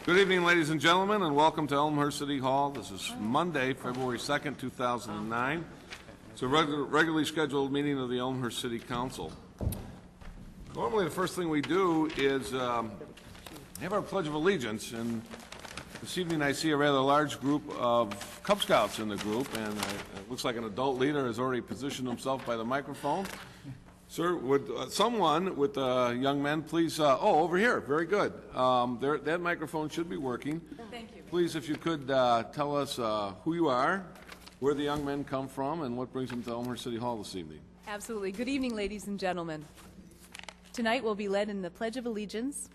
Good evening, ladies and gentlemen, and welcome to Elmhurst City Hall. This is Monday, February 2nd, 2009. It's a regularly scheduled meeting of the Elmhurst City Council. Normally, the first thing we do is have our Pledge of Allegiance, and this evening I see a rather large group of Cub Scouts in the group, and it looks like an adult leader has already positioned himself by the microphone. Sir, would someone with young men please, over here, very good. That microphone should be working. Thank you. Please, if you could tell us who you are, where the young men come from, and what brings them to Elmhurst City Hall this evening. Absolutely. Good evening, ladies and gentlemen. Tonight we'll be led in the Pledge of Allegiance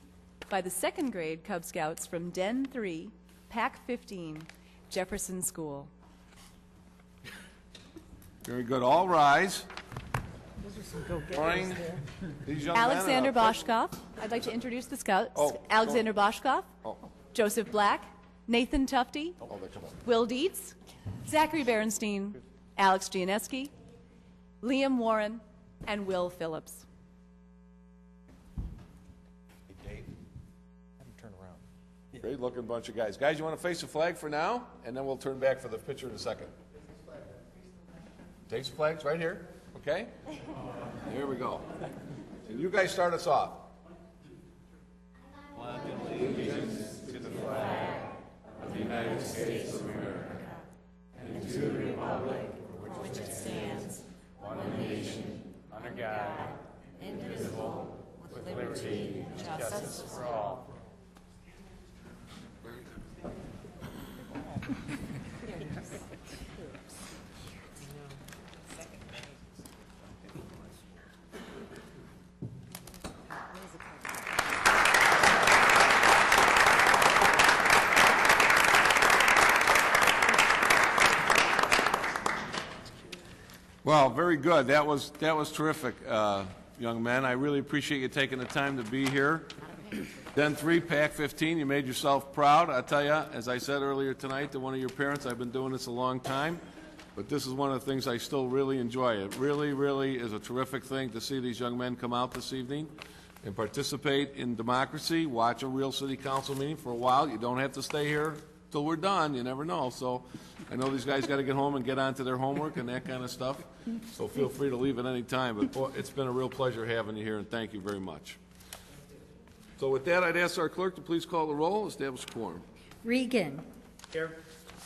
by the second grade Cub Scouts from Den 3, Pack 15, Jefferson School. Very good. All rise. Alexander Boschkoff. I'd like to introduce the Scouts. Alexander Boschkoff, Joseph Black, Nathan Tufty, Will Dietz, Zachary Berenstein, Alex Gianeski, Liam Warren, and Will Phillips. Hey, Dave, have him turn around. Great looking bunch of guys. Guys, you want to face the flag for now, and then we'll turn back for the picture in a second. Face the flags right here, okay? Here we go. And you guys start us off. Pledge allegiance to the flag of the United States of America and to the republic for which it stands, one nation, under God, indivisible, with liberty and justice for all. Well, very good. That was terrific, young men. I really appreciate you taking the time to be here. Den 3, Pack 15, you made yourself proud. I tell you, as I said earlier tonight to one of your parents, I've been doing this a long time, but this is one of the things I still really enjoy. It really, really is a terrific thing to see these young men come out this evening and participate in democracy, watch a real city council meeting for a while. You don't have to stay here till we're done. You never know. So I know these guys got to get home and get on to their homework and that kind of stuff. So feel free to leave at any time. But boy, it's been a real pleasure having you here, and thank you very much. So with that, I'd ask our clerk to please call the roll, establish a quorum. Regan. Here.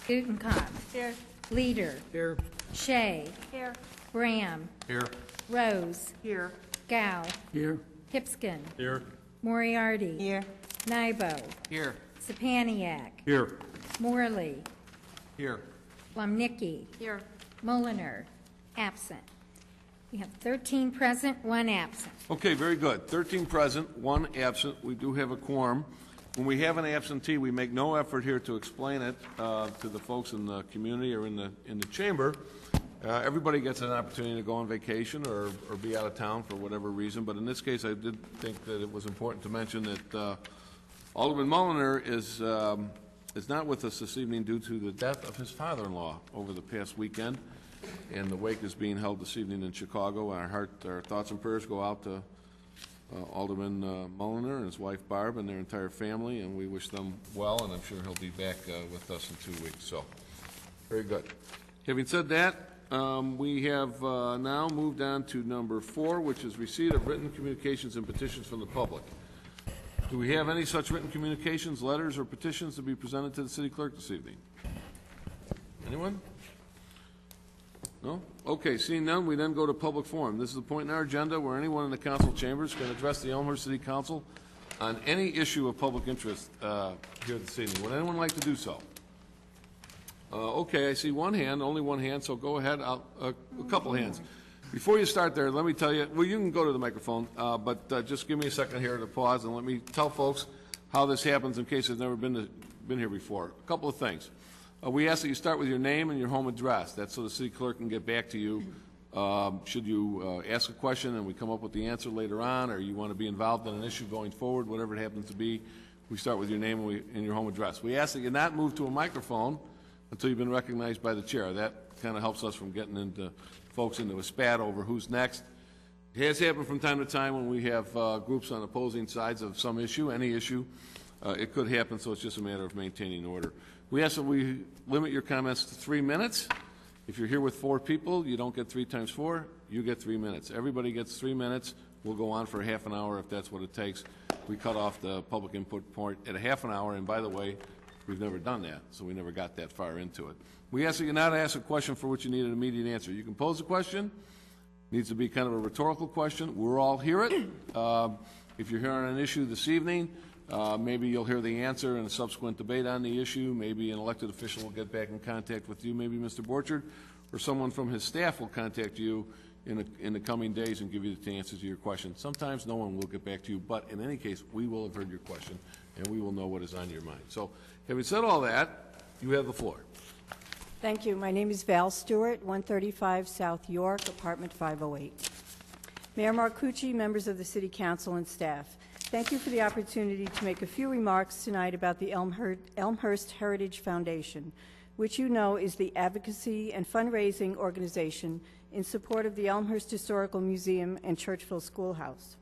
Gutenkopf. Here. Leader. Here. Shea. Here. Graham. Here. Rose. Here. Gow. Here. Hipskin. Here. Moriarty. Here. Nybo. Here. Sapaniak. Here. Morley. Here. Plumnicki. Here. Mulliner. Absent. We have 13 present, 1 absent. Okay, very good. 13 present, 1 absent. We do have a quorum. When we have an absentee, we make no effort here to explain it to the folks in the community or in the chamber. Everybody gets an opportunity to go on vacation or be out of town for whatever reason. But in this case, I did think that it was important to mention that Alderman Mulliner is not with us this evening due to the death of his father-in-law over the past weekend. And the wake is being held this evening in Chicago. Our thoughts and prayers go out to Alderman Mulliner and his wife Barb and their entire family, and we wish them well, and I'm sure he'll be back with us in 2 weeks. So, very good. Having said that, we have now moved on to number 4, which is receipt of written communications and petitions from the public. Do we have any such written communications, letters, or petitions to be presented to the city clerk this evening? Anyone? No? Okay, seeing none, we then go to public forum. This is the point in our agenda where anyone in the council chambers can address the Elmhurst City Council on any issue of public interest here this evening. Would anyone like to do so? Okay, I see one hand, only one hand, so go ahead. A couple hands. Before you start there, let me tell you, well, you can go to the microphone, but just give me a second here to pause and let me tell folks how this happens in case they've never been here before. A couple of things. We ask that you start with your name and your home address. That's so the city clerk can get back to you should you ask a question and we come up with the answer later on, or you want to be involved in an issue going forward, whatever it happens to be. We start with your name and your home address. We ask that you not move to a microphone until you've been recognized by the chair. That kind of helps us from getting into folks into a spat over who's next. It has happened from time to time when we have groups on opposing sides of some issue, any issue, it could happen, so it's just a matter of maintaining order. We ask that we limit your comments to 3 minutes. If you're here with 4 people, you don't get 3 times 4, you get 3 minutes. Everybody gets 3 minutes. We'll go on for half an hour if that's what it takes. We cut off the public input point at a half an hour, and by the way, we've never done that, so we never got that far into it. We ask that you not ask a question for which you need an immediate answer. You can pose a question. Needs to be kind of a rhetorical question. We'll all hear it. If you're hearing an issue this evening, maybe you'll hear the answer in a subsequent debate on the issue. Maybe an elected official will get back in contact with you. Maybe Mr. Borchard or someone from his staff will contact you in the coming days and give you the answers to your question. Sometimes no one will get back to you, but in any case, we will have heard your question, and we will know what is on your mind. So, having said all that, you have the floor. Thank you. My name is Val Stewart, 135 South York, apartment 508. Mayor Marcucci, members of the City Council, and staff, thank you for the opportunity to make a few remarks tonight about the Elmhurst Heritage Foundation, which you know is the advocacy and fundraising organization in support of the Elmhurst Historical Museum and Churchville Schoolhouse.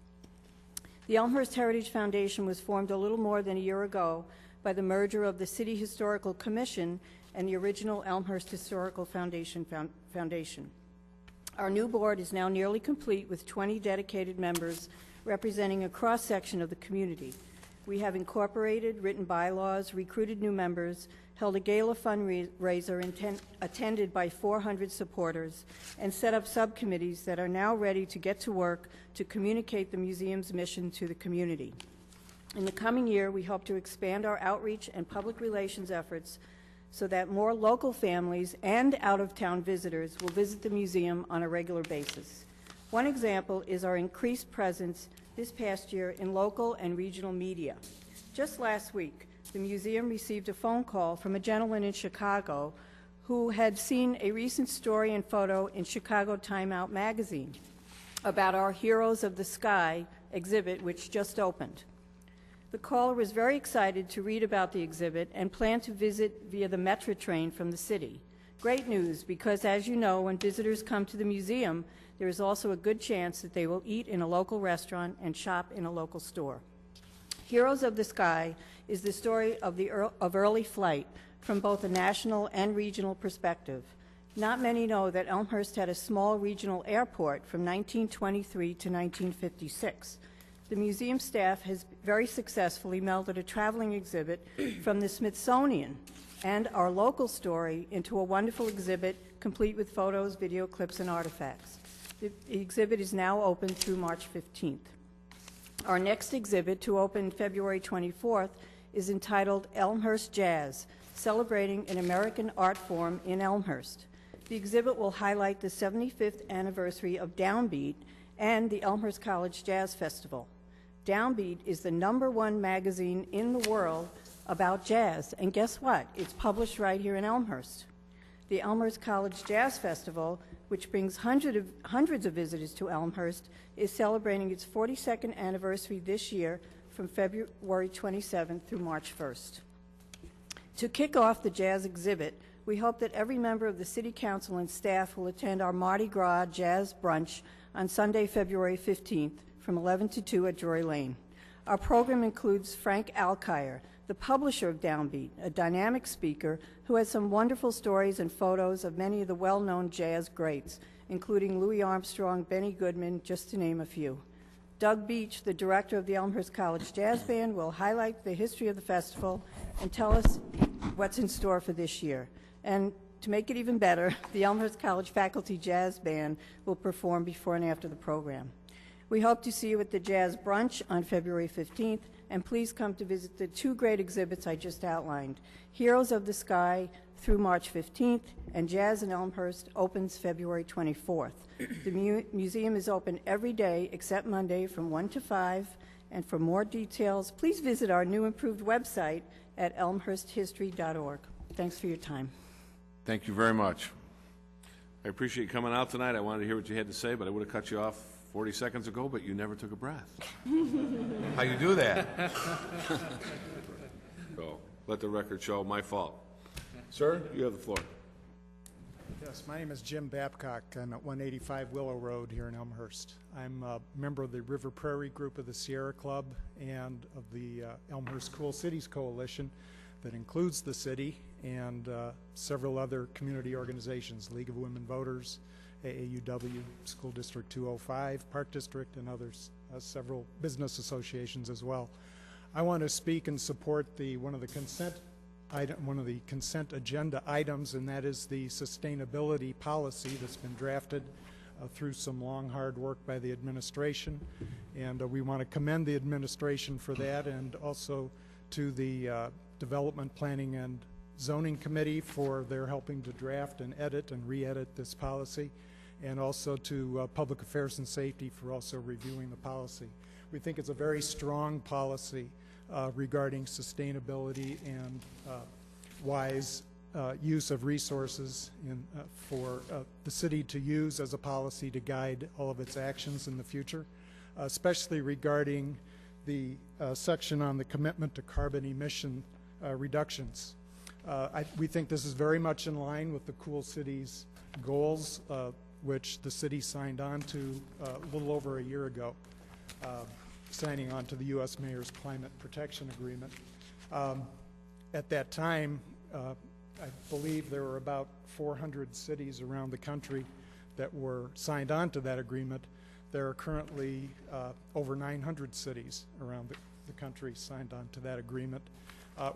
The Elmhurst Heritage Foundation was formed a little more than a year ago by the merger of the City Historical Commission and the original Elmhurst Historical Foundation. Our new board is now nearly complete with 20 dedicated members representing a cross-section of the community. We have incorporated, written bylaws, recruited new members, held a gala fundraiser attended by 400 supporters, and set up subcommittees that are now ready to get to work to communicate the museum's mission to the community. In the coming year, we hope to expand our outreach and public relations efforts so that more local families and out-of-town visitors will visit the museum on a regular basis. One example is our increased presence this past year in local and regional media. Just last week, the museum received a phone call from a gentleman in Chicago who had seen a recent story and photo in Chicago Time Out magazine about our Heroes of the Sky exhibit, which just opened. The caller was very excited to read about the exhibit and planned to visit via the Metro train from the city. Great news, because as you know, when visitors come to the museum, there is also a good chance that they will eat in a local restaurant and shop in a local store. Heroes of the Sky is the story of early flight from both a national and regional perspective. Not many know that Elmhurst had a small regional airport from 1923 to 1956. The museum staff has very successfully melded a traveling exhibit from the Smithsonian and our local story into a wonderful exhibit complete with photos, video clips, and artifacts. The exhibit is now open through March 15th. Our next exhibit, to open February 24th, is entitled Elmhurst Jazz, celebrating an American art form in Elmhurst. The exhibit will highlight the 75th anniversary of Downbeat and the Elmhurst College Jazz Festival. Downbeat is the #1 magazine in the world about jazz, and guess what? It's published right here in Elmhurst. The Elmhurst College Jazz Festival, which brings hundreds of visitors to Elmhurst, is celebrating its 42nd anniversary this year from February 27th through March 1st. To kick off the jazz exhibit, we hope that every member of the City Council and staff will attend our Mardi Gras Jazz Brunch on Sunday, February 15th from 11 to 2 at Drury Lane. Our program includes Frank Alkire, the publisher of Downbeat, a dynamic speaker who has some wonderful stories and photos of many of the well-known jazz greats, including Louis Armstrong, Benny Goodman, just to name a few. Doug Beach, the director of the Elmhurst College Jazz Band, will highlight the history of the festival and tell us what's in store for this year. And to make it even better, the Elmhurst College Faculty Jazz Band will perform before and after the program. We hope to see you at the Jazz Brunch on February 15th, and please come to visit the 2 great exhibits I just outlined. Heroes of the Sky through March 15th, and Jazz in Elmhurst opens February 24th. The museum is open every day except Monday from 1 to 5, and for more details, please visit our new improved website at elmhursthistory.org. Thanks for your time. Thank you very much. I appreciate you coming out tonight. I wanted to hear what you had to say, but I would have cut you off 40 seconds ago, but you never took a breath. How you do that? So, let the record show, my fault. Sir, you have the floor. Yes, my name is Jim Babcock. I'm at 185 Willow Road here in Elmhurst. I'm a member of the River Prairie Group of the Sierra Club and of the Elmhurst Cool Cities Coalition that includes the city and several other community organizations, League of Women Voters, AAUW, School District 205, Park District, and others, several business associations as well. I want to speak and support one of the consent agenda items, and that is the sustainability policy that's been drafted through some long, hard work by the administration. And we want to commend the administration for that, and also to the Development Planning and Zoning Committee for their helping to draft and edit and re-edit this policy, and also to Public Affairs and Safety for also reviewing the policy. We think it's a very strong policy regarding sustainability and wise use of resources for the city to use as a policy to guide all of its actions in the future, especially regarding the section on the commitment to carbon emission reductions. We think this is very much in line with the Cool Cities goals, which the city signed on to a little over a year ago, signing on to the U.S. Mayor's Climate Protection Agreement. At that time, I believe there were about 400 cities around the country that were signed on to that agreement. There are currently over 900 cities around the country signed on to that agreement.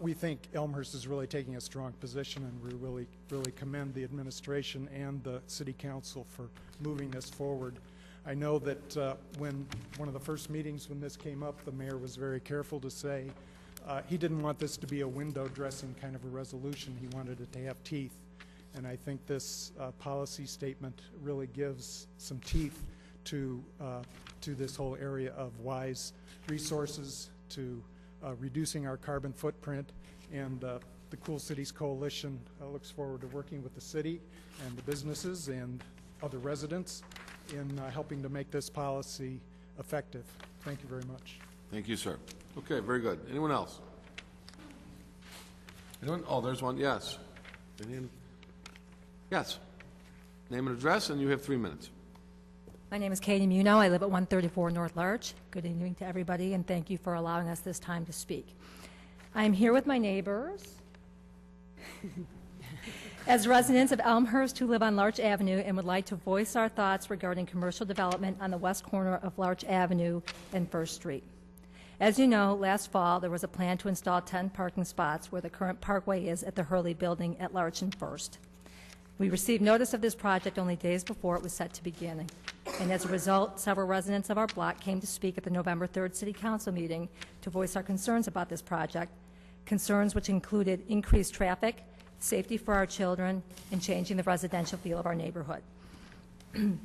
We think Elmhurst is really taking a strong position, and we really commend the administration and the city council for moving this forward. I know that when one of the first meetings when this came up, the mayor was very careful to say he didn't want this to be a window dressing kind of a resolution. He wanted it to have teeth. And I think this policy statement really gives some teeth to this whole area of wise resources, to reducing our carbon footprint, and the Cool Cities Coalition looks forward to working with the city and the businesses and other residents in helping to make this policy effective. Thank you very much. Thank you, sir. Okay, very good. Anyone else? Anyone? Oh, there's one. Yes. Yes. Name and address, and you have 3 minutes. My name is Katie Muno. I live at 134 North Larch. Good evening to everybody, and thank you for allowing us this time to speak. I am here with my neighbors as residents of Elmhurst who live on Larch Avenue and would like to voice our thoughts regarding commercial development on the west corner of Larch Avenue and First Street. As you know, last fall there was a plan to install 10 parking spots where the current parkway is at the Hurley Building at Larch and First. We received notice of this project only days before it was set to begin, and as a result, several residents of our block came to speak at the November 3rd City Council meeting to voice our concerns about this project, concerns which included increased traffic, safety for our children, and changing the residential feel of our neighborhood.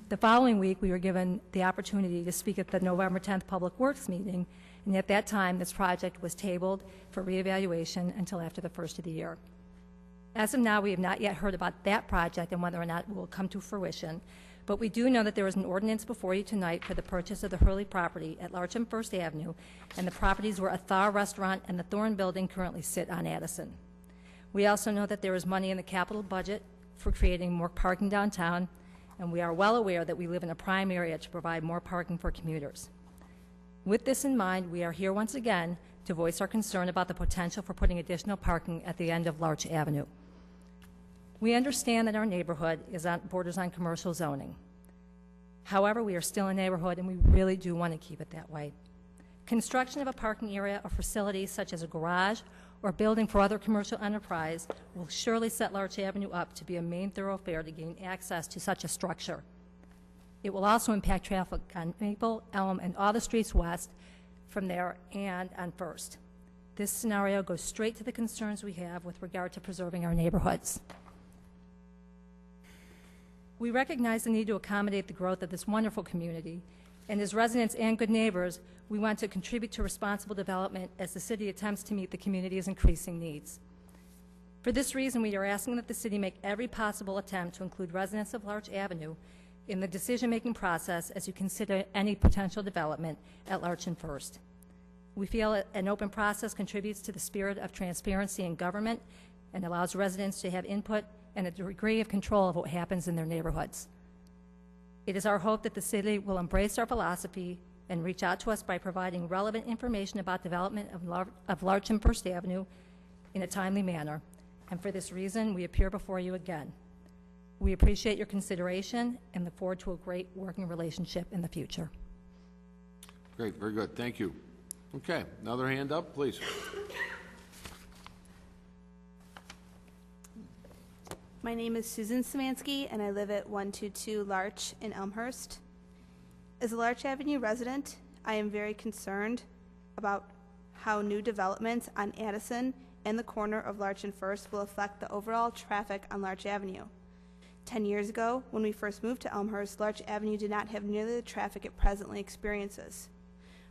The following week, we were given the opportunity to speak at the November 10th Public Works meeting, and at that time, this project was tabled for reevaluation until after the first of the year. As of now, we have not yet heard about that project and whether or not it will come to fruition, but we do know that there is an ordinance before you tonight for the purchase of the Hurley property at Larch and First Avenue, and the properties where a Thaw Restaurant and the Thorn Building currently sit on Addison. We also know that there is money in the capital budget for creating more parking downtown, and we are well aware that we live in a prime area to provide more parking for commuters. With this in mind, we are here once again to voice our concern about the potential for putting additional parking at the end of Larch Avenue. We understand that our neighborhood borders on commercial zoning. However, we are still a neighborhood, and we really do want to keep it that way. Construction of a parking area or facility such as a garage or building for other commercial enterprise will surely set Larch Avenue up to be a main thoroughfare to gain access to such a structure. It will also impact traffic on Maple, Elm, and all the streets west from there and on First. This scenario goes straight to the concerns we have with regard to preserving our neighborhoods. We recognize the need to accommodate the growth of this wonderful community, and as residents and good neighbors, we want to contribute to responsible development as the city attempts to meet the community's increasing needs. For this reason, we are asking that the city make every possible attempt to include residents of Larch Avenue in the decision-making process as you consider any potential development at Larch and First. We feel an open process contributes to the spirit of transparency in government and allows residents to have input and a degree of control of what happens in their neighborhoods. It is our hope that the city will embrace our philosophy and reach out to us by providing relevant information about development of Larch and First Avenue in a timely manner. And for this reason, we appear before you again. We appreciate your consideration and look forward to a great working relationship in the future. Great, very good, thank you. Okay, another hand up, please. My name is Susan Szymanski, and I live at 122 Larch in Elmhurst. As a Larch Avenue resident, I am very concerned about how new developments on Addison and the corner of Larch and First will affect the overall traffic on Larch Avenue. 10 years ago, when we first moved to Elmhurst, Larch Avenue did not have nearly the traffic it presently experiences.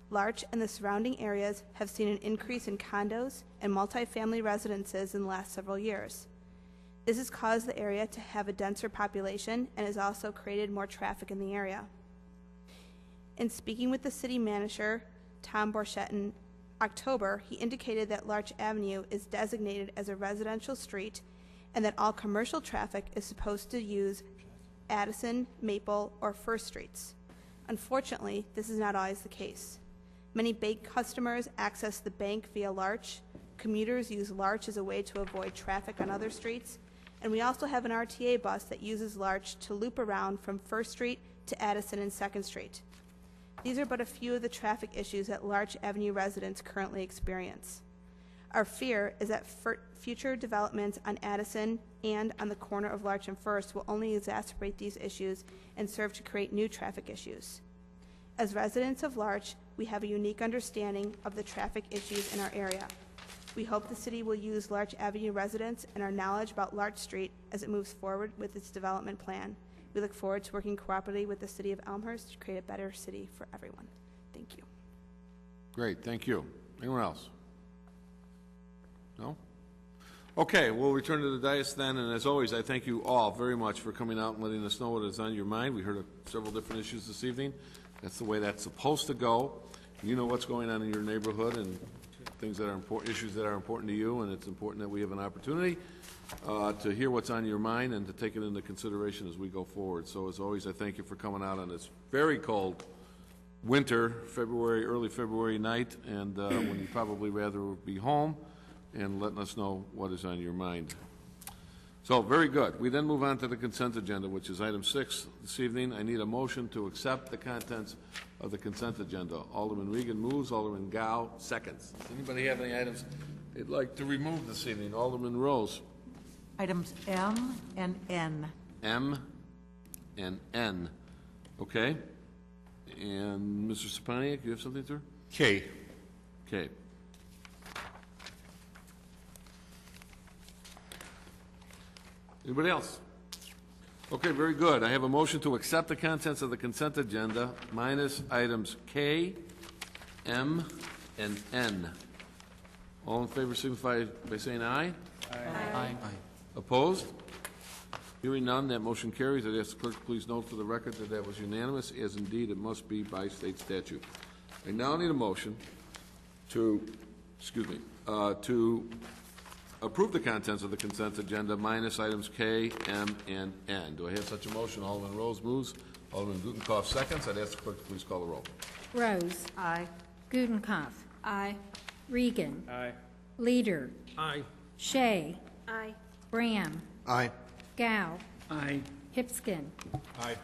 Larch and the surrounding areas have seen an increase in condos and multifamily residences in the last several years. This has caused the area to have a denser population and has also created more traffic in the area. In speaking with the city manager, Tom Borchett, in October, he indicated that Larch Avenue is designated as a residential street and that all commercial traffic is supposed to use Addison, Maple, or First Streets. Unfortunately, this is not always the case. Many bank customers access the bank via Larch. Commuters use Larch as a way to avoid traffic on other streets. And we also have an RTA bus that uses Larch to loop around from First Street to Addison and 2nd Street. These are but a few of the traffic issues that Larch Avenue residents currently experience. Our fear is that future developments on Addison and on the corner of Larch and First will only exacerbate these issues and serve to create new traffic issues. As residents of Larch, we have a unique understanding of the traffic issues in our area. We hope the city will use Larch Avenue residents and our knowledge about Larch Street as it moves forward with its development plan. We look forward to working cooperatively with the city of Elmhurst to create a better city for everyone. Thank you. Great, thank you. Anyone else? No? Okay, we'll return to the dais then, and as always, I thank you all very much for coming out and letting us know what is on your mind. We heard of several different issues this evening. That's the way that's supposed to go. You know what's going on in your neighborhood and things that are important, issues that are important to you, and it's important that we have an opportunity to hear what's on your mind and to take it into consideration as we go forward. So as always, I thank you for coming out on this very cold winter, early February night, and when you probably rather be home, and letting us know what is on your mind. So, very good. We then move on to the consent agenda, which is item 6 this evening. I need a motion to accept the contents of the consent agenda. Alderman Regan moves, Alderman Gow seconds. Does anybody have any items they'd like to remove this evening? Alderman Rose. Items M and N. M and N. Okay. And Mr. Sapaniak, you have something, sir? K. Okay. Anybody else? Okay, very good. I have a motion to accept the contents of the consent agenda minus items K, M, and N. All in favor signify by saying aye. Aye. Aye. Opposed? Hearing none, that motion carries. I'd ask the clerk to please note for the record that that was unanimous, as indeed it must be by state statute. I now need a motion to, to approve the contents of the consent agenda minus items K, M, and N. Do I have such a motion? Alderman Rose moves. Alderman Gutenkopf seconds. I'd ask the clerk to please call the roll. Rose. Aye. Gutenkopf. Aye. Regan. Aye. Leader. Aye. Shea. Aye. Graham. Aye. Gow. Aye. Hipskin. Aye.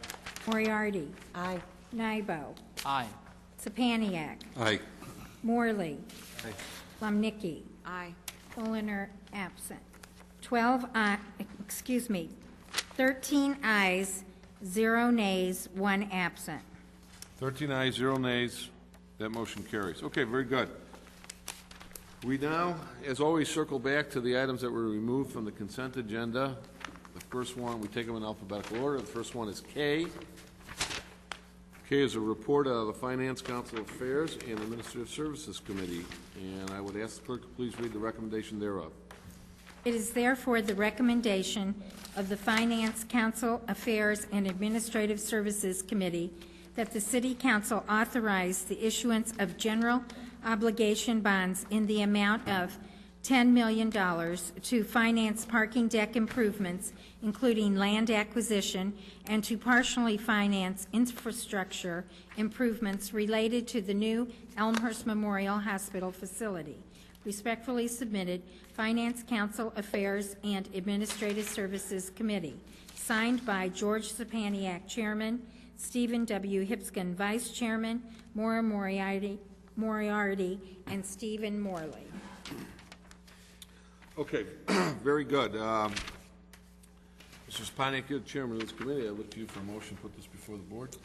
Moriarty. Aye. Nybo. Aye. Sapaniak. Aye. Morley. Aye. Lumnicki. Aye. Olener absent. 13 ayes, 0 nays, 1 absent. 13 ayes, 0 nays. That motion carries. Okay, very good. We now, as always, circle back to the items that were removed from the consent agenda. The first one, we take them in alphabetical order. The first one is K. K is a report out of the Finance Council Affairs and Administrative Services Committee, and I would ask the clerk to please read the recommendation thereof. It is therefore the recommendation of the Finance Council Affairs and Administrative Services Committee that the City Council authorize the issuance of general obligation bonds in the amount of $10 million to finance parking deck improvements, including land acquisition, and to partially finance infrastructure improvements related to the new Elmhurst Memorial Hospital facility. Respectfully submitted, Finance Council Affairs and Administrative Services Committee. Signed by George Sapaniak, Chairman, Stephen W. Hipskin, Vice Chairman, Maura Moriarty, and Stephen Morley. Okay, very good. Mr. Spaniak, you're the chairman of this committee. I look to you for a motion to put this before the board.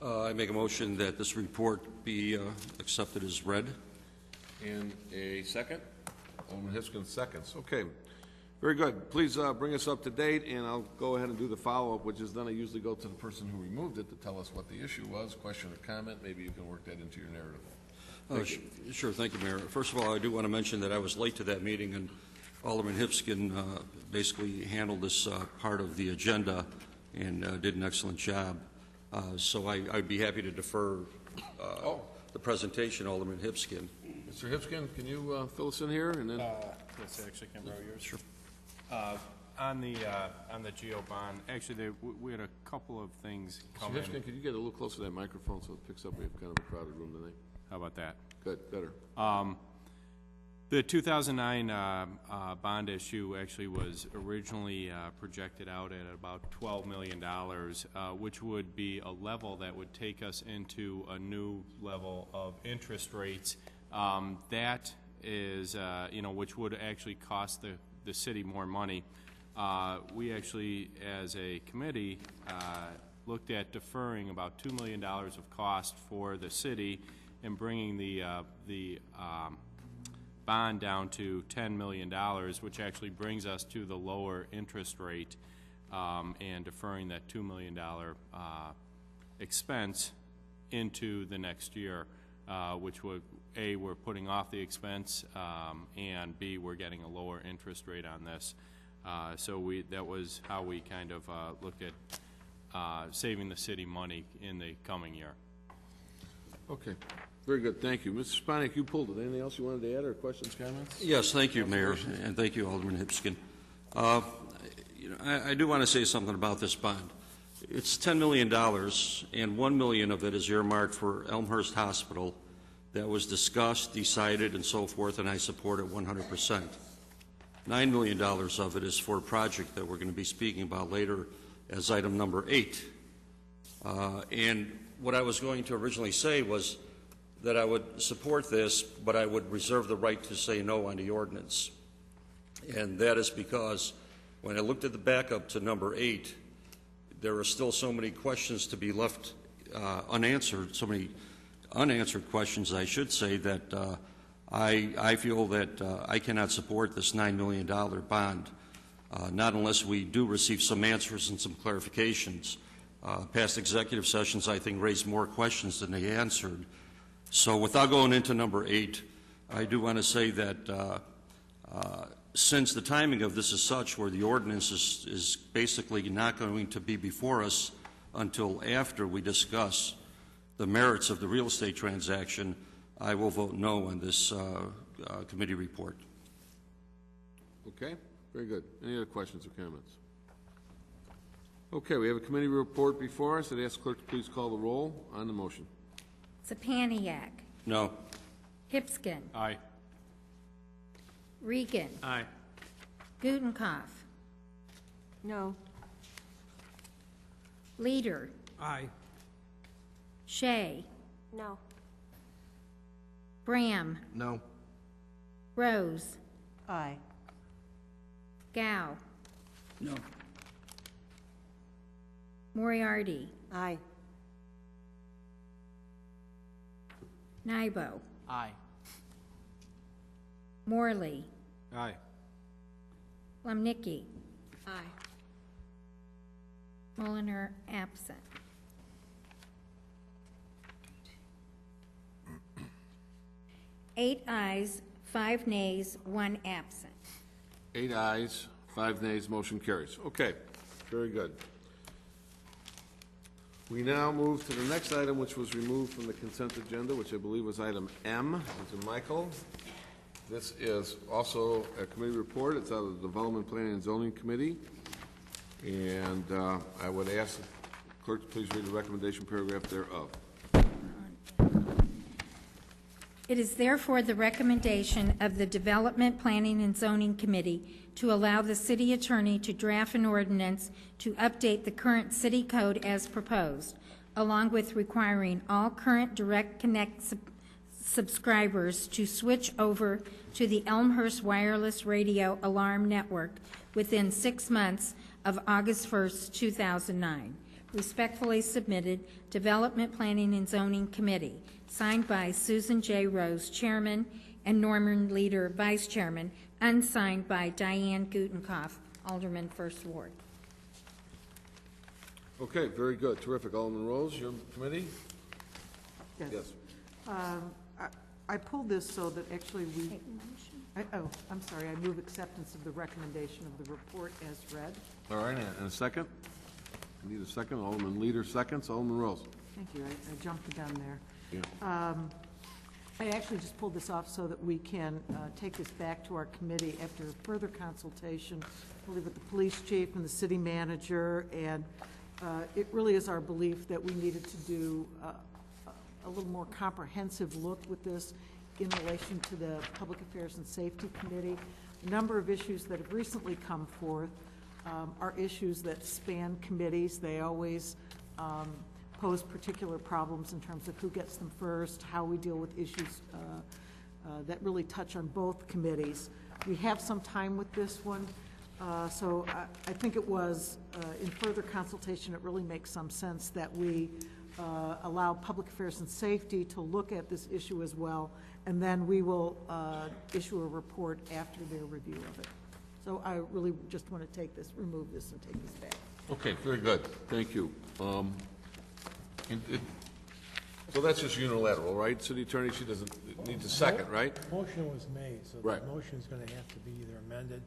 I make a motion that this report be accepted as read. And a second? Alderman Hipskin seconds. Okay, very good. Please bring us up to date, and I'll go ahead and do the follow-up, which is then I usually go to the person who removed it to tell us what the issue was, question or comment. Maybe you can work that into your narrative. Sure, thank you, Mayor. First of all, I do want to mention that I was late to that meeting, and Alderman Hipskin basically handled this part of the agenda and did an excellent job. So I'd be happy to defer the presentation, Alderman Hipskin. Mr. Hipskin, can you fill us in here? And then Yes, actually, can I borrow yours? Sure. On the GO bond, actually, we had a couple of things come Mr. in. Hipskin, could you get a little closer to that microphone so it picks up? We have kind of a crowded room tonight. How about that? Good, better. The 2009 bond issue actually was originally projected out at about $12 million, which would be a level that would take us into a new level of interest rates. That is, which would actually cost the city more money. We actually, as a committee, looked at deferring about $2 million of cost for the city and bringing the bond down to $10 million, which actually brings us to the lower interest rate, and deferring that $2 million expense into the next year, which would, A, we're putting off the expense, and B, we're getting a lower interest rate on this. So that was how we kind of looked at saving the city money in the coming year. Okay, very good. Thank you. Mr. Spaniak, you pulled it. Anything else you wanted to add, or questions, comments? Yes, thank you, Mayor, and thank you, Alderman Hipskin. I do want to say something about this bond. It's $10 million, and $1 million of it is earmarked for Elmhurst Hospital. That was discussed, decided, and so forth, and I support it 100%. $9 million of it is for a project that we're going to be speaking about later as item number 8. And what I was going to originally say was that I would support this, but I would reserve the right to say no on the ordinance. And that is because when I looked at the backup to number 8, there are still so many questions to be left unanswered, so many unanswered questions, I should say, that I feel that I cannot support this $9 million bond, not unless we do receive some answers and some clarifications. Past executive sessions, I think, raised more questions than they answered. So without going into number 8, I do want to say that since the timing of this is such where the ordinance is basically not going to be before us until after we discuss the merits of the real estate transaction, I will vote no on this committee report. Okay, very good. Any other questions or comments? Okay, we have a committee report before us. I'd ask clerk to please call the roll on the motion. Sapaniak. No. Hipskin. Aye. Regan. Aye. Gutenkopf. No. Leader. Aye. Shea. No. Bram. No. Rose. Aye. Gow. No. Moriarty. Aye. Nybo. Aye. Morley. Aye. Lumnicki. Aye. Mulliner absent. Eight ayes, 5 nays, 1 absent. 8 ayes, 5 nays, motion carries. Okay, very good. We now move to the next item, which was removed from the consent agenda, which I believe was item M. Mr. Michael. This is also a committee report. It's out of the Development Planning and Zoning Committee. And I would ask the clerk to please read the recommendation paragraph thereof. It is therefore the recommendation of the Development Planning and Zoning Committee to allow the city attorney to draft an ordinance to update the current city code as proposed, along with requiring all current Direct Connect subscribers to switch over to the Elmhurst Wireless Radio Alarm Network within 6 months of August 1st, 2009. Respectfully submitted, Development Planning and Zoning Committee, signed by Susan J. Rose, Chairman, and Norman Leader, Vice Chairman, unsigned by Diane Gutenkopf, Alderman, 1st Ward. Okay, very good. Terrific. Alderman Rose, your committee? Yes. I pulled this so that actually I'm sorry, I move acceptance of the recommendation of the report as read. All right, and a second? I need a second. Alderman Leader seconds. Alderman Rose. Thank you. I jumped the gun there. Yeah. I actually just pulled this off so that we can take this back to our committee after further consultation, really with the police chief and the city manager, and it really is our belief that we needed to do a little more comprehensive look with this in relation to the Public Affairs and Safety Committee. A number of issues that have recently come forth are issues that span committees. They always pose particular problems in terms of who gets them first, how we deal with issues that really touch on both committees. We have some time with this one, so I think it was, in further consultation, it really makes some sense that we allow Public Affairs and Safety to look at this issue as well, and then we will issue a report after their review of it. So I really just want to remove this and take this back. Okay, very good. Thank you. So that's just unilateral, right? City attorney, she doesn't need a second, right? Motion was made, so Right. the motion's gonna have to be either amended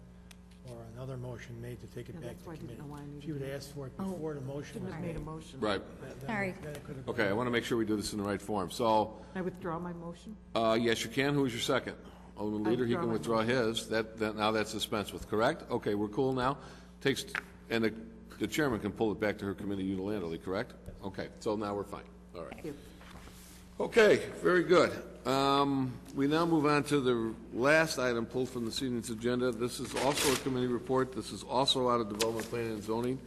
or another motion made to take it back that's to why I didn't committee. know why I needed If you would ask for it before the motion was Shouldn't have made made. a motion. Right. Sorry. Then it could have gone. Okay, I want to make sure we do this in the right form. So, Can I withdraw my motion? yes, you can. Who's your second? Alderman Leader, he can withdraw his. Now that's dispensed with, correct? Okay, we're cool now. And the chairman can pull it back to her committee unilaterally, correct? Okay, so now we're fine. All right. Thank you. Okay, very good. We now move on to the last item pulled from this evening's agenda. This is also a committee report. This is also out of Development Planning and Zoning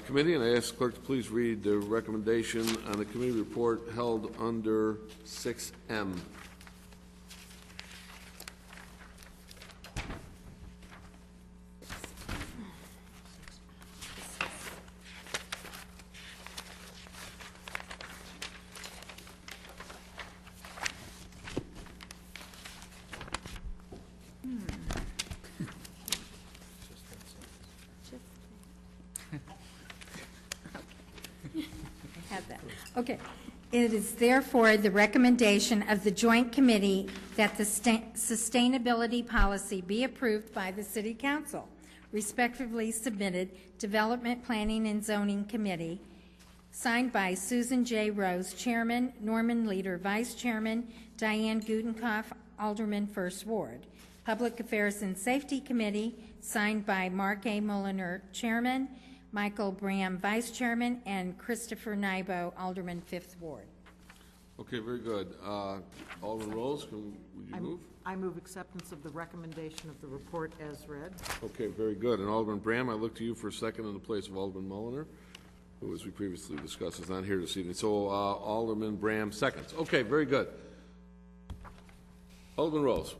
Committee, and I ask the clerk to please read the recommendation on the committee report held under 6M. Okay. It is therefore the recommendation of the Joint Committee that the sustainability policy be approved by the City Council. Respectively submitted, Development Planning and Zoning Committee, signed by Susan J. Rose, Chairman, Norman Leader, Vice Chairman, Diane Gutenkopf, Alderman, 1st Ward. Public Affairs and Safety Committee, signed by Mark A. Mulliner, Chairman, Michael Bram, Vice Chairman, and Christopher Nybo, Alderman, 5th Ward. Okay, very good. Alderman Rose, would you move? I move acceptance of the recommendation of the report as read. Okay, very good. And Alderman Bram, I look to you for a second in the place of Alderman Mulliner, who, as we previously discussed, is not here this evening. So Alderman Bram seconds. Okay, very good. Alderman Rose,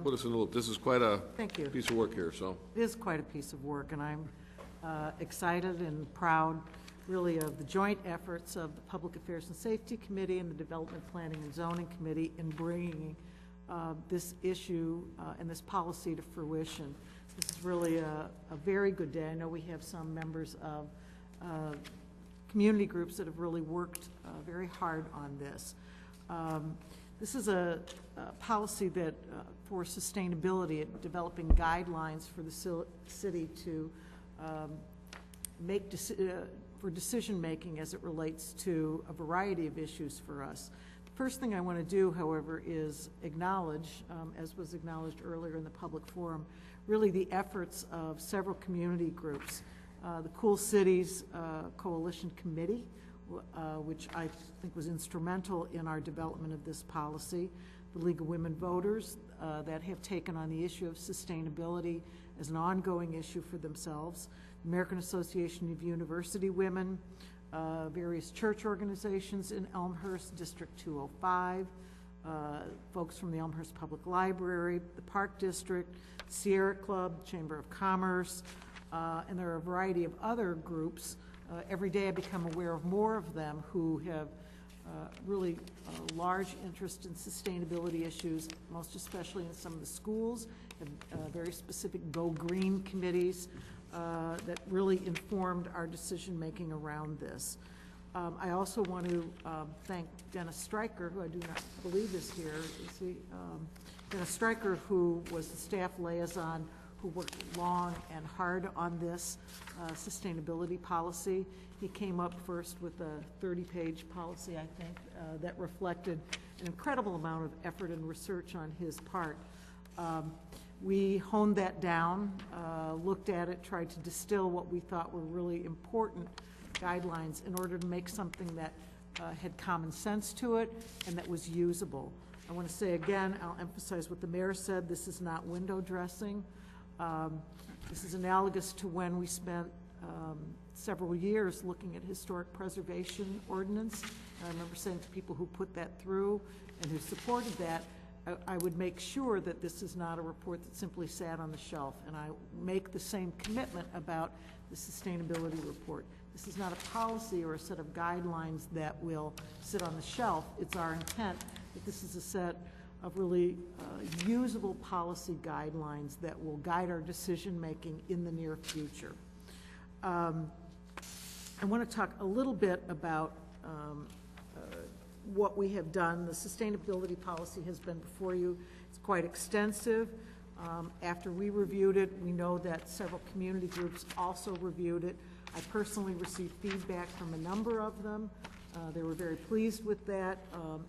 put us in the loop. This is quite a Thank you. piece of work here. So It is quite a piece of work, and I'm excited and proud, really, of the joint efforts of the Public Affairs and Safety Committee and the Development Planning and Zoning Committee in bringing this issue and this policy to fruition. This is really a very good day. I know we have some members of community groups that have really worked very hard on this. This is a policy that, for sustainability, developing guidelines for the city to for decision-making as it relates to a variety of issues for us. The First thing I want to do, however, is acknowledge, as was acknowledged earlier in the public forum, really the efforts of several community groups. The Cool Cities Coalition Committee, which I think was instrumental in our development of this policy, the League of Women Voters that have taken on the issue of sustainability as an ongoing issue for themselves, the American Association of University Women, various church organizations in Elmhurst, District 205, folks from the Elmhurst Public Library, the Park District, Sierra Club, Chamber of Commerce, and there are a variety of other groups. Every day I become aware of more of them who have really large interest in sustainability issues, most especially in some of the schools, have very specific Go Green committees that really informed our decision-making around this. I also want to thank Dennis Stryker, who I do not believe is here. Is he? Dennis Stryker, who was the staff liaison, who worked long and hard on this sustainability policy. He came up first with a 30-page policy, I think, that reflected an incredible amount of effort and research on his part. We honed that down, looked at it, tried to distill what we thought were really important guidelines in order to make something that had common sense to it and that was usable. I want to say again, I'll emphasize what the mayor said, this is not window dressing. This is analogous to when we spent several years looking at historic preservation ordinance. And I remember saying to people who put that through and who supported that, I would make sure that this is not a report that simply sat on the shelf. And I make the same commitment about the sustainability report. This is not a policy or a set of guidelines that will sit on the shelf. It's our intent that this is a set of really usable policy guidelines that will guide our decision-making in the near future. I want to talk a little bit about what we have done. The sustainability policy has been before you. It's quite extensive. After we reviewed it, we know that several community groups also reviewed it. I personally received feedback from a number of them. They were very pleased with that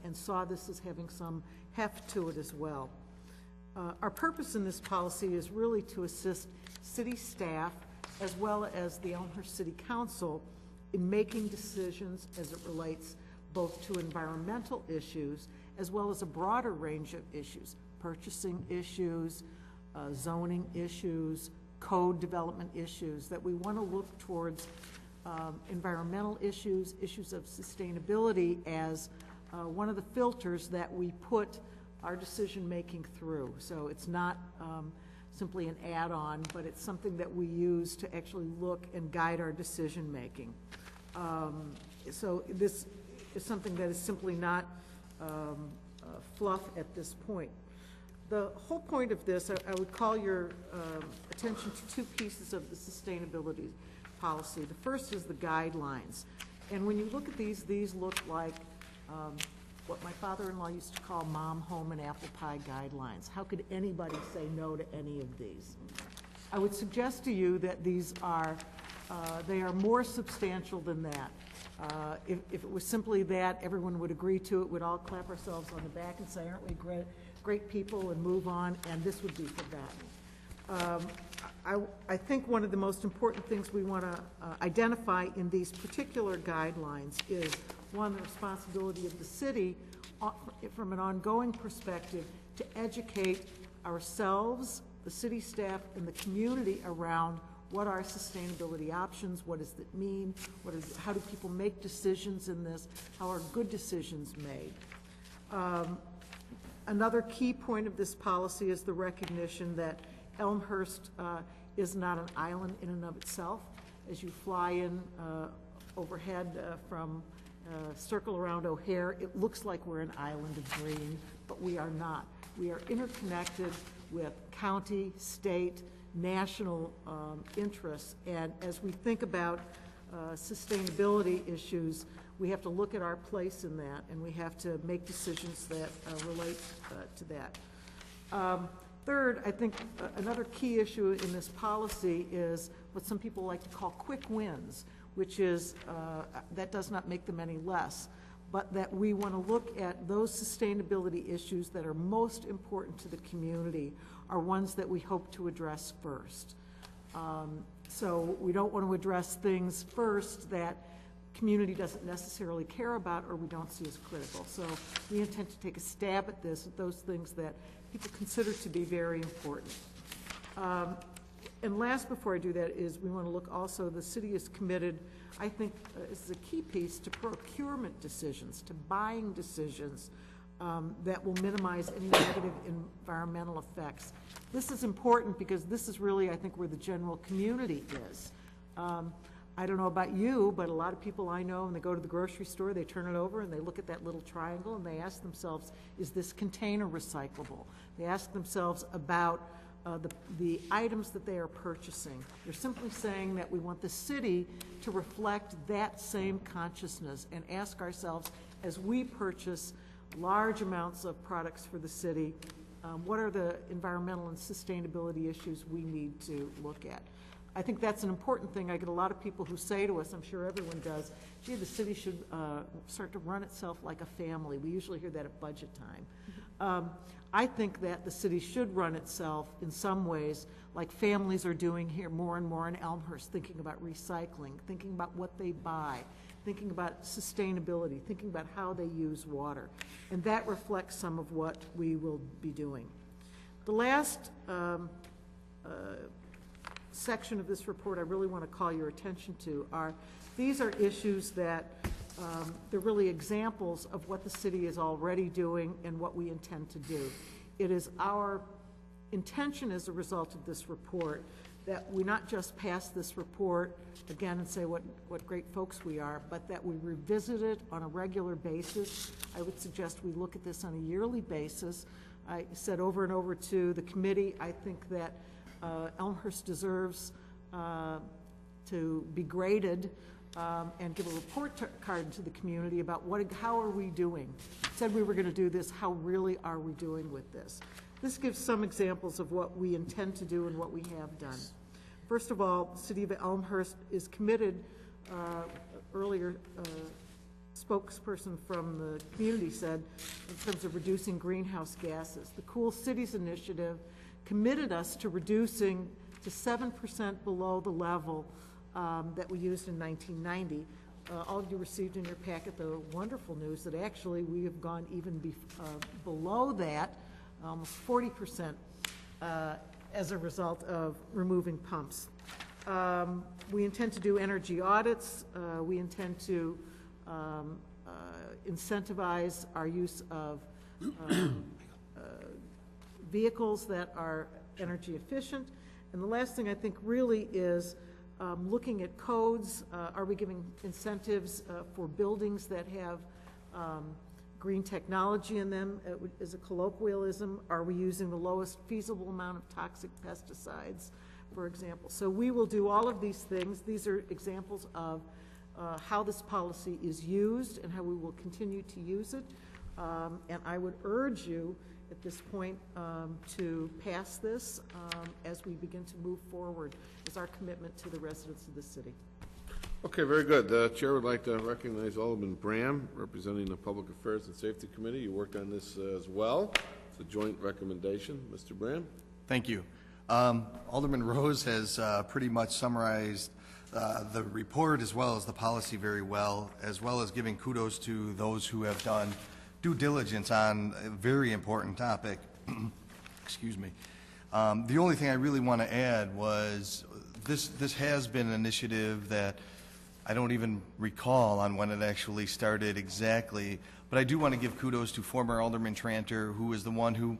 and saw this as having some heft to it as well. Our purpose in this policy is really to assist city staff as well as the Elmhurst City Council in making decisions as it relates both to environmental issues as well as a broader range of issues, purchasing issues, zoning issues, code development issues, that we want to look towards environmental issues, issues of sustainability as one of the filters that we put our decision-making through. So it's not simply an add-on, but it's something that we use to actually look and guide our decision-making. So this is something that is simply not fluff at this point. The whole point of this, I would call your attention to two pieces of the sustainability policy. The first is the guidelines. And when you look at these look like what my father-in-law used to call mom, home, and apple pie guidelines. How could anybody say no to any of these? I would suggest to you that these are, they are more substantial than that. If it was simply that, everyone would agree to it, we'd all clap ourselves on the back and say, aren't we great people, and move on, and this would be forgotten. I think one of the most important things we want to identify in these particular guidelines is, one, the responsibility of the city from an ongoing perspective to educate ourselves, the city staff, and the community around what are sustainability options, what does it mean, how do people make decisions in this, how are good decisions made. Another key point of this policy is the recognition that Elmhurst is not an island in and of itself. As you fly in overhead from circle around O'Hare, it looks like we're an island of green, but we are not. We are interconnected with county, state, national interests, and as we think about sustainability issues, we have to look at our place in that, and we have to make decisions that relate to that. Third, I think another key issue in this policy is what some people like to call quick wins, which is, that does not make them any less, but that we want to look at those sustainability issues that are most important to the community are ones that we hope to address first. So we don't want to address things first that community doesn't necessarily care about or we don't see as critical. So we intend to take a stab at this, at those things that people consider to be very important. And last, before I do that, is we want to look also, the city is committed, I think this is a key piece, to procurement decisions, to buying decisions that will minimize any negative environmental effects. This is important because this is really, I think, where the general community is. I don't know about you, but a lot of people I know, when they go to the grocery store, they turn it over and they look at that little triangle and they ask themselves, is this container recyclable? They ask themselves about the items that they are purchasing. They're simply saying that we want the city to reflect that same consciousness and ask ourselves, as we purchase large amounts of products for the city, what are the environmental and sustainability issues we need to look at? I think that's an important thing. I get a lot of people who say to us, I'm sure everyone does, gee, the city should start to run itself like a family. We usually hear that at budget time. I think that the city should run itself in some ways like families are doing here more and more in Elmhurst, thinking about recycling, thinking about what they buy, thinking about sustainability, thinking about how they use water. And that reflects some of what we will be doing. The last section of this report I really want to call your attention to are, these are issues that they're really examples of what the city is already doing and what we intend to do. It is our intention as a result of this report that we not just pass this report again and say what great folks we are, but that we revisit it on a regular basis. I would suggest we look at this on a yearly basis. I said over and over to the committee, I think that Elmhurst deserves to be graded and give a report card to the community about how are we doing. Said we were going to do this, how really are we doing with this? This gives some examples of what we intend to do and what we have done. First of all, the city of Elmhurst is committed, earlier spokesperson from the community said, in terms of reducing greenhouse gases. The Cool Cities Initiative committed us to reducing to 7% below the level that we used in 1990. All of you received in your packet the wonderful news that actually we have gone even below that, almost 40% as a result of removing pumps. We intend to do energy audits. We intend to incentivize our use of vehicles that are energy efficient. And the last thing I think really is looking at codes. Are we giving incentives for buildings that have green technology in them as a colloquialism? Are we using the lowest feasible amount of toxic pesticides, for example? So we will do all of these things. These are examples of how this policy is used and how we will continue to use it. And I would urge you at this point to pass this as we begin to move forward as our commitment to the residents of the city. Okay, very good. The chair would like to recognize Alderman Bram, representing the Public Affairs and Safety Committee. You worked on this as well. It's a joint recommendation. Mr. Bram? Thank you. Alderman Rose has pretty much summarized the report as well as the policy very well as giving kudos to those who have done due diligence on a very important topic. Excuse me. The only thing I really want to add was this has been an initiative that I don't even recall on when it actually started exactly, but I do want to give kudos to former Alderman Tranter, who is the one who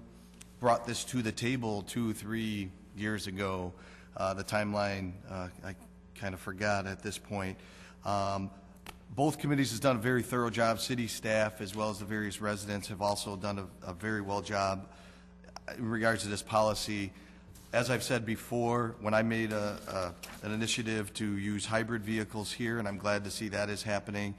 brought this to the table 2-3 years ago. The timeline I kind of forgot at this point. Both committees has done a very thorough job. City staff as well as the various residents have also done a very well job in regards to this policy. As I've said before, when I made an initiative to use hybrid vehicles here, and I'm glad to see that is happening,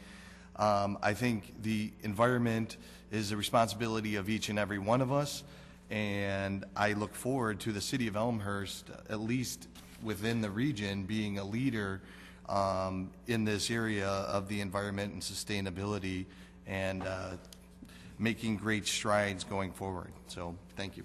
I think the environment is the responsibility of each and every one of us, and I look forward to the city of Elmhurst, at least within the region, being a leader in this area of the environment and sustainability. and making great strides going forward. So, thank you.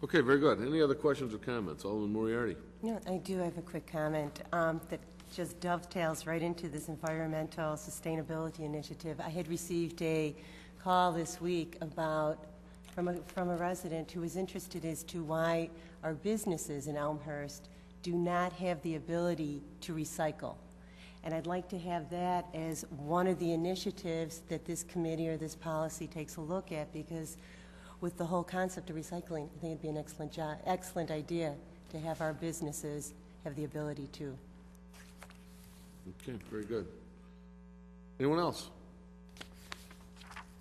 Okay, very good. Any other questions or comments? Alderman Moriarty. No, I do have a quick comment that just dovetails right into this environmental sustainability initiative. I had received a call this week from a resident who was interested as to why our businesses in Elmhurst do not have the ability to recycle. And I'd like to have that as one of the initiatives that this committee or this policy takes a look at, because with the whole concept of recycling, I think it'd be an excellent idea to have our businesses have the ability to. Okay, very good. Anyone else?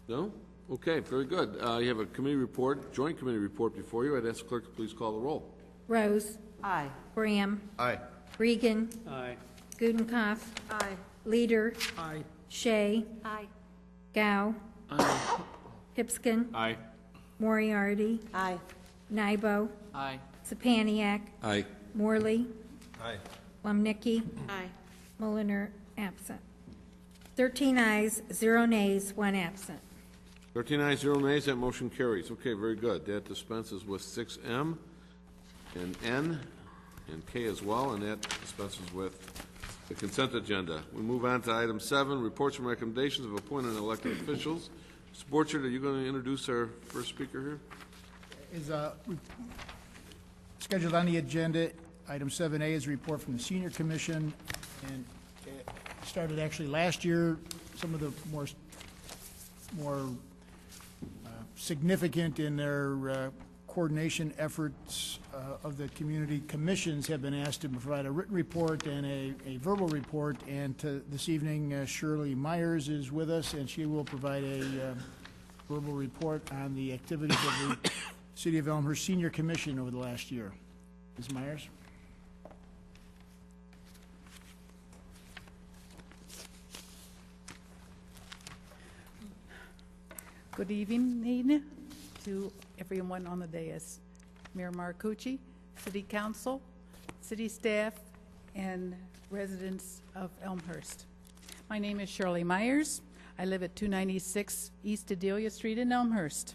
No? Okay, very good. You have a committee report, joint committee report before you. I'd ask the clerk to please call the roll. Rose. Aye. Graham. Aye. Regan. Aye. Gudenkauf. Aye. Leader. Aye. Shea. Aye. Gow. Hipskin. Aye. Moriarty. Aye. Nybo. Aye. Sapaniak. Aye. Morley. Aye. Lomnicki. Aye. Mulliner, absent. 13 ayes, 0 nays, 1 absent. 13 ayes, 0 nays, that motion carries. Okay, very good. That dispenses with 6M and N and K as well, and that dispenses with the consent agenda. We move on to item 7, reports and recommendations of appointed and elected officials. Mr. Borchard, are you going to introduce our first speaker here? Is scheduled on the agenda. Item 7A is a report from the Senior Commission, and it started actually last year. Some of the more significant in their coordination efforts of the community commissions have been asked to provide a written report and a verbal report, and this evening Shirley Myers is with us, and she will provide a verbal report on the activities of the City of Elmhurst Senior Commission over the last year. Ms. Myers? Good evening to everyone on the dais. Mayor Marcucci, City Council, City staff, and residents of Elmhurst. My name is Shirley Myers. I live at 296 East Adelia Street in Elmhurst.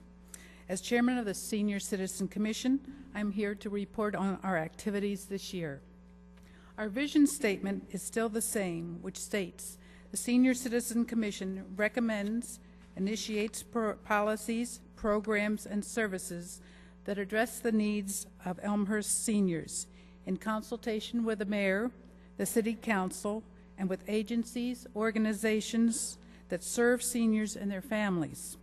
As chairman of the Senior Citizen Commission, I'm here to report on our activities this year. Our vision statement is still the same, which states, the Senior Citizen Commission recommends, initiates policies, programs, and services that address the needs of Elmhurst seniors in consultation with the mayor, the city council, and with agencies, organizations that serve seniors and their families.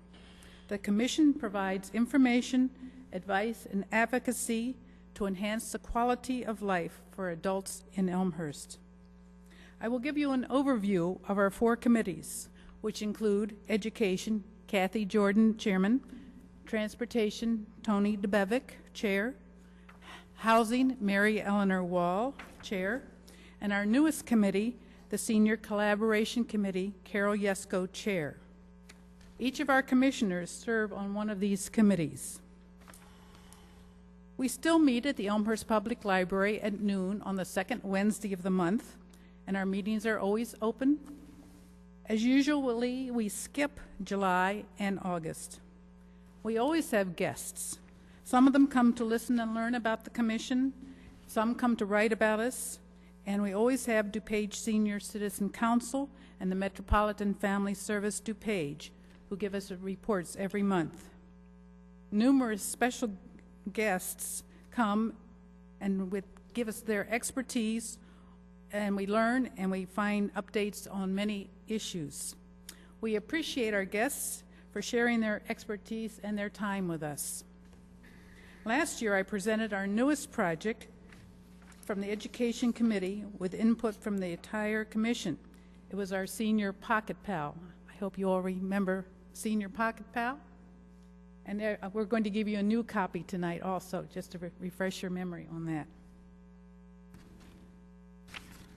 The commission provides information, advice, and advocacy to enhance the quality of life for adults in Elmhurst. I will give you an overview of our 4 committees, which include Education, Kathy Jordan, Chairman, Transportation, Tony DeBevick, Chair, Housing, Mary Eleanor Wall, Chair, and our newest committee, the Senior Collaboration Committee, Carol Yesko, Chair. Each of our commissioners serve on one of these committees. We still meet at the Elmhurst Public Library at noon on the 2nd Wednesday of the month, and our meetings are always open. As usually, we skip July and August. We always have guests. Some of them come to listen and learn about the commission. Some come to write about us. And we always have DuPage Senior Citizen Council and the Metropolitan Family Service DuPage, who give us reports every month. Numerous special guests come and give us their expertise, and we learn and we find updates on many issues. We appreciate our guests for sharing their expertise and their time with us. Last year, I presented our newest project from the Education Committee with input from the entire commission. It was our Senior Pocket Pal. I hope you all remember Senior Pocket Pal. And we're going to give you a new copy tonight also, just to refresh your memory on that.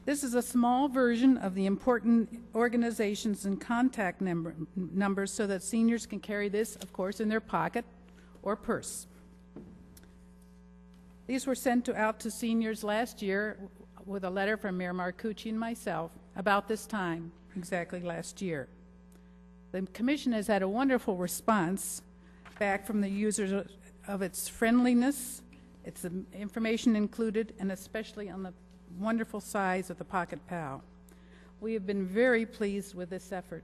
This is a small version of the important organizations and contact numbers so that seniors can carry this, of course, in their pocket or purse. These were sent out to seniors last year with a letter from Mayor Marcucci and myself about this time, exactly last year. The commission has had a wonderful response back from the users of its friendliness, its information included, and especially on the wonderful size of the Pocket Pal. We have been very pleased with this effort.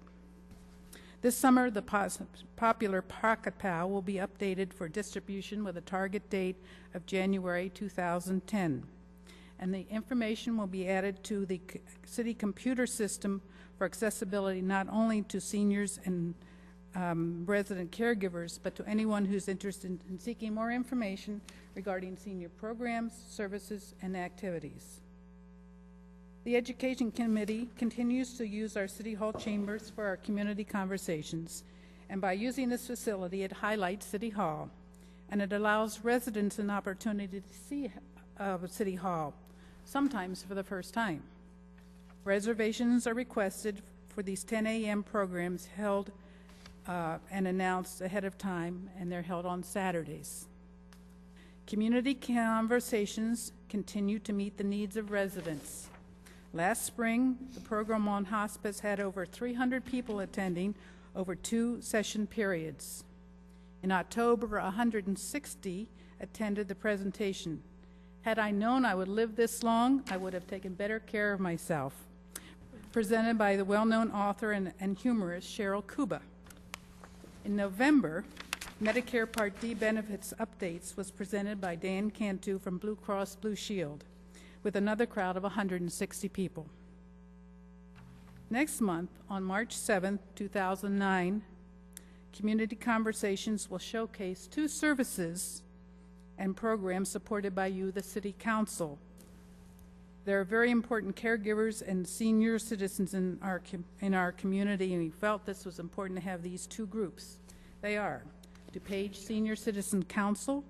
This summer, the popular Pocket Pal will be updated for distribution with a target date of January 2010. And the information will be added to the city computer system for accessibility not only to seniors and resident caregivers, but to anyone who's interested in seeking more information regarding senior programs, services, and activities. The Education Committee continues to use our City Hall chambers for our community conversations, and by using this facility, it highlights City Hall, and it allows residents an opportunity to see City Hall, sometimes for the first time. Reservations are requested for these 10 a.m. programs held and announced ahead of time, and they're held on Saturdays. Community conversations continue to meet the needs of residents. Last spring, the program on hospice had over 300 people attending over 2 session periods. In October, 160 attended the presentation. Had I known I would live this long, I would have taken better care of myself. Presented by the well-known author and humorist Cheryl Kuba. In November, Medicare Part D benefits updates was presented by Dan Cantu from Blue Cross Blue Shield, with another crowd of 160 people. Next month, on March 7th, 2009, Community Conversations will showcase 2 services and programs supported by you, the City Council. There are very important caregivers and senior citizens in our community, and we felt this was important to have these 2 groups. They are DuPage Senior Citizen Council,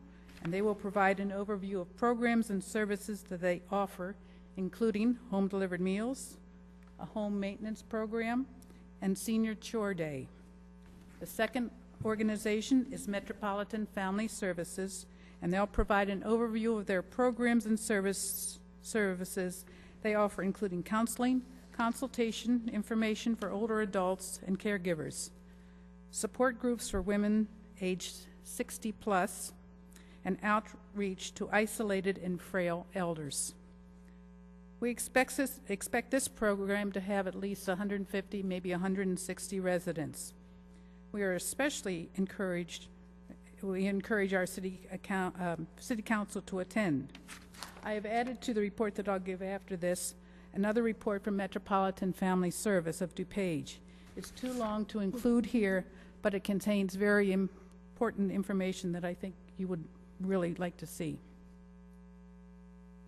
and they will provide an overview of programs and services that they offer, including home-delivered meals, a home maintenance program, and Senior Chore Day. The second organization is Metropolitan Family Services, and they'll provide an overview of their programs and services they offer, including counseling, consultation, information for older adults and caregivers, support groups for women aged 60 plus, and outreach to isolated and frail elders. We expect this program to have at least 150, maybe 160 residents. We are especially encourage our city council to attend. I have added to the report that I'll give after this another report from Metropolitan Family Service of DuPage. It's too long to include here, but it contains very important information that I think you would really like to see.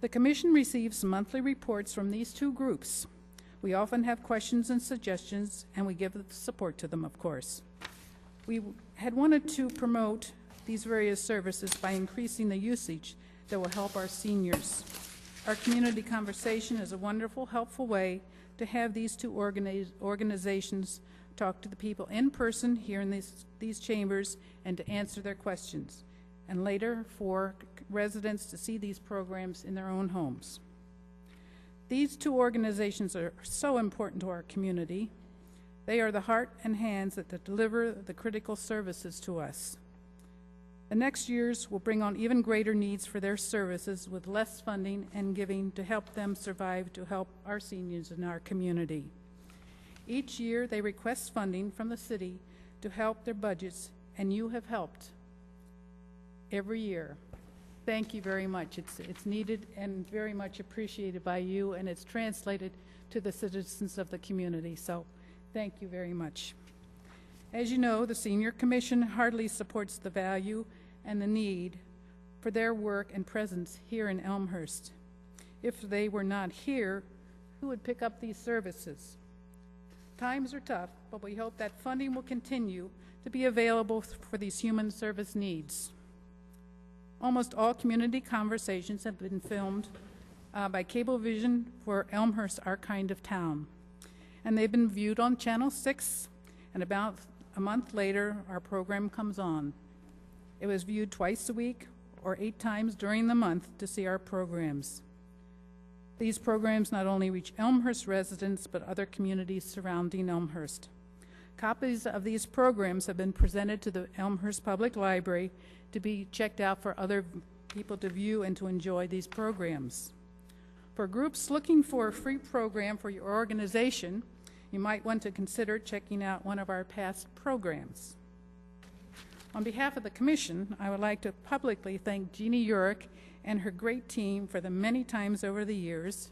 The Commission receives monthly reports from these 2 groups. We often have questions and suggestions, and we give support to them, of course. We had wanted to promote these various services by increasing the usage that will help our seniors. Our community conversation is a wonderful, helpful way to have these 2 organizations talk to the people in person here in these chambers and to answer their questions, and later for residents to see these programs in their own homes. These 2 organizations are so important to our community. They are the heart and hands that deliver the critical services to us. The next years will bring on even greater needs for their services with less funding and giving to help them survive, to help our seniors in our community. Each year they request funding from the city to help their budgets, and you have helped every year. Thank you very much. It's needed and very much appreciated by you, and it's translated to the citizens of the community. So thank you very much. As you know, the Senior Commission heartily supports the value and the need for their work and presence here in Elmhurst. If they were not here, who would pick up these services? Times are tough, but we hope that funding will continue to be available for these human service needs. Almost all community conversations have been filmed by Cablevision for Elmhurst, our kind of town. And they've been viewed on Channel 6, and about a month later, our program comes on. It was viewed twice a week or 8 times during the month to see our programs. These programs not only reach Elmhurst residents, but other communities surrounding Elmhurst. Copies of these programs have been presented to the Elmhurst Public Library to be checked out for other people to view and to enjoy these programs. For groups looking for a free program for your organization, you might want to consider checking out one of our past programs. On behalf of the Commission, I would like to publicly thank Jeannie Urick and her great team for the many times over the years,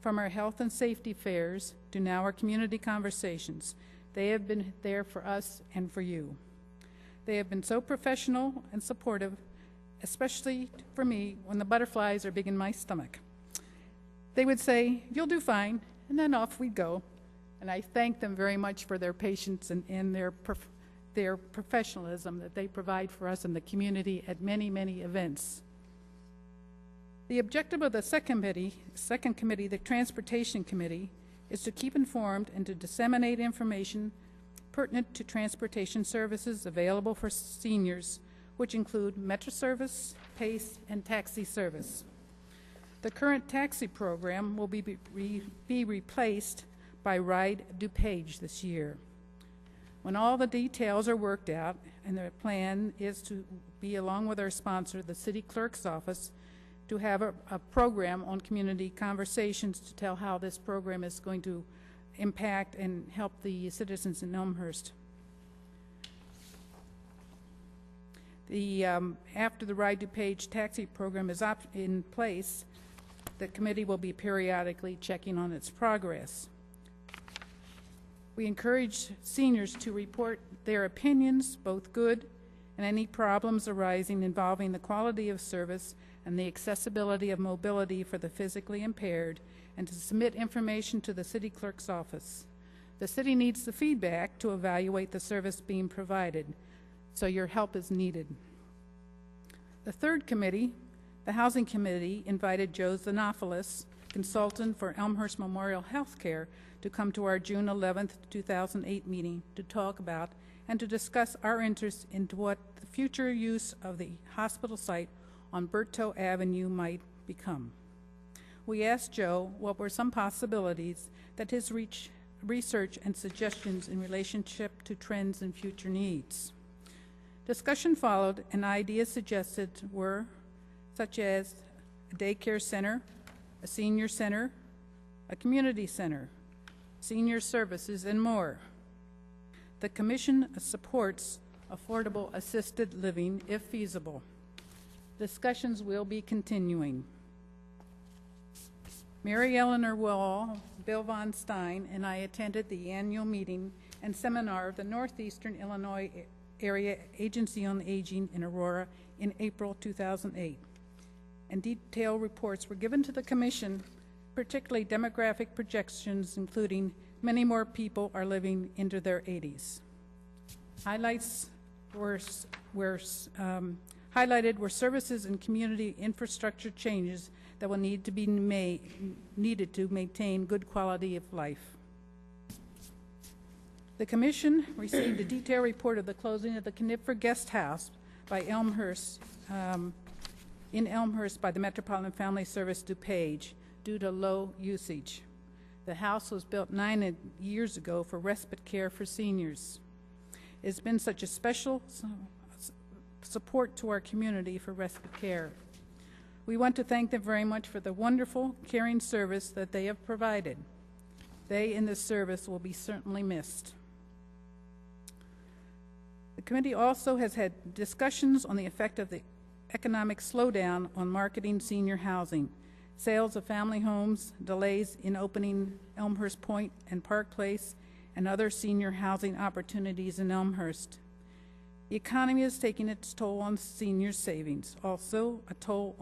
from our health and safety fairs to now our community conversations. They have been there for us and for you. They have been so professional and supportive, especially for me when the butterflies are big in my stomach. They would say, "You'll do fine," and then off we'd go. And I thank them very much for their patience and their professionalism that they provide for us in the community at many, many events. The objective of the second committee, the Transportation Committee, is to keep informed and to disseminate information pertinent to transportation services available for seniors, which include Metro service, PACE, and taxi service. The current taxi program will be replaced by Ride DuPage this year. When all the details are worked out, and the plan is to be, along with our sponsor, the City Clerk's Office, to have a program on community conversations to tell how this program is going to impact and help the citizens in Elmhurst. After the Ride DuPage taxi program is in place, the committee will be periodically checking on its progress. We encourage seniors to report their opinions, both good and any problems arising involving the quality of service and the accessibility of mobility for the physically impaired, and to submit information to the City Clerk's Office. The city needs the feedback to evaluate the service being provided, so your help is needed. The third committee, the Housing Committee, invited Joe Xenopoulos, consultant for Elmhurst Memorial Healthcare, to come to our June 11th, 2008 meeting to talk about and to discuss our interest into what the future use of the hospital site on Bertow Avenue might become. We asked Joe what were some possibilities that his research and suggestions in relationship to trends and future needs. Discussion followed, and ideas suggested were such as a daycare center, a senior center, a community center, senior services, and more. The Commission supports affordable assisted living if feasible. Discussions will be continuing. Mary Eleanor Wall, Bill Von Stein, and I attended the annual meeting and seminar of the Northeastern Illinois Area Agency on Aging in Aurora in April 2008. And detailed reports were given to the Commission, particularly demographic projections, including many more people are living into their 80s. Highlighted were services and community infrastructure changes that will need to be needed to maintain good quality of life. The Commission received a detailed report of the closing of the Knipfer Guest House by Elmhurst, in Elmhurst by the Metropolitan Family Service DuPage due to low usage. The house was built 9 years ago for respite care for seniors. It's been such a special support to our community for respite care. We want to thank them very much for the wonderful, caring service that they have provided. They in this service will be certainly missed. The committee also has had discussions on the effect of the economic slowdown on marketing senior housing, sales of family homes, delays in opening Elmhurst Point and Park Place, and other senior housing opportunities in Elmhurst. The economy is taking its toll on seniors' savings, also a toll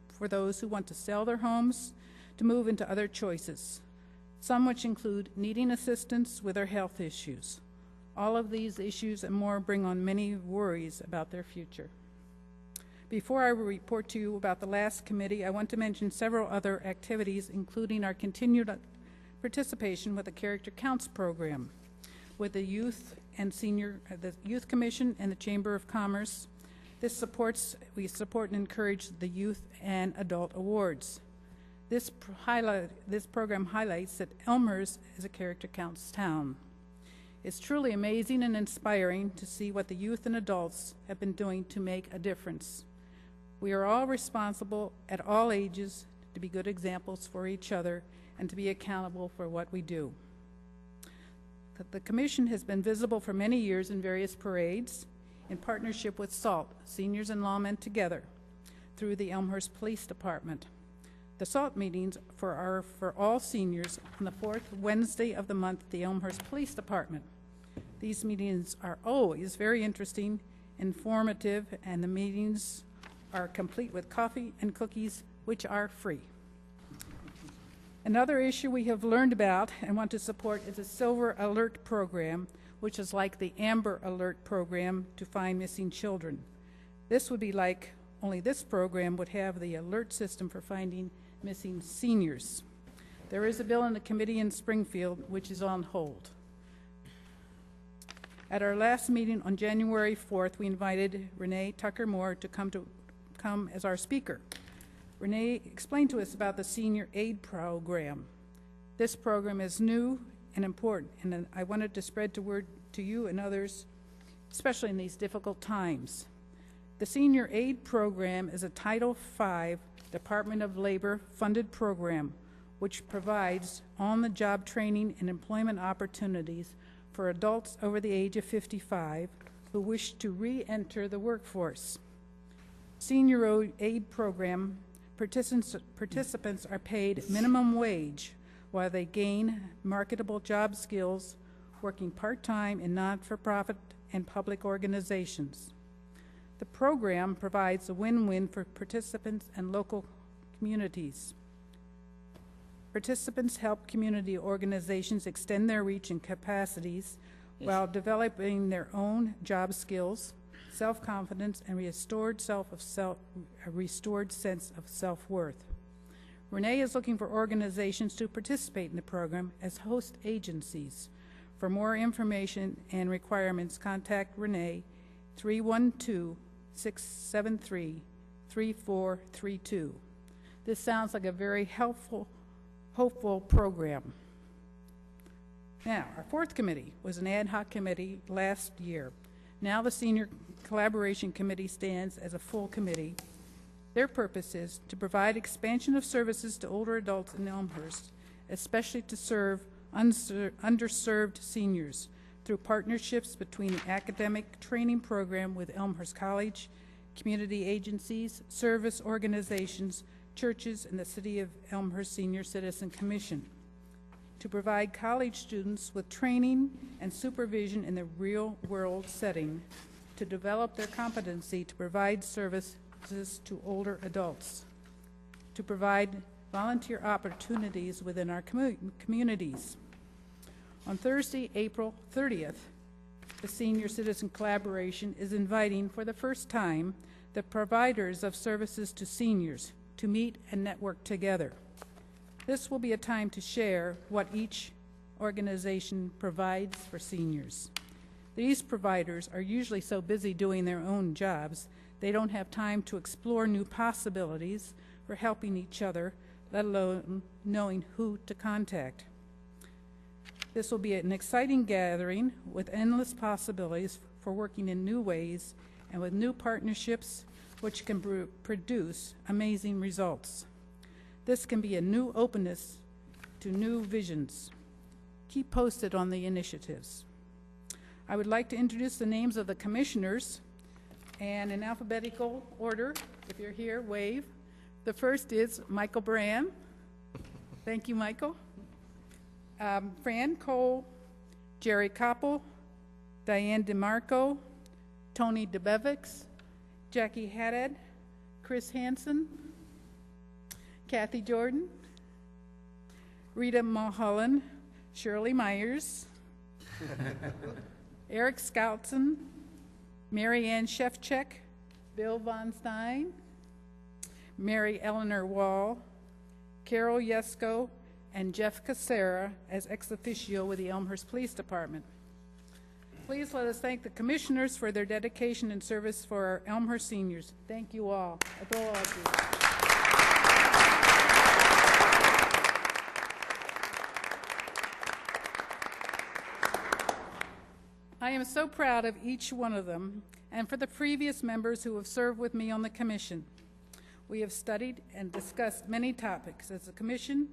for those who want to sell their homes to move into other choices, some which include needing assistance with their health issues. All of these issues and more bring on many worries about their future. Before I report to you about the last committee, I want to mention several other activities, including our continued participation with the Character Counts program, with the Youth and the Youth Commission and the Chamber of Commerce. We support and encourage the Youth and Adult Awards. This program highlights that Elmhurst is a Character Counts town. It's truly amazing and inspiring to see what the youth and adults have been doing to make a difference. We are all responsible at all ages to be good examples for each other and to be accountable for what we do. The Commission has been visible for many years in various parades in partnership with SALT, Seniors and Lawmen Together, through the Elmhurst Police Department. The SALT meetings are for all seniors on the fourth Wednesday of the month at the Elmhurst Police Department. These meetings are always very interesting, informative, and the meetings are complete with coffee and cookies, which are free. Another issue we have learned about and want to support is a Silver Alert program, which is like the Amber Alert program to find missing children. This would be like, only this program would have the alert system for finding missing seniors. There is a bill in the committee in Springfield which is on hold. At our last meeting on January 4th, we invited Renee Tucker Moore to come as our speaker. Renee explained to us about the Senior Aid Program. This program is new and important, and I wanted to spread the word to you and others, especially in these difficult times. The Senior Aid Program is a Title V Department of Labor funded program which provides on-the-job training and employment opportunities for adults over the age of 55 who wish to re-enter the workforce. Senior Aid Program participants are paid minimum wage while they gain marketable job skills working part-time in not-for-profit and public organizations. The program provides a win-win for participants and local communities. Participants help community organizations extend their reach and capacities while developing their own job skills, self-confidence, and a restored sense of self-worth. Renee is looking for organizations to participate in the program as host agencies. For more information and requirements, contact Renee 312-673-3432. This sounds like a very hopeful program. Now, our fourth committee was an ad hoc committee last year. Now the Senior Collaboration Committee stands as a full committee. Their purpose is to provide expansion of services to older adults in Elmhurst, especially to serve underserved seniors through partnerships between the academic training program with Elmhurst College, community agencies, service organizations, churches, and the City of Elmhurst Senior Citizen Commission, to provide college students with training and supervision in the real-world setting, to develop their competency to provide services to older adults, to provide volunteer opportunities within our communities. On Thursday, April 30th, the Senior Citizen Collaboration is inviting for the first time the providers of services to seniors to meet and network together. This will be a time to share what each organization provides for seniors. These providers are usually so busy doing their own jobs, they don't have time to explore new possibilities for helping each other, let alone knowing who to contact. This will be an exciting gathering with endless possibilities for working in new ways and with new partnerships which can produce amazing results. This can be a new openness to new visions. Keep posted on the initiatives. I would like to introduce the names of the commissioners, and in alphabetical order. If you're here, wave. The first is Michael Brand. Thank you, Michael. Fran Cole, Jerry Koppel, Diane DeMarco, Tony DeBevics, Jackie Haddad, Chris Hansen, Kathy Jordan, Rita Mulholland, Shirley Myers, Eric Skoutson, Mary Ann Shefchek, Bill Von Stein, Mary Eleanor Wall, Carol Yesko, and Jeff Casera as ex officio with the Elmhurst Police Department. Please let us thank the commissioners for their dedication and service for our Elmhurst seniors. Thank you all. am so proud of each one of them and for the previous members who have served with me on the commission. We have studied and discussed many topics. As a commission,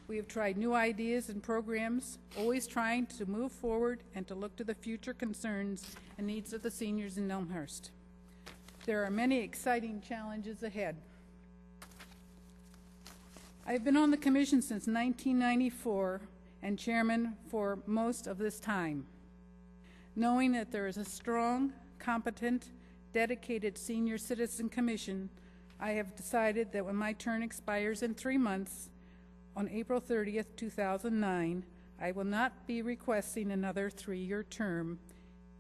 we have tried new ideas and programs, always trying to move forward and to look to the future concerns and needs of the seniors in Elmhurst. There are many exciting challenges ahead. I've been on the commission since 1994 and chairman for most of this time. Knowing that there is a strong, competent, dedicated senior citizen commission, I have decided that when my term expires in 3 months, on April 30th, 2009, I will not be requesting another 3-year term.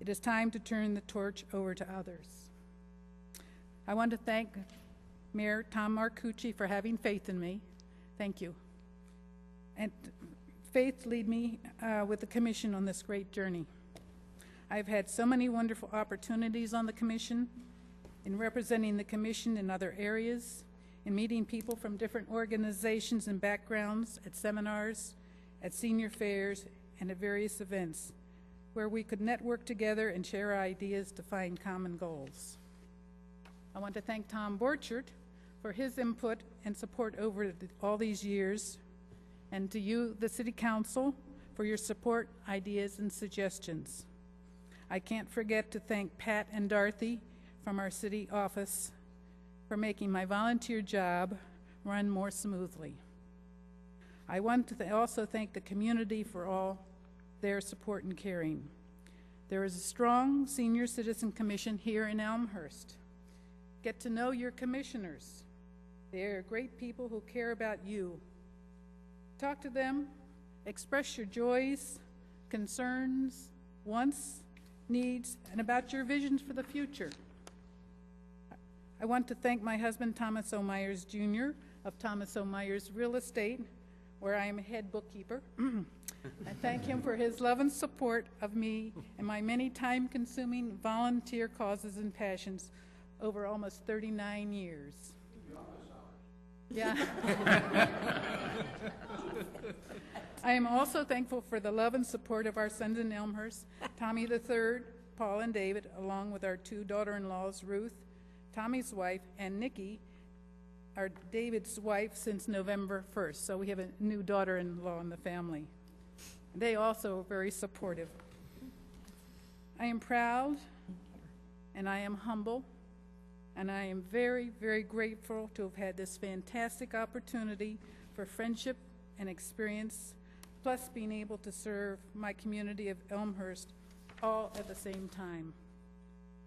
It is time to turn the torch over to others. I want to thank Mayor Tom Marcucci for having faith in me. Thank you. And faith lead me with the commission on this great journey. I've had so many wonderful opportunities on the commission, in representing the commission in other areas, in meeting people from different organizations and backgrounds, at seminars, at senior fairs, and at various events, where we could network together and share ideas to find common goals. I want to thank Tom Borchert for his input and support over all these years, and to you, the City Council, for your support, ideas, and suggestions. I can't forget to thank Pat and Dorothy from our city office for making my volunteer job run more smoothly. I want to also thank the community for all their support and caring. There is a strong senior citizen commission here in Elmhurst. Get to know your commissioners. They are great people who care about you. Talk to them, express your joys, concerns, wants, needs, and about your visions for the future. I want to thank my husband, Thomas O. Myers, Jr. of Thomas O. Myers Real Estate, where I am head bookkeeper. I thank him for his love and support of me and my many time-consuming volunteer causes and passions over almost 39 years. Yeah. I am also thankful for the love and support of our sons in Elmhurst, Tommy III, Paul and David, along with our 2 daughter-in-laws, Ruth, Tommy's wife, and Nikki, our David's wife, since November 1st. So we have a new daughter-in-law in the family. They also are very supportive. I am proud, and I am humble, and I am very, very grateful to have had this fantastic opportunity for friendship and experience, plus being able to serve my community of Elmhurst all at the same time.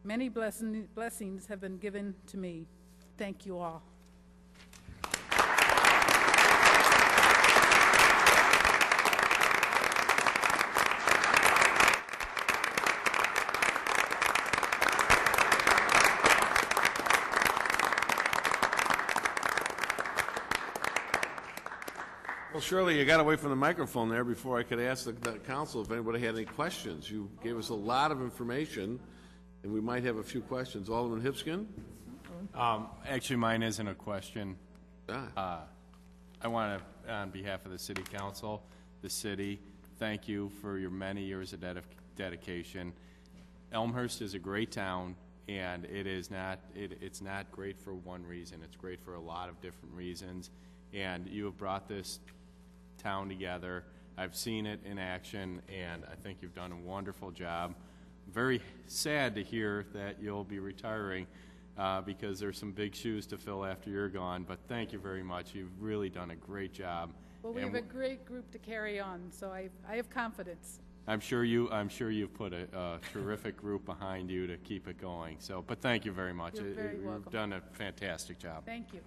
Many blessings have been given to me. Thank you all. Well, Shirley, you got away from the microphone there before I could ask the council if anybody had any questions. You gave us a lot of information, and we might have a few questions. Alderman Hipskin? Actually, mine isn't a question. Ah. I want to, on behalf of the City Council, the city, thank you for your many years of dedication. Elmhurst is a great town, and it's not great for one reason. It's great for a lot of different reasons, and you have brought this town together. I've seen it in action, and I think you've done a wonderful job. Very sad to hear that you'll be retiring because there's some big shoes to fill after you're gone, but thank you very much. You've really done a great job. Well, we have a great group to carry on, so I have confidence. I'm sure you've put a terrific group behind you to keep it going. So, but thank you very much. You're very welcome. You've done a fantastic job. Thank you.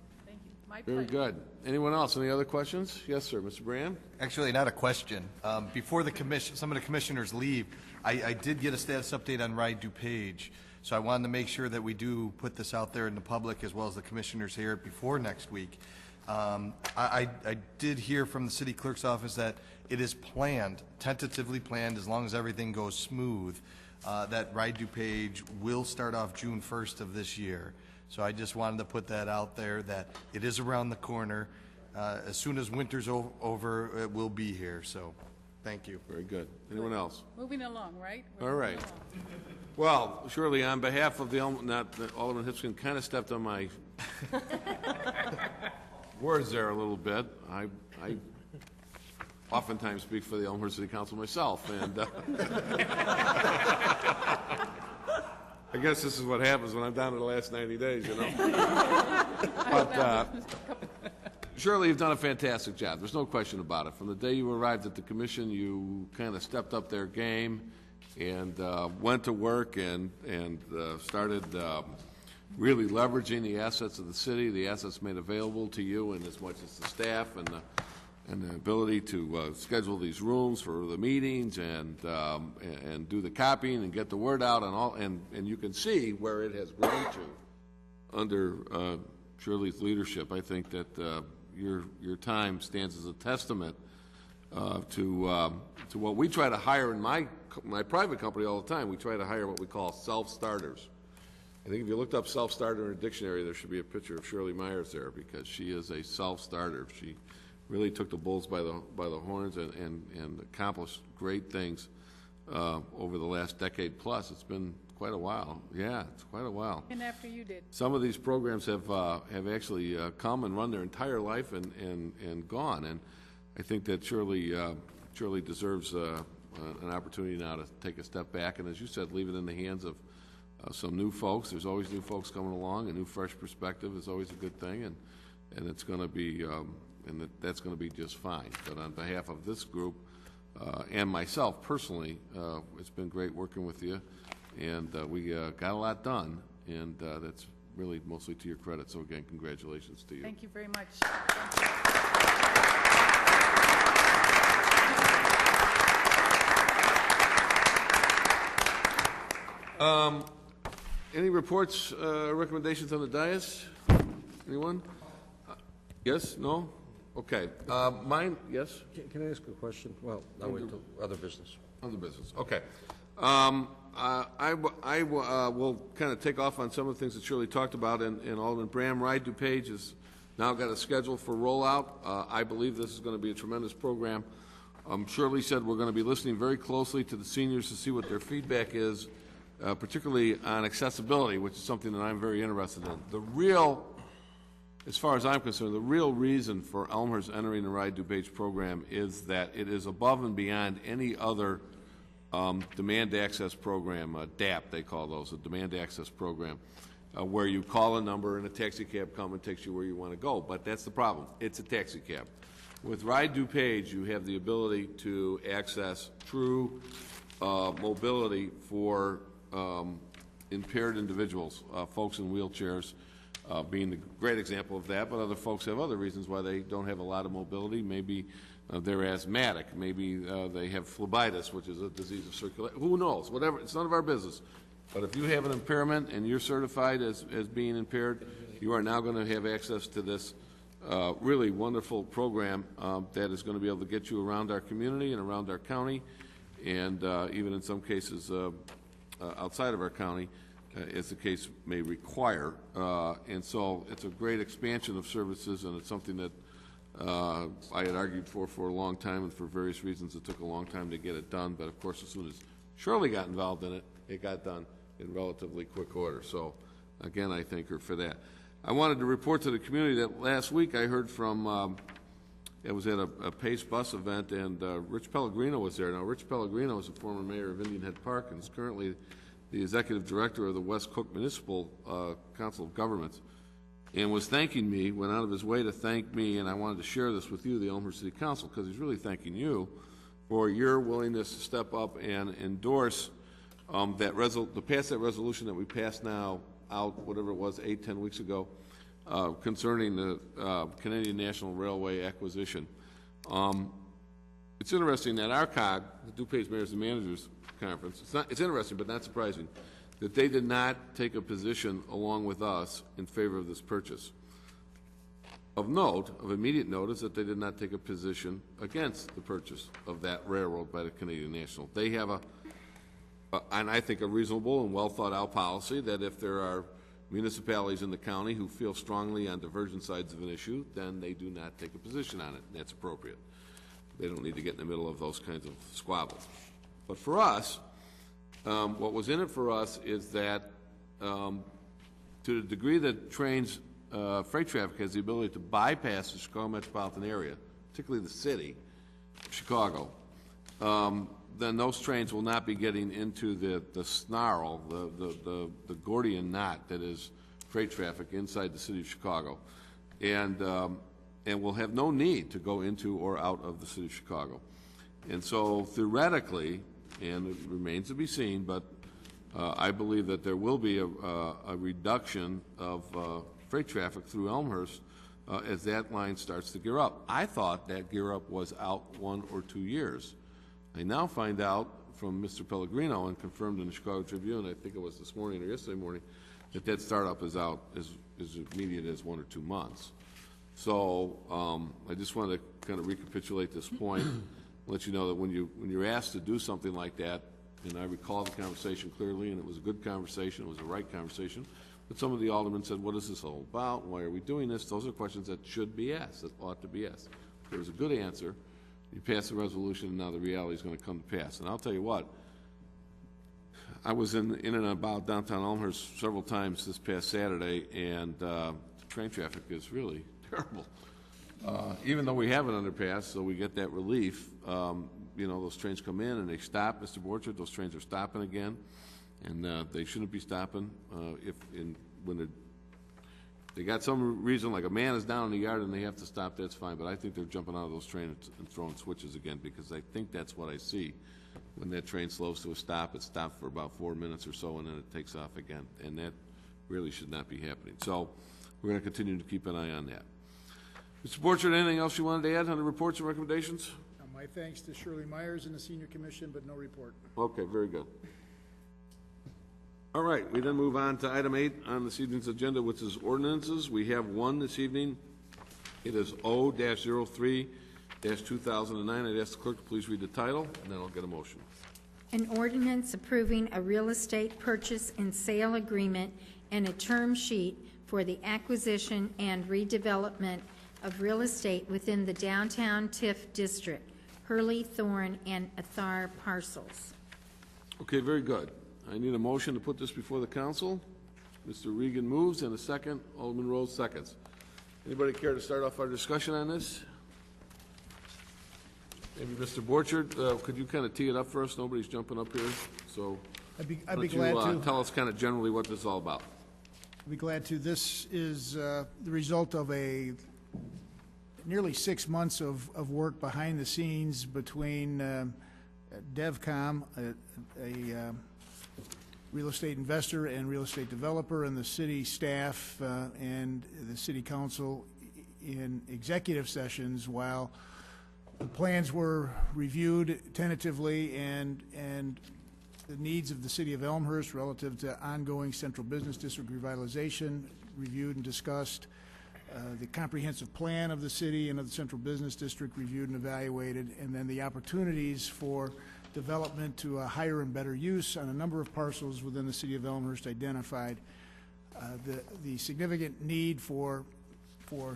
My Very good. Anyone else? Any other questions? Yes, sir. Mr. Brand? Actually, not a question. Before some of the commissioners leave, I did get a status update on Ride DuPage, so I wanted to make sure that we do put this out there in the public as well as the commissioners here before next week. I did hear from the city clerk's office that it is planned, tentatively planned, as long as everything goes smooth, that Ride DuPage will start off June 1st of this year. So I just wanted to put that out there, that it is around the corner. As soon as winter's over, it will be here. So Thank you. Very good. Anyone else? Moving along, right? All right. Well, Shirley, on behalf of the, Alderman Hipskin kind of stepped on my words there a little bit. I oftentimes speak for the Elmhurst City Council myself, and I guess this is what happens when I'm down to the last 90 days, you know. But Shirley, you've done a fantastic job. There's no question about it. From the day you arrived at the commission, you kind of stepped up their game and went to work and started really leveraging the assets of the city, the assets made available to you, and as much as the staff and the ability to schedule these rooms for the meetings and do the copying and get the word out and all, and you can see where it has grown to under Shirley's leadership. I think that your time stands as a testament to what we try to hire in my private company all the time. We try to hire what we call self-starters. I think if you looked up self-starter in a dictionary, there should be a picture of Shirley Myers there, because she is a self-starter. She really took the bulls by the horns and accomplished great things over the last decade plus. It's been quite a while. Yeah, it's quite a while. And after you did. Some of these programs have actually come and run their entire life and gone. And I think that Shirley deserves an opportunity now to take a step back and, as you said, leave it in the hands of some new folks. There's always new folks coming along. A new, fresh perspective is always a good thing, and it's going to be that's going to be just fine. But on behalf of this group and myself personally, it's been great working with you, and we got a lot done, and that's really mostly to your credit. So again, congratulations to you. Thank you very much. Any reports, recommendations on the dais? Anyone? Yes? No? Okay. Mine? Yes? Can I ask a question? Well, I'll wait till other business. Other business. Okay. I will kind of take off on some of the things that Shirley talked about, and Alderman Bram. Ride DuPage has now got a schedule for rollout. I believe this is going to be a tremendous program. Shirley said we're going to be listening very closely to the seniors to see what their feedback is, particularly on accessibility, which is something that I'm very interested in. As far as I'm concerned, the real reason for Elmhurst entering the Ride DuPage program is that it is above and beyond any other demand access program, DAP they call those, a demand access program, where you call a number and a taxi cab comes and takes you where you want to go. But that's the problem. It's a taxi cab. With Ride DuPage, you have the ability to access true mobility for impaired individuals, folks in wheelchairs being the great example of that, but other folks have other reasons why they don't have a lot of mobility. Maybe they're asthmatic. Maybe they have phlebitis, which is a disease of circulation. Who knows? Whatever. It's none of our business. But if you have an impairment and you're certified as being impaired, you are now going to have access to this really wonderful program that is going to be able to get you around our community and around our county, and even in some cases outside of our county, as the case may require. And so it's a great expansion of services, and it's something that I had argued for a long time, and for various reasons it took a long time to get it done. But of course, as soon as Shirley got involved in it, it got done in relatively quick order. So again, I thank her for that. I wanted to report to the community that last week I heard from, I was at a Pace bus event, and Rich Pellegrino was there. Now, Rich Pellegrino is a former mayor of Indian Head Park and is currently the executive director of the West Cook Municipal Council of Governments, and was thanking me, went out of his way to thank me, and I wanted to share this with you, the Elmhurst City Council, because he's really thanking you for your willingness to step up and endorse to pass that resolution that we passed now out, whatever it was, 8-10 weeks ago, concerning the Canadian National Railway acquisition. It's interesting that our COG, the DuPage Mayors and Managers Conference, it's interesting but not surprising that they did not take a position along with us in favor of this purchase. Of note, of immediate note, is that they did not take a position against the purchase of that railroad by the Canadian National. They have and I think a reasonable and well thought out policy that if there are municipalities in the county who feel strongly on divergent sides of an issue, then they do not take a position on it. That's appropriate. they don't need to get in the middle of those kinds of squabbles. But for us, what was in it for us is that to the degree that trains, freight traffic has the ability to bypass the Chicago metropolitan area, particularly the city, Chicago, then those trains will not be getting into the snarl, the Gordian knot that is freight traffic inside the city of Chicago, and will have no need to go into or out of the city of Chicago. And so theoretically, and it remains to be seen, but I believe that there will be a reduction of freight traffic through Elmhurst as that line starts to gear up. I thought that gear up was out 1 or 2 years. I now find out from Mr. Pellegrino and confirmed in the Chicago Tribune, I think it was this morning or yesterday morning, that that startup is out as immediate as 1 or 2 months. So I just wanted to kind of recapitulate this point, let you know that when you're asked to do something like that, and I recall the conversation clearly, and it was a good conversation, it was the right conversation, but some of the aldermen said, what is this all about? Why are we doing this? Those are questions that should be asked, that ought to be asked. If there was a good answer, you pass the resolution, and now the reality is going to come to pass. And I'll tell you what, I was in and about downtown Elmhurst several times this past Saturday, and train traffic is really terrible. Even though we have an underpass, so we get that relief, you know, those trains come in and they stop, Mr. Borchard, those trains are stopping again, and they shouldn't be stopping when they got some reason, like a man is down in the yard and they have to stop, that's fine, but I think they're jumping out of those trains and throwing switches again, because I think that's what I see. When that train slows to a stop, it stops for about 4 minutes or so, and then it takes off again, and that really should not be happening. So we're going to continue to keep an eye on that. Mr. Borchard, anything else you wanted to add on the reports and recommendations? My thanks to Shirley Myers and the Senior Commission, but no report. Okay, very good. All right, we then move on to item 8 on this evening's agenda, which is ordinances. We have one this evening. It is O-03-2009. I'd ask the clerk to please read the title, and then I'll get a motion. An ordinance approving a real estate purchase and sale agreement and a term sheet for the acquisition and redevelopment of real estate within the downtown TIF district, Hurley, Thorne, and Athar parcels. Okay, very good. I need a motion to put this before the council. Mr. Regan moves, and a second. Alderman Rose seconds. Anybody care to start off our discussion on this? Maybe Mr. Borchard, could you kind of tee it up for us? Nobody's jumping up here, so I'd be glad to. Tell us kind of generally what this is all about. I'd be glad to. This is the result of a nearly 6 months of work behind the scenes between DevCom, a real estate investor and real estate developer, and the city staff and the city council in executive sessions while the plans were reviewed tentatively and the needs of the city of Elmhurst relative to ongoing central business district revitalization reviewed and discussed. The comprehensive plan of the city and of the central business district reviewed and evaluated, and then the opportunities for development to a higher and better use on a number of parcels within the city of Elmhurst identified. The significant need for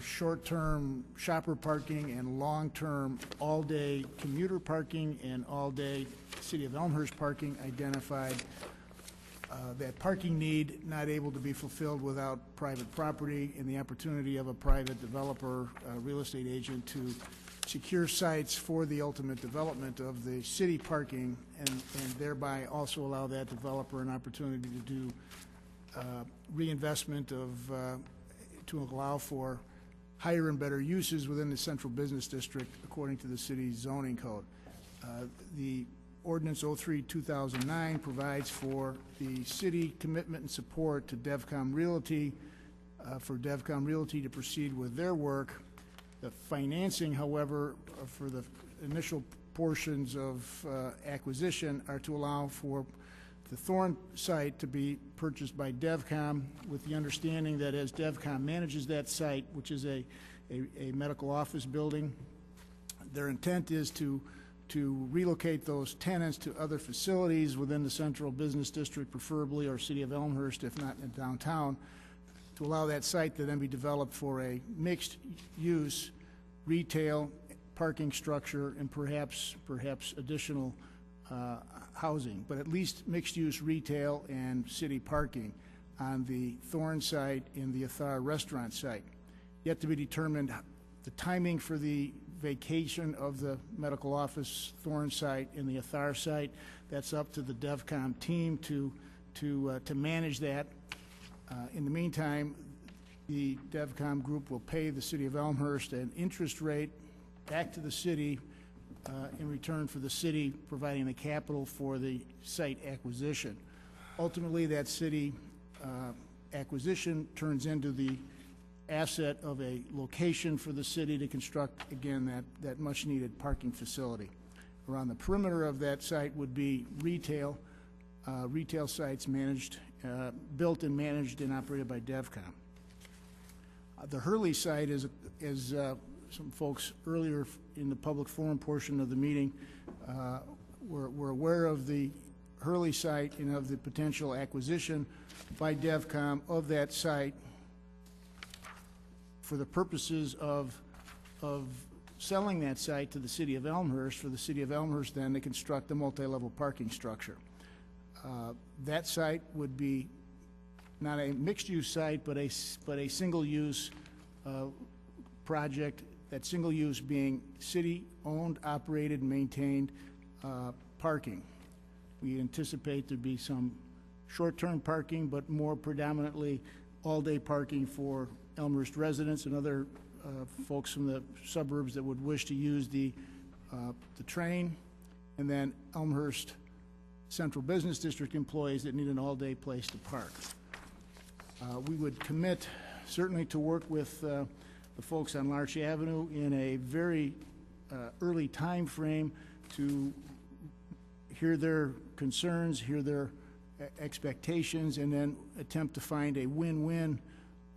short-term shopper parking and long-term all-day commuter parking and all-day city of Elmhurst parking identified. That parking need not able to be fulfilled without private property, and the opportunity of a private developer, real estate agent to secure sites for the ultimate development of the city parking and thereby also allow that developer an opportunity to do reinvestment to allow for higher and better uses within the central business district according to the city's zoning code. The Ordinance 03-2009 provides for the city commitment and support to DevCom Realty, for DevCom Realty to proceed with their work. The financing, however, for the initial portions of acquisition are to allow for the Thorne site to be purchased by DevCom with the understanding that as DevCom manages that site, which is a medical office building, their intent is to relocate those tenants to other facilities within the central business district, preferably, or city of Elmhurst, if not in downtown, to allow that site to then be developed for a mixed-use retail parking structure and perhaps additional housing, but at least mixed-use retail and city parking on the Thorn site and the Athar restaurant site. Yet to be determined the timing for the vacation of the medical office Thorn site and the Athar site. That's up to the DevCom team to manage that. In the meantime, the DevCom group will pay the city of Elmhurst an interest rate back to the city in return for the city providing the capital for the site acquisition. Ultimately, that city acquisition turns into the asset of a location for the city to construct, again, that much-needed parking facility. Around the perimeter of that site would be retail sites managed, built and managed and operated by DevCom. The Hurley site is some folks earlier in the public forum portion of the meeting were aware of the Hurley site and of the potential acquisition by DevCom of that site for the purposes of selling that site to the city of Elmhurst, for the city of Elmhurst then to construct a multi-level parking structure. That site would be not a mixed-use site, but a single-use project. That single use being city-owned, operated, maintained parking. We anticipate there'd be some short-term parking, but more predominantly all-day parking for Elmhurst residents and other folks from the suburbs that would wish to use the train, and then Elmhurst Central Business District employees that need an all-day place to park. We would commit certainly to work with the folks on Larch Avenue in a very early time frame to hear their concerns, hear their expectations, and then attempt to find a win-win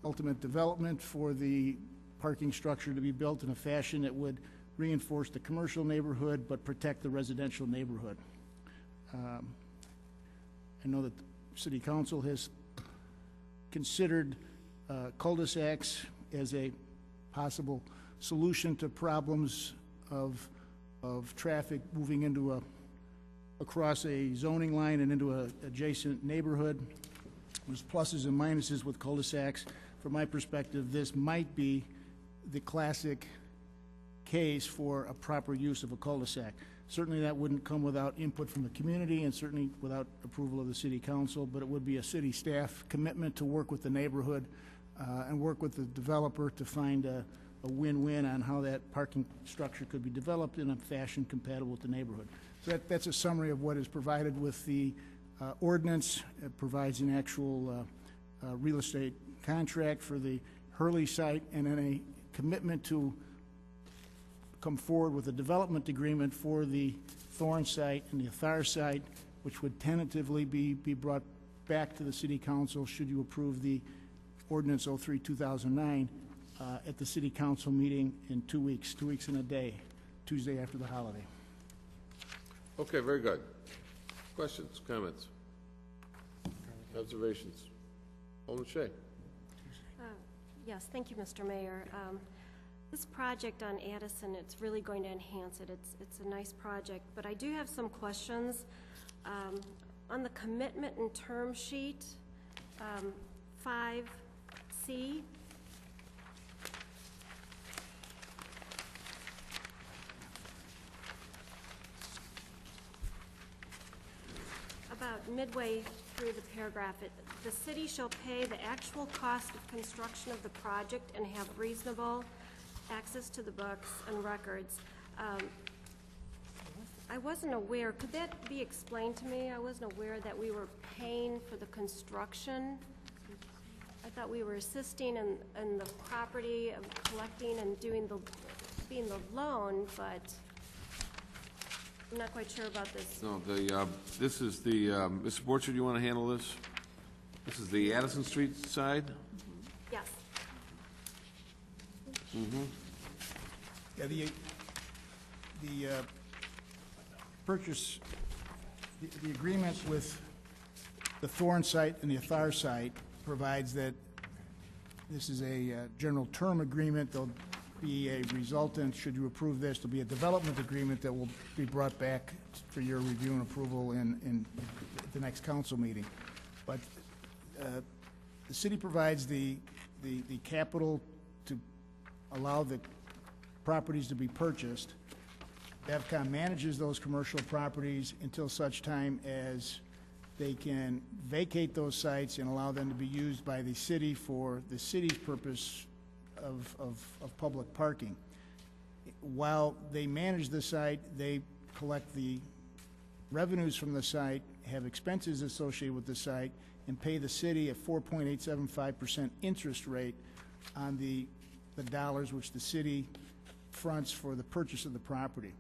ultimate development for the parking structure to be built in a fashion that would reinforce the commercial neighborhood but protect the residential neighborhood. I know that the City Council has considered cul-de-sacs as a possible solution to problems of traffic moving into across a zoning line and into an adjacent neighborhood. There's pluses and minuses with cul-de-sacs. From my perspective, this might be the classic case for a proper use of a cul-de-sac. Certainly that wouldn't come without input from the community and certainly without approval of the City Council, but it would be a city staff commitment to work with the neighborhood and work with the developer to find a win-win on how that parking structure could be developed in a fashion compatible with the neighborhood. So that's a summary of what is provided with the ordinance. It provides an actual real estate contract for the Hurley site and then a commitment to come forward with a development agreement for the Thorn site and the Athar site, which would tentatively be brought back to the City Council should you approve the Ordinance 03-2009 at the City Council meeting in 2 weeks, 2 weeks and a day, Tuesday after the holiday. Okay, very good. Questions, comments, observations? Alderman Shea. Yes, thank you, Mr. Mayor. This project on Addison, it's really going to enhance it. It's a nice project, but I do have some questions. On the commitment and term sheet, 5C, about midway through the paragraph, the city shall pay the actual cost of construction of the project and have reasonable access to the books and records. I wasn't aware, could that be explained to me? I wasn't aware that we were paying for the construction. I thought we were assisting in the property of collecting and being the loan, but I'm not quite sure about this. No, this is the, Mr. Borchard, you want to handle this? This is the Addison Street side? Yes. Mm-hmm. Yeah, the purchase, the agreement with the Thorn site and the Athar site provides that this is a general term agreement. They'll be a resultant, should you approve this, there'll be a development agreement that will be brought back for your review and approval in the next council meeting. But the city provides the capital to allow the properties to be purchased. DevCom manages those commercial properties until such time as they can vacate those sites and allow them to be used by the city for the city's purpose of public parking. While they manage the site, they collect the revenues from the site, have expenses associated with the site, and pay the city a 4.875% interest rate on the dollars which the city fronts for the purchase of the property.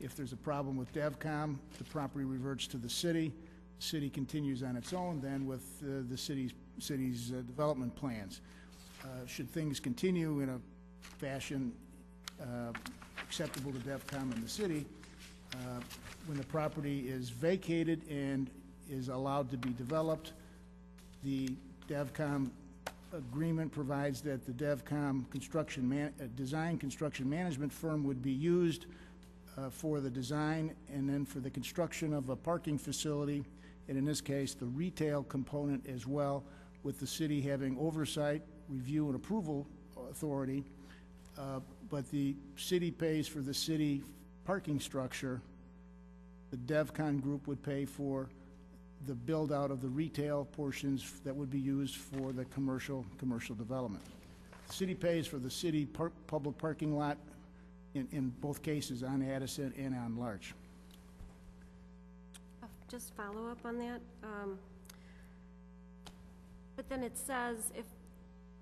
If there's a problem with DevCom, the property reverts to the city. The city continues on its own then with the city's development plans. Should things continue in a fashion acceptable to DevCom and the city, when the property is vacated and is allowed to be developed, the DevCom agreement provides that the DevCom design construction management firm would be used for the design and then for the construction of a parking facility, and in this case, the retail component as well, with the city having oversight, review, and approval authority. But the city pays for the city parking structure. The DevCon group would pay for the build-out of the retail portions that would be used for the commercial development. The city pays for the city public parking lot in both cases, on Addison and on Larch. Just follow up on that. But then it says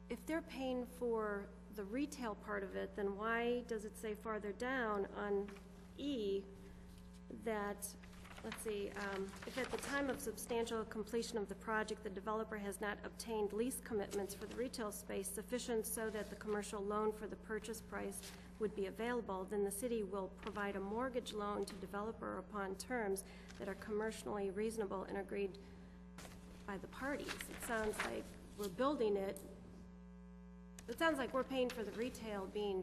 if they're paying for the retail part of it, then why does it say farther down on E that, let's see, if at the time of substantial completion of the project, the developer has not obtained lease commitments for the retail space sufficient so that the commercial loan for the purchase price would be available, then the city will provide a mortgage loan to developer upon terms that are commercially reasonable and agreed by the parties. It sounds like we're building it. It sounds like we're paying for the retail being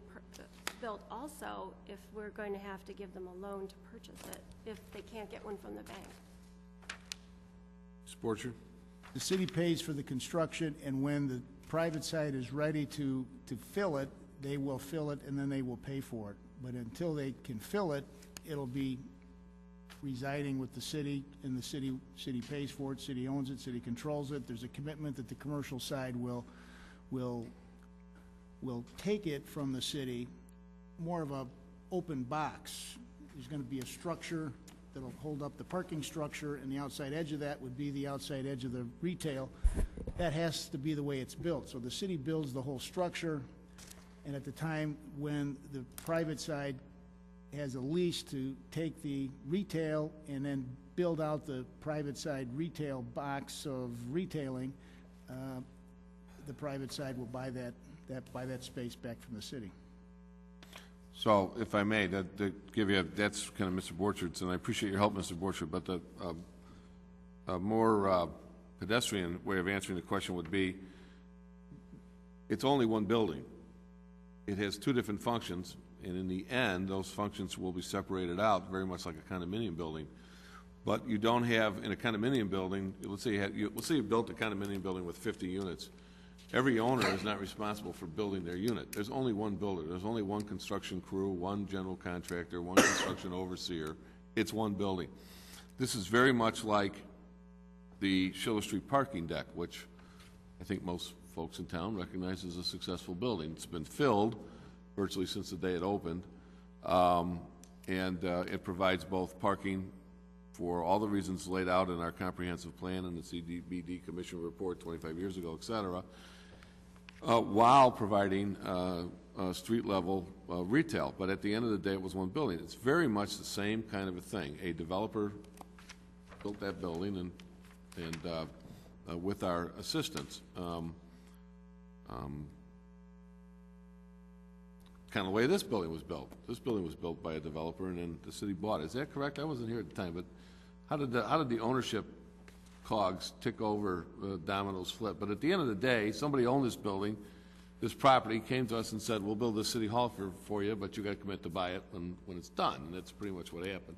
built also if we're going to have to give them a loan to purchase it if they can't get one from the bank. Sporcher? The city pays for the construction, and when the private side is ready to fill it, they will fill it and then they will pay for it. But until they can fill it, it'll be residing with the city, and the city pays for it, city owns it, city controls it. There's a commitment that the commercial side will take it from the city, more of a open box. There's going to be a structure that'll hold up the parking structure, and the outside edge of that would be the outside edge of the retail. That has to be the way it's built. So the city builds the whole structure, and at the time when the private side has a lease to take the retail and then build out the private side retail box of retailing, the private side will buy that space back from the city. So, if I may, that's kind of Mr. Borchard's, and I appreciate your help, Mr. Borchard, but a more pedestrian way of answering the question would be, it's only one building. It has two different functions, and in the end, those functions will be separated out, very much like a condominium building. But you don't have, in a condominium building, let's say you built a condominium building with 50 units. Every owner is not responsible for building their unit. There's only one builder. There's only one construction crew, one general contractor, one construction overseer. It's one building. This is very much like the Schiller Street parking deck, which I think most folks in town recognize as a successful building. It's been filled virtually since the day it opened, and it provides both parking for all the reasons laid out in our comprehensive plan and the CDBD Commission report 25 years ago, et cetera, while providing street-level retail. But at the end of the day, it was one building. It's very much the same kind of a thing. A developer built that building, and with our assistance. Kind of the way this building was built. This building was built by a developer, and then the city bought it. Is that correct? I wasn't here at the time, but how did the ownership cogs tick over, dominoes flip? But at the end of the day, somebody owned this building. this property, came to us and said, we'll build this city hall for you, but you gotta commit to buy it when it's done, and that's pretty much what happened.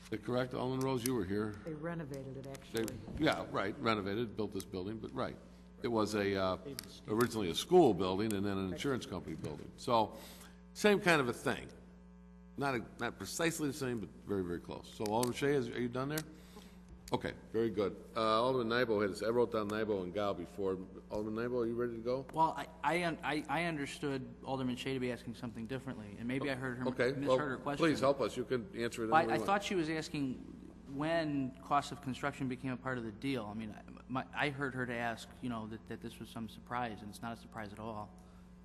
Is that correct, Alderman Rose? You were here. They renovated it, They, actually. yeah, right, renovated, built this building, but right. It was originally a school building and then an insurance company building. So, same kind of a thing. Not precisely the same, but very, very close. So, Alderman Shea, are you done there? Okay, very good. Alderman Nybo had this. I wrote down Nybo and Gao before. Alderman Nybo, are you ready to go? Well, I understood Alderman Shea to be asking something differently, and maybe I heard her misheard her question. Please help us. You can answer it. I thought she was asking when cost of construction became a part of the deal. I mean, I heard her to ask, that this was some surprise, and it's not a surprise at all.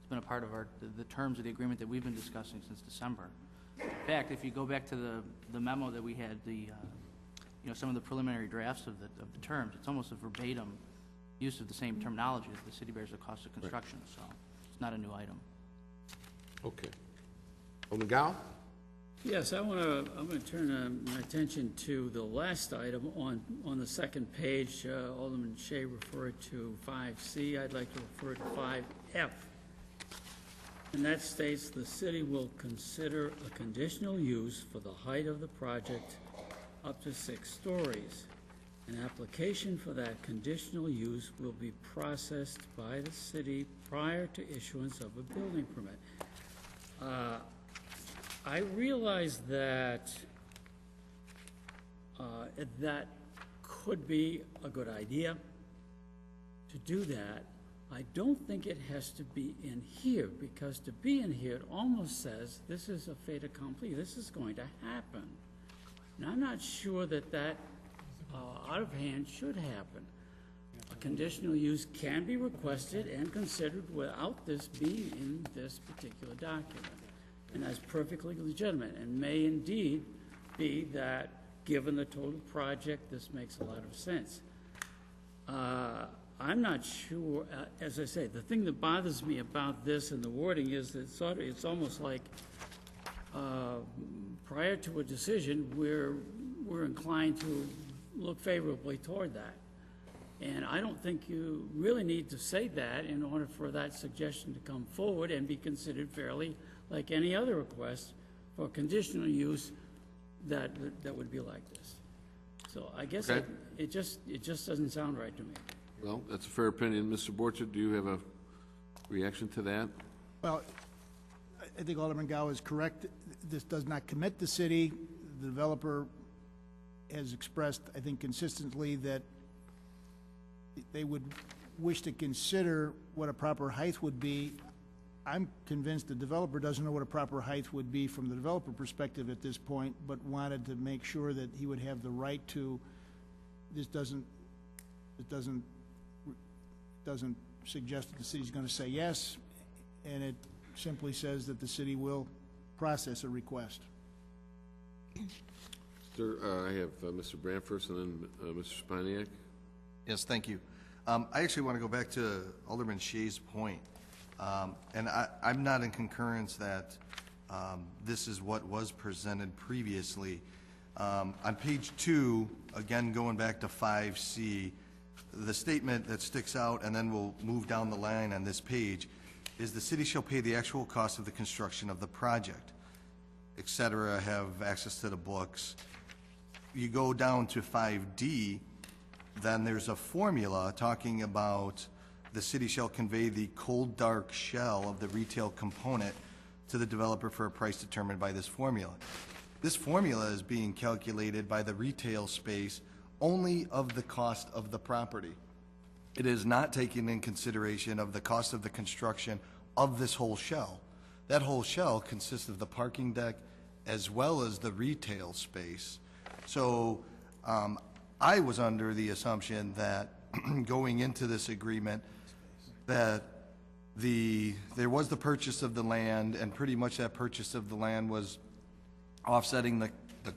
It's been a part of the terms of the agreement that we've been discussing since December. In fact, if you go back to the memo that we had, some of the preliminary drafts of the terms, it's almost a verbatim use of the same terminology as the city bears the cost of construction, so it's not a new item. Okay. Alderman Gao? Yes, I'm going to turn my attention to the last item on the second page. Alderman Shea referred to 5C. I'd like to refer to 5F. And that states the city will consider a conditional use for the height of the project up to 6 stories. An application for that conditional use will be processed by the city prior to issuance of a building permit. I realize that that could be a good idea to do that. I don't think it has to be in here, because to be in here, it almost says this is a fait accompli. This is going to happen. And I'm not sure that out of hand should happen. A conditional use can be requested and considered without this being in this particular document. And that's perfectly legitimate, and may indeed be that, given the total project, this makes a lot of sense. I'm not sure, as I say, the thing that bothers me about this and the wording is that it's almost like prior to a decision, we're inclined to look favorably toward that. And I don't think you really need to say that in order for that suggestion to come forward and be considered fairly like any other request for conditional use that would be like this. So I guess Okay. it just doesn't sound right to me. Well, that's a fair opinion. Mr. Borchert, do you have a reaction to that? Well, I think Alderman Gao is correct. This does not commit the city. The developer has expressed, I think, consistently that they would wish to consider what a proper height would be. I'm convinced the developer doesn't know what a proper height would be from the developer perspective at this point, but wanted to make sure that he would have the right to. This doesn't suggest that the city's going to say yes, and it simply says that the city will process a request. I have Mr. Brandt first, and then Mr. Spiniak. Yes, thank you. I actually want to go back to Alderman Shea's point. And I'm not in concurrence that this is what was presented previously. On page 2, again going back to 5C, the statement that sticks out, and then we'll move down the line on this page, is the city shall pay the actual cost of the construction of the project, etc., have access to the books. You go down to 5D, then there's a formula talking about the city shall convey the cold dark shell of the retail component to the developer for a price determined by this formula. This formula is being calculated by the retail space only of the cost of the property. It is not taking in consideration of the cost of the construction of this whole shell. That whole shell consists of the parking deck as well as the retail space. So I was under the assumption that going into this agreement that there was the purchase of the land, and pretty much that purchase of the land was offsetting the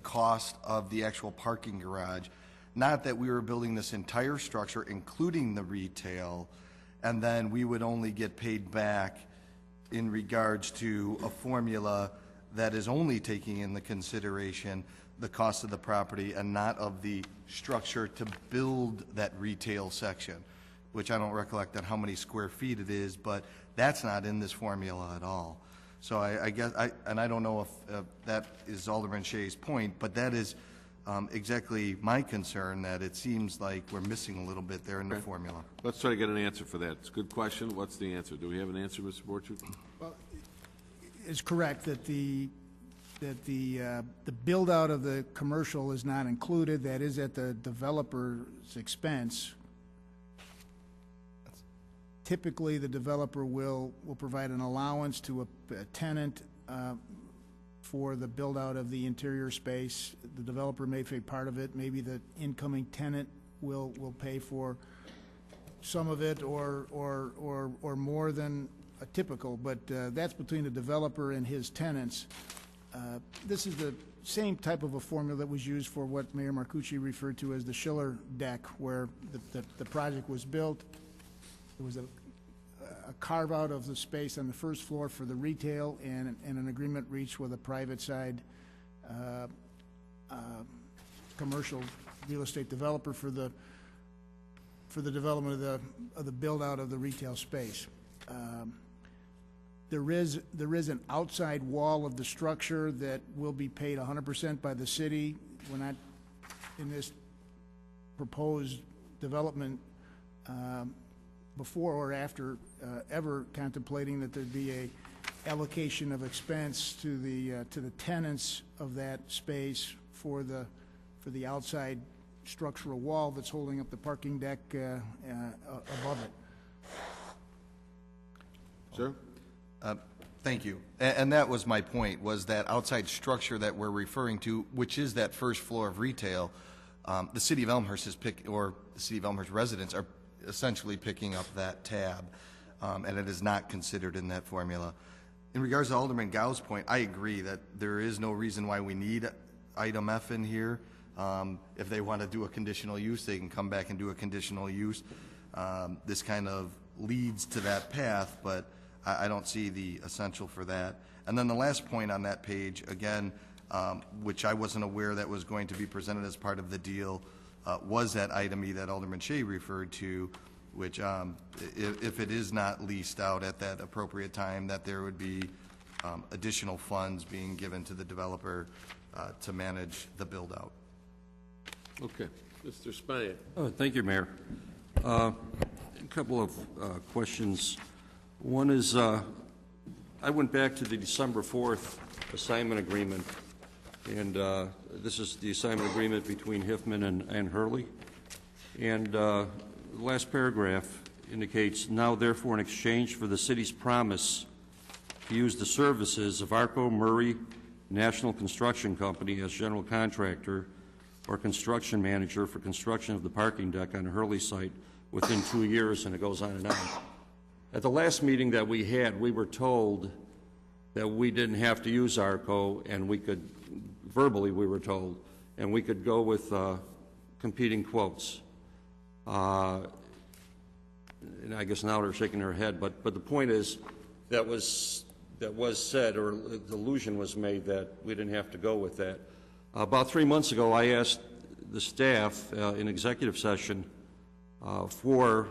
cost of the actual parking garage. Not that we were building this entire structure, including the retail, and then we would only get paid back in regards to a formula that is only taking into consideration the cost of the property and not of the structure to build that retail section. which I don't recollect on how many square feet it is, but that's not in this formula at all. So I guess, and I don't know if that is Alderman Shea's point, but that is exactly my concern, that it seems like we're missing a little bit there in the formula. Let's try to get an answer for that. It's a good question. What's the answer? Do we have an answer, Mr. Borchard? Well, it's correct that the build-out of the commercial is not included. That is at the developer's expense. Typically, the developer will provide an allowance to a tenant for the build-out of the interior space. The developer may pay part of it. Maybe the incoming tenant will pay for some of it, or more than a typical. But that's between the developer and his tenants. This is the same type of a formula that was used for what Mayor Marcucci referred to as the Schiller deck, where the project was built. There was a carve-out of the space on the first floor for the retail, and an agreement reached with a private side commercial real estate developer for the development of the build-out of the retail space. There is an outside wall of the structure that will be paid 100% by the city. We're not, in this proposed development, before or after ever contemplating that there'd be a allocation of expense to the tenants of that space for the outside structural wall that's holding up the parking deck above it. Sir? Thank you. And that was my point, was that outside structure that we're referring to, which is that first floor of retail. The City of Elmhurst the City of Elmhurst residents are essentially picking up that tab, and it is not considered in that formula. In regards to Alderman Gau's point, I agree that there is no reason why we need item F in here. If they want to do a conditional use, they can come back and do a conditional use. This kind of leads to that path, but I don't see the essential for that. And then the last point on that page, again, which I wasn't aware that was going to be presented as part of the deal, was that item E that Alderman Shea referred to, which if it is not leased out at that appropriate time, that there would be additional funds being given to the developer to manage the build-out. Okay. Mr. Spanier. Thank you, Mayor. A couple of questions. One is, I went back to the December 4th assignment agreement, and this is the assignment agreement between Hiffman and Hurley. And the last paragraph indicates, now therefore in exchange for the city's promise to use the services of Arco Murray National Construction Company as general contractor or construction manager for construction of the parking deck on the Hurley site within 2 years, and it goes on and on. At the last meeting that we had, we were told that we didn't have to use Arco, and we could, verbally we were told, and we could go with competing quotes. And I guess now they're shaking their head, but the point is that was said, or the illusion was made that we didn't have to go with that. About 3 months ago, I asked the staff in executive session for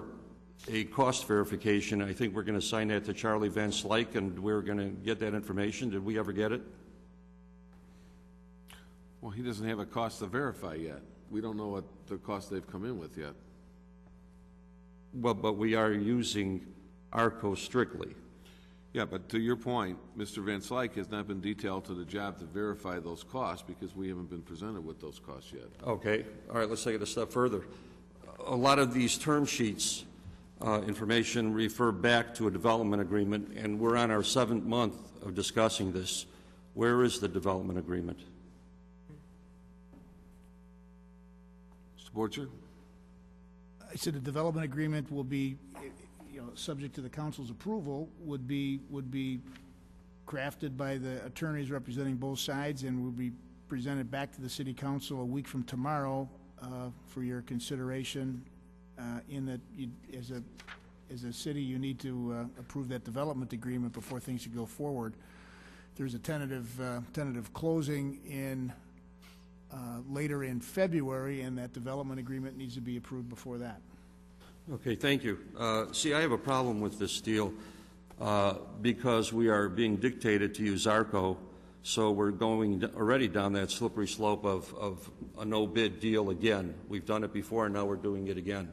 a cost verification. I think we're going to assign that to Charlie Van Slyke, and we're going to get that information. Did we ever get it? Well, he doesn't have a cost to verify yet. We don't know what the cost they've come in with yet. Well, but we are using Arco strictly. Yeah, but to your point, Mr. Van Slyke has not been detailed to the job to verify those costs because we haven't been presented with those costs yet. Okay. All right, let's take it a step further. A lot of these term sheets information refer back to a development agreement, and we're on our 7th month of discussing this. Where is the development agreement? Mr. Borcher? I said the development agreement will be, subject to the council's approval, would be crafted by the attorneys representing both sides, and will be presented back to the city council a week from tomorrow for your consideration. In that, as a city, you need to approve that development agreement before things should go forward. There's a tentative closing in later in February, and that development agreement needs to be approved before that. Okay, thank you. See, I have a problem with this deal because we are being dictated to use ARCO, so we're going already down that slippery slope of a no-bid deal again. We've done it before, and now we're doing it again.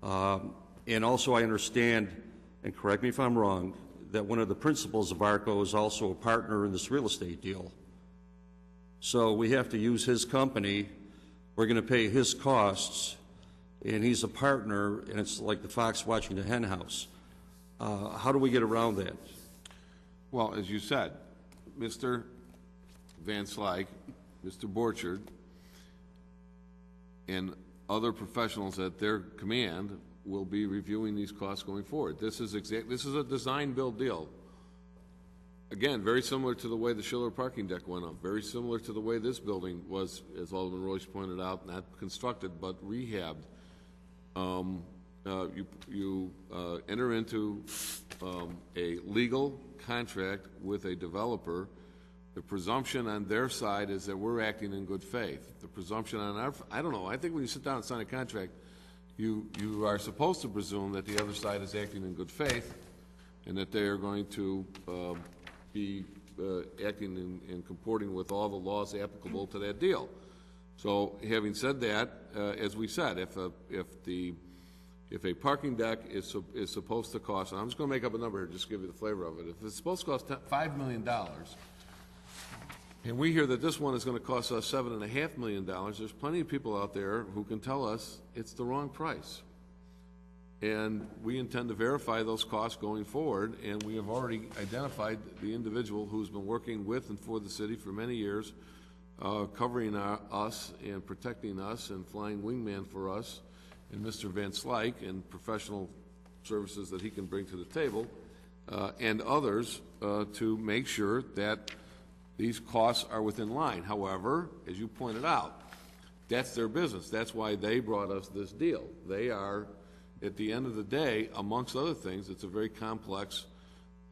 And also I understand, and correct me if I'm wrong, that one of the principals of ARCO is also a partner in this real estate deal. So we have to use his company. We're going to pay his costs, and he's a partner, and it's like the fox watching the hen house. How do we get around that? Well, as you said, Mr. Van Slyke, Mr. Borchard, and other professionals at their command will be reviewing these costs going forward. This is a design-build deal. Again, very similar to the way the Schiller parking deck went up, very similar to the way this building was, as Alderman Royce pointed out, not constructed but rehabbed. You enter into a legal contract with a developer. The presumption on their side is that we're acting in good faith. The presumption on our, I don't know, I think when you sit down and sign a contract, you are supposed to presume that the other side is acting in good faith and that they are going to be acting and comporting with all the laws applicable to that deal. So having said that, as we said, if a parking deck is supposed to cost, and I'm just going to make up a number here just to give you the flavor of it, if it's supposed to cost $5 million, and we hear that this one is going to cost us $7.5 million, there's plenty of people out there who can tell us it's the wrong price. And we intend to verify those costs going forward, and we have already identified the individual who's been working with and for the city for many years, covering us and protecting us and flying wingman for us, and Mr. Van Slyke and professional services that he can bring to the table, and others to make sure that these costs are within line. However, as you pointed out, that's their business. That's why they brought us this deal. They are, at the end of the day, amongst other things, it's a very complex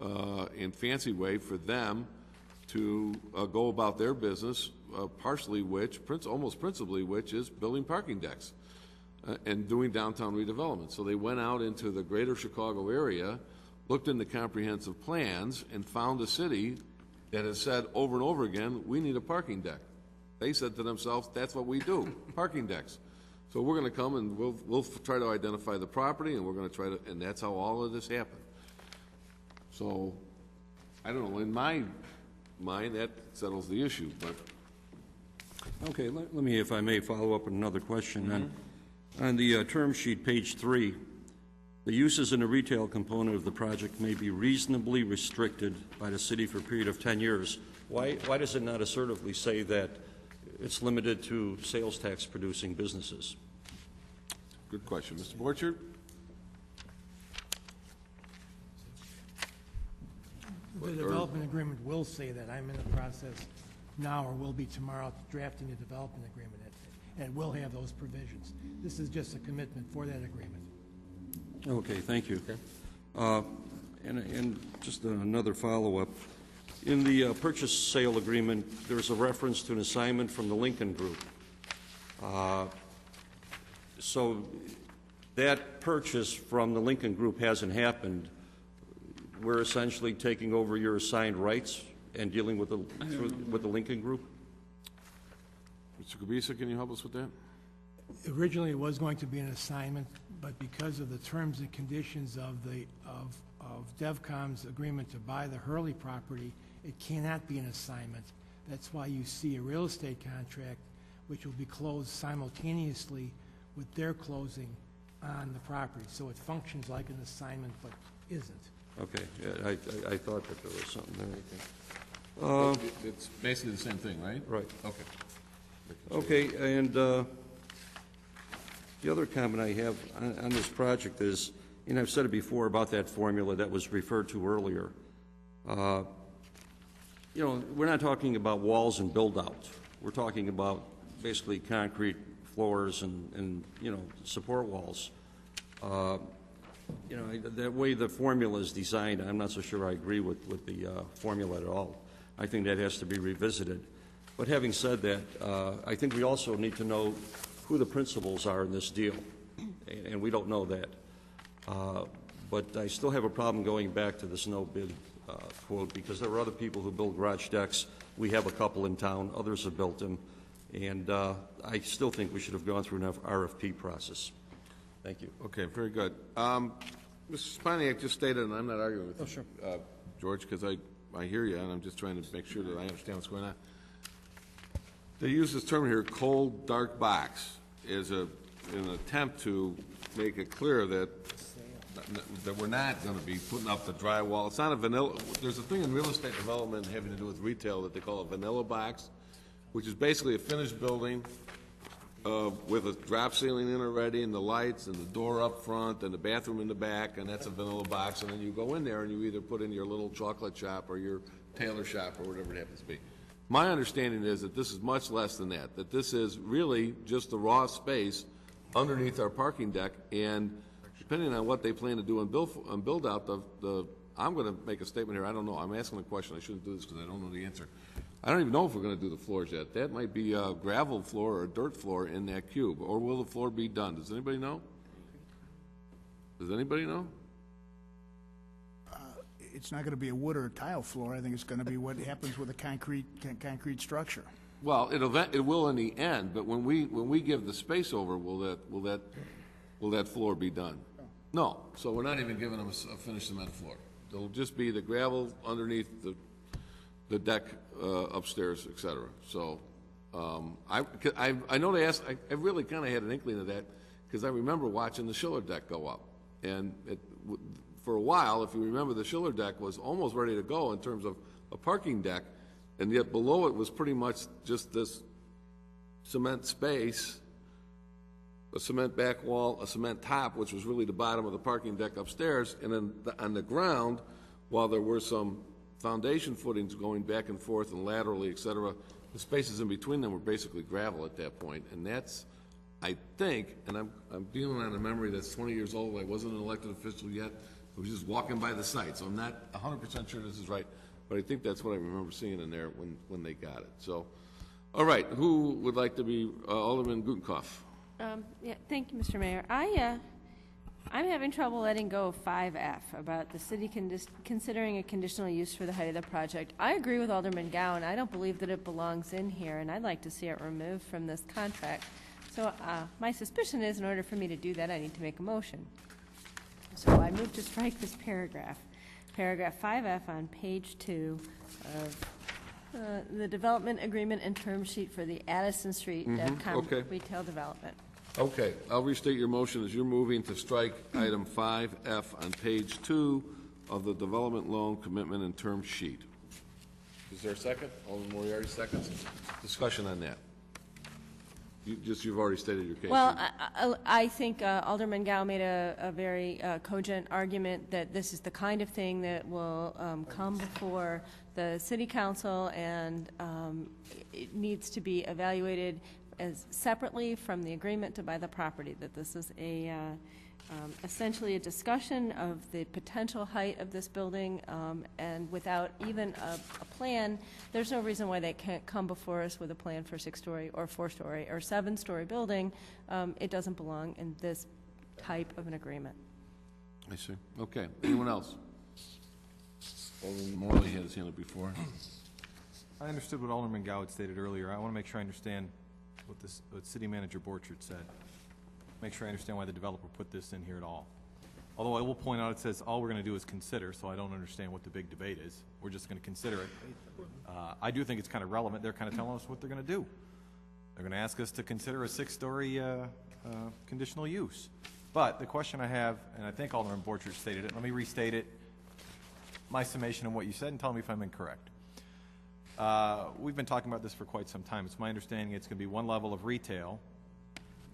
and fancy way for them to go about their business, partially which, almost principally which, is building parking decks and doing downtown redevelopment. So they went out into the greater Chicago area, looked into comprehensive plans, and found a city that has said over and over again, we need a parking deck. They said to themselves, that's what we do, parking decks. So we're going to come and we'll try to identify the property, and we're going to try to, and that's how all of this happened. So, I don't know, in my mind, that settles the issue, but. Okay, let me, if I may, follow up with another question. On the term sheet, page 3, the uses in the retail component of the project may be reasonably restricted by the city for a period of 10 years. Why does it not assertively say that it's limited to sales tax producing businesses? Good question. Mr. Borchard? The development agreement will say that. I'm in the process now, or will be tomorrow, drafting a development agreement, and it will have those provisions. This is just a commitment for that agreement. Okay, thank you. And just another follow-up. In the purchase sale agreement, there's a reference to an assignment from the Lincoln Group. So that purchase from the Lincoln Group hasn't happened. We're essentially taking over your assigned rights and dealing with the Lincoln Group? Mr. Kubica, can you help us with that? Originally, it was going to be an assignment, but because of the terms and conditions of DevCom's agreement to buy the Hurley property, it cannot be an assignment. That's why you see a real estate contract, which will be closed simultaneously with their closing on the property. So it functions like an assignment, but isn't. Okay, yeah, I thought that there was something there. It's basically the same thing, right? Right. Okay. Okay, and the other comment I have on this project is, and I've said it before about that formula that was referred to earlier. You know, we're not talking about walls and build-outs. We're talking about basically concrete floors and you know, support walls. You know, the way the formula is designed, I'm not so sure I agree with the formula at all. I think that has to be revisited. But having said that, I think we also need to know who the principals are in this deal. and we don't know that. But I still have a problem going back to this no bid quote, because there are other people who build garage decks. We have a couple in town, others have built them, and I still think we should have gone through an RFP process. Thank you. Okay, very good. Mr. Spaniak just stated, and I'm not arguing with you, George, because I hear you, and I'm just trying to make sure that I understand what's going on. They use this term here, cold, dark box, as an attempt to make it clear that we're not going to be putting up the drywall. It's not a vanilla. There's a thing in real estate development having to do with retail that they call a vanilla box, which is basically a finished building with a drop ceiling in already, and the lights, and the door up front, and the bathroom in the back, and that's a vanilla box. And then you go in there and you either put in your little chocolate shop or your tailor shop or whatever it happens to be. My understanding is that this is much less than that, that this is really just the raw space underneath our parking deck, and depending on what they plan to do and build out I'm going to make a statement here. I don't know. I'm asking a question. I shouldn't do this because I don't know the answer. I don't even know if we're going to do the floors yet. That might be a gravel floor or a dirt floor in that cube, or will the floor be done? Does anybody know? Does anybody know? It's not going to be a wood or a tile floor. I think it's going to be what happens with a concrete structure. Well, it will in the end, but when we give the space over, will that floor be done? No. So we're not even giving them a finished cement floor. It'll just be the gravel underneath the deck upstairs, et cetera. So I know they asked. I really kind of had an inkling of that because I remember watching the Schiller deck go up, and for a while, if you remember, the Schiller deck was almost ready to go in terms of a parking deck, and yet below it was pretty much just this cement space, a cement back wall, a cement top, which was really the bottom of the parking deck upstairs, and then on the ground, while there were some foundation footings going back and forth and laterally, et cetera, the spaces in between them were basically gravel at that point, and that's, I think, and I'm dealing on a memory that's 20 years old. I wasn't an elected official yet. I was just walking by the site, so I'm not 100% sure this is right, but I think that's what I remember seeing in there when they got it. So, all right, who would like to be Alderman Gutenkopf? Yeah, thank you, Mr. Mayor. I'm having trouble letting go of 5F about the city considering a conditional use for the height of the project. I agree with Alderman Gowan. I don't believe that it belongs in here, and I'd like to see it removed from this contract. So my suspicion is in order for me to do that, I need to make a motion. So I move to strike this paragraph. Paragraph 5F on page 2 of the development agreement and term sheet for the Addison Street Okay. retail development. Okay, I'll restate your motion as you're moving to strike item 5F on page 2 of the development loan commitment and term sheet. Is there a second? Alderman Moriarty seconds. Discussion on that. You've already stated your case. Well, I think Alderman Gow made a very cogent argument that this is the kind of thing that will come before the city council, and it needs to be evaluated as separately from the agreement to buy the property, that this is essentially a discussion of the potential height of this building, and without even a plan, there's no reason why they can't come before us with a plan for 6-story or 4-story or 7-story building. It doesn't belong in this type of an agreement. I see. Okay. Anyone else? Alderman Morley had his hand up before. I understood what Alderman Gow had stated earlier. I want to make sure I understand what City Manager Borchert said. Make sure I understand why the developer put this in here at all. Although I will point out, it says all we're going to do is consider, so I don't understand what the big debate is. We're just going to consider it. I do think it's kind of relevant. They're kind of telling us what they're going to do. They're going to ask us to consider a 6-story conditional use. But the question I have, and I think Alderman Borchert stated it, let me restate it, my summation of what you said, and tell me if I'm incorrect. We've been talking about this for quite some time. It's my understanding it's going to be one level of retail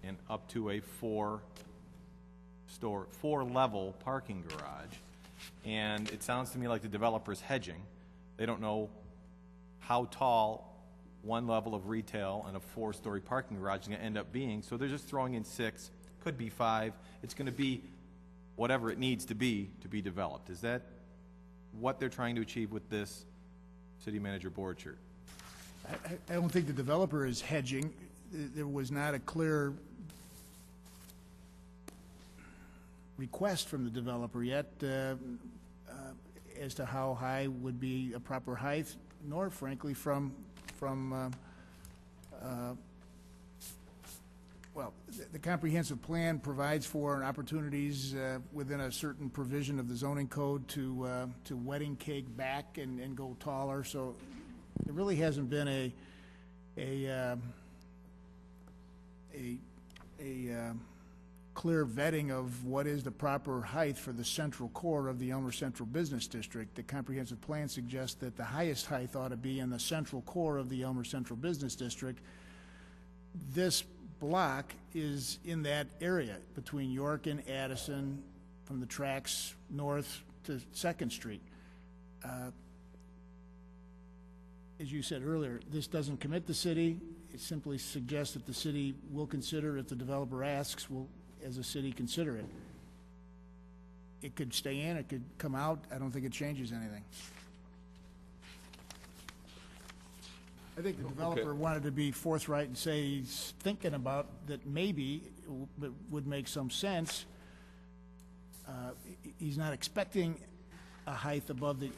and up to a four-level parking garage. And it sounds to me like the developer's hedging. They don't know how tall one level of retail and a 4-story parking garage is going to end up being, so they're just throwing in 6, could be 5. It's going to be whatever it needs to be developed. Is that what they're trying to achieve with this, City Manager Borchert? I don't think the developer is hedging. There was not a clear request from the developer yet as to how high would be a proper height, nor frankly from well, the comprehensive plan provides for opportunities within a certain provision of the zoning code to wedding cake back and go taller. So there really hasn't been a clear vetting of what is the proper height for the central core of the Elmhurst Central Business District. The comprehensive plan suggests that the highest height ought to be in the central core of the Elmhurst Central Business District. This block is in that area between York and Addison, from the tracks north to 2nd Street. As you said earlier, this doesn't commit the city. It simply suggests that the city will consider, if the developer asks, will, as a city, consider it. It could stay in, it could come out. I don't think it changes anything. I think the developer wanted to be forthright and say he's thinking about that maybe it would make some sense. He's not expecting a height above the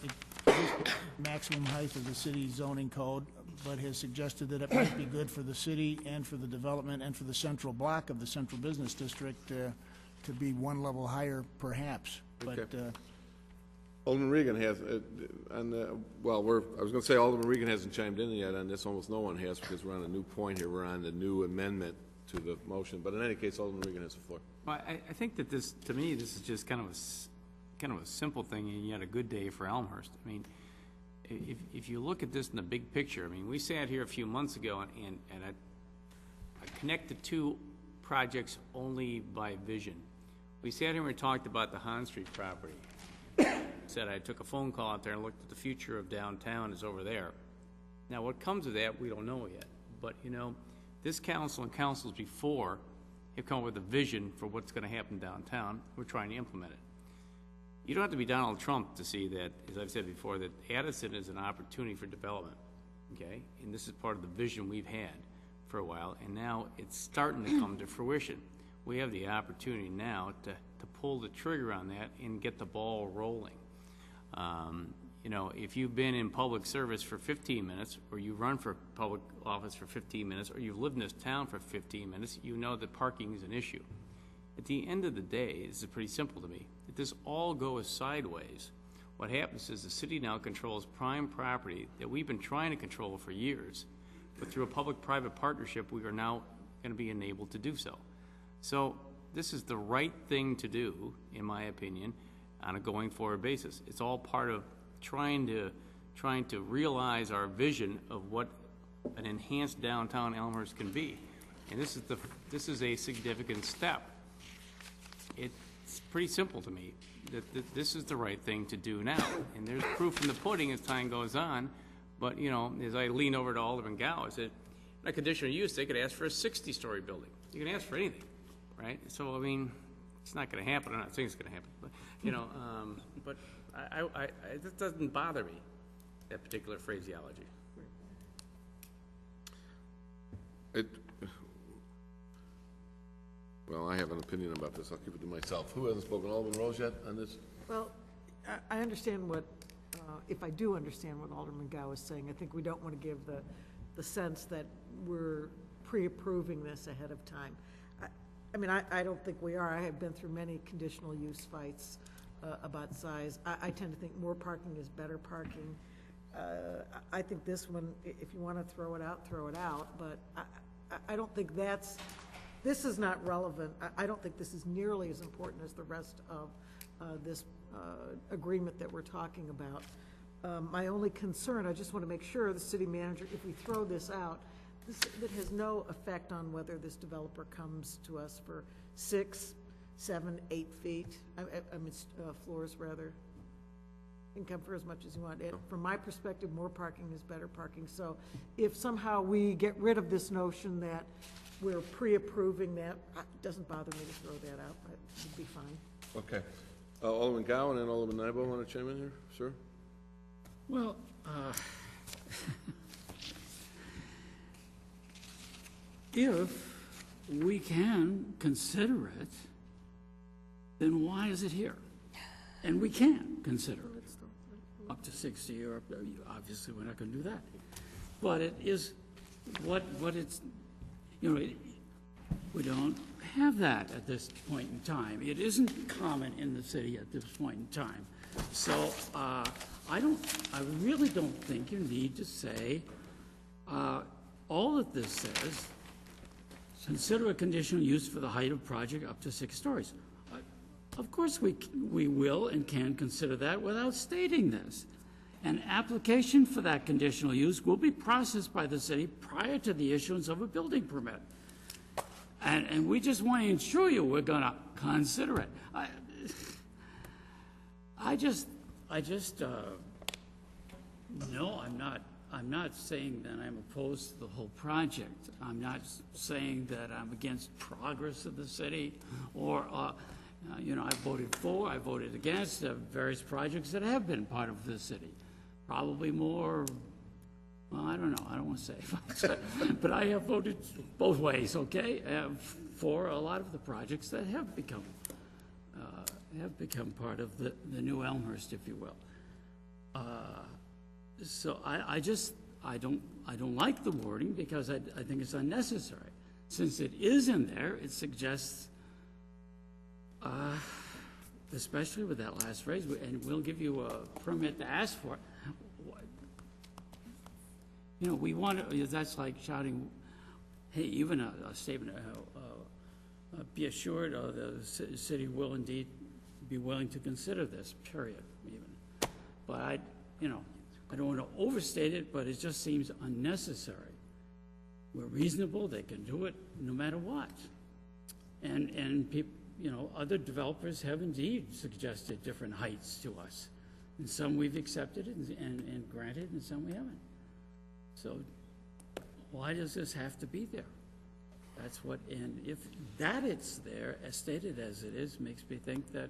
maximum height of the city zoning code, but has suggested that it might be good for the city and for the development and for the central block of the central business district to be one level higher, perhaps. But Alderman Regan has, well, I was going to say Alderman Regan hasn't chimed in yet on this. Almost no one has, because we're on a new point here. We're on the new amendment to the motion. But in any case, Alderman Regan has the floor. Well, I think that this, to me, this is just kind of a simple thing, and yet a good day for Elmhurst. I mean, if you look at this in the big picture, I mean, we sat here a few months ago, and I connected two projects only by vision. We sat here and we talked about the Hahn Street property. Said I took a phone call out there and looked at the future of downtown is over there. Now, what comes of that, we don't know yet. But, you know, this council and councils before have come up with a vision for what's going to happen downtown. We're trying to implement it. You don't have to be Donald Trump to see that, as I've said before, that Addison is an opportunity for development, okay? And this is part of the vision we've had for a while, and now it's starting to come to fruition. We have the opportunity now to pull the trigger on that and get the ball rolling. You know, if you've been in public service for 15 minutes, or you run for public office for 15 minutes, or you've lived in this town for 15 minutes, you know that parking is an issue. At the end of the day, this is pretty simple to me. If this all goes sideways, what happens is the city now controls prime property that we've been trying to control for years, but through a public-private partnership, we are now going to be enabled to do so. So this is the right thing to do, in my opinion, on a going-forward basis. It's all part of trying to realize our vision of what an enhanced downtown Elmhurst can be, and this is a significant step. It's pretty simple to me that this is the right thing to do now, and there's proof in the pudding as time goes on. But you know, as I lean over to Alderman Gow, I said, in a conditional use, they could ask for a 60-story building. You can ask for anything, right? So I mean, it's not going to happen. I'm not saying it's going to happen, but you know, but this doesn't bother me, that particular phraseology. Well, I have an opinion about this. I'll keep it to myself. Who hasn't spoken? Alderman Rose yet on this? Well, I understand what, if I do understand what Alderman Gow is saying, I think we don't want to give the sense that we're pre-approving this ahead of time. I mean, I don't think we are. I have been through many conditional use fights about size. I tend to think more parking is better parking. I think this one, if you want to throw it out, but I don't think this is not relevant. I don't think this is nearly as important as the rest of this agreement that we're talking about. My only concern, I just want to make sure the city manager, if we throw this out, that has no effect on whether this developer comes to us for 6, 7, 8 feet, I mean, floors rather. You can come for as much as you want. From my perspective, more parking is better parking. So if somehow we get rid of this notion that we're pre-approving that, it doesn't bother me to throw that out. It would be fine. Okay. Alderman Gow and then Alderman Nybo want to chime in here, sir? Well, if we can consider it, then why is it here? And we can't consider it up to 60, or obviously we're not going to do that. But it is what it's, you know, we don't have that at this point in time. It isn't common in the city at this point in time. So I really don't think you need to say, all that this says, consider a conditional use for the height of project up to 6 stories. Of course we will and can consider that without stating this. An application for that conditional use will be processed by the city prior to the issuance of a building permit. And we just want to ensure you we're going to consider it. No, I'm not saying that I'm opposed to the whole project. I'm not saying that I'm against progress of the city, or, you know, I voted for, I voted against various projects that have been part of the city. Probably more, well, I don't know, I don't want to say, but I have voted both ways, okay, for a lot of the projects that have become part of the new Elmhurst, if you will. So I don't like the wording because I think it's unnecessary. Since it is in there, it suggests, especially with that last phrase, and we'll give you a permit to ask for it. You know, we want to, that's like shouting, hey, even a statement, be assured the city will indeed be willing to consider this, period, even. But I don't want to overstate it, but it just seems unnecessary. We're reasonable, they can do it no matter what. And people, you know, other developers have indeed suggested different heights to us. And some we've accepted and granted, and some we haven't. So why does this have to be there? That's what, and if that it's there, as stated as it is, makes me think that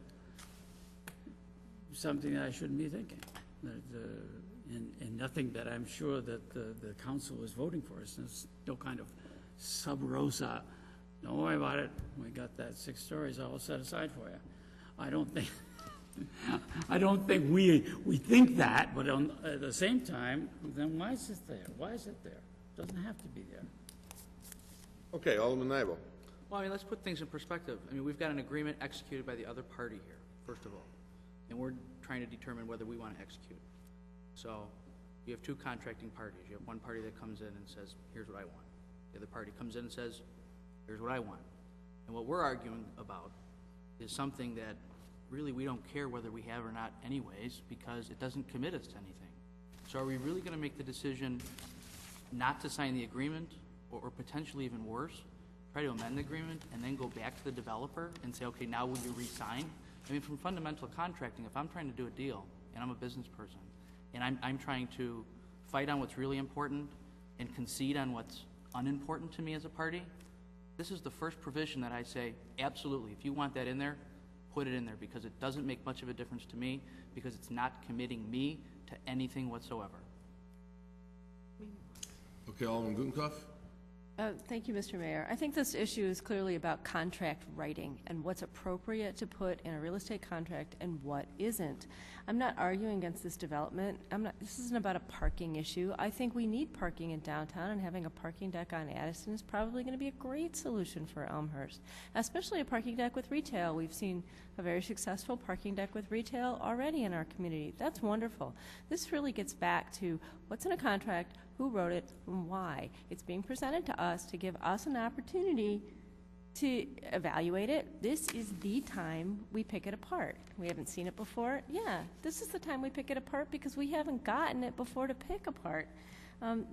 something that I shouldn't be thinking. And nothing that I'm sure that the council is voting for. There's no kind of sub rosa, don't worry about it, we got that 6 stories all set aside for you. I don't think we think that, but at the same time, then why is it there? Why is it there? It doesn't have to be there. Okay, Alderman Nybo. Well, I mean, let's put things in perspective. I mean, we've got an agreement executed by the other party here, first of all, and we're trying to determine whether we want to execute. So you have 2 contracting parties. You have one party that comes in and says, here's what I want. The other party comes in and says, here's what I want. And what we're arguing about is something that really we don't care whether we have or not anyways, because it doesn't commit us to anything. So are we really going to make the decision not to sign the agreement, or potentially even worse, try to amend the agreement and then go back to the developer and say, okay, now will you re-sign? I mean, from fundamental contracting, if I'm trying to do a deal and I'm a business person and I'm trying to fight on what's really important and concede on what's unimportant to me as a party, this is the first provision that I say, absolutely, if you want that in there, put it in there, because it doesn't make much of a difference to me, because it's not committing me to anything whatsoever. Okay, Alderman Gutenkopf. Thank you, Mr. Mayor. I think this issue is clearly about contract writing and what's appropriate to put in a real estate contract and what isn't. I'm not arguing against this development. This isn't about a parking issue. I think we need parking in downtown, and having a parking deck on Addison is probably going to be a great solution for Elmhurst, especially a parking deck with retail. We've seen a very successful parking deck with retail already in our community. That's wonderful. This really gets back to what's in a contract, who wrote it, and why. It's being presented to us to give us an opportunity to evaluate it. This is the time we pick it apart. We haven't seen it before. Yeah, this is the time we pick it apart because we haven't gotten it before to pick apart.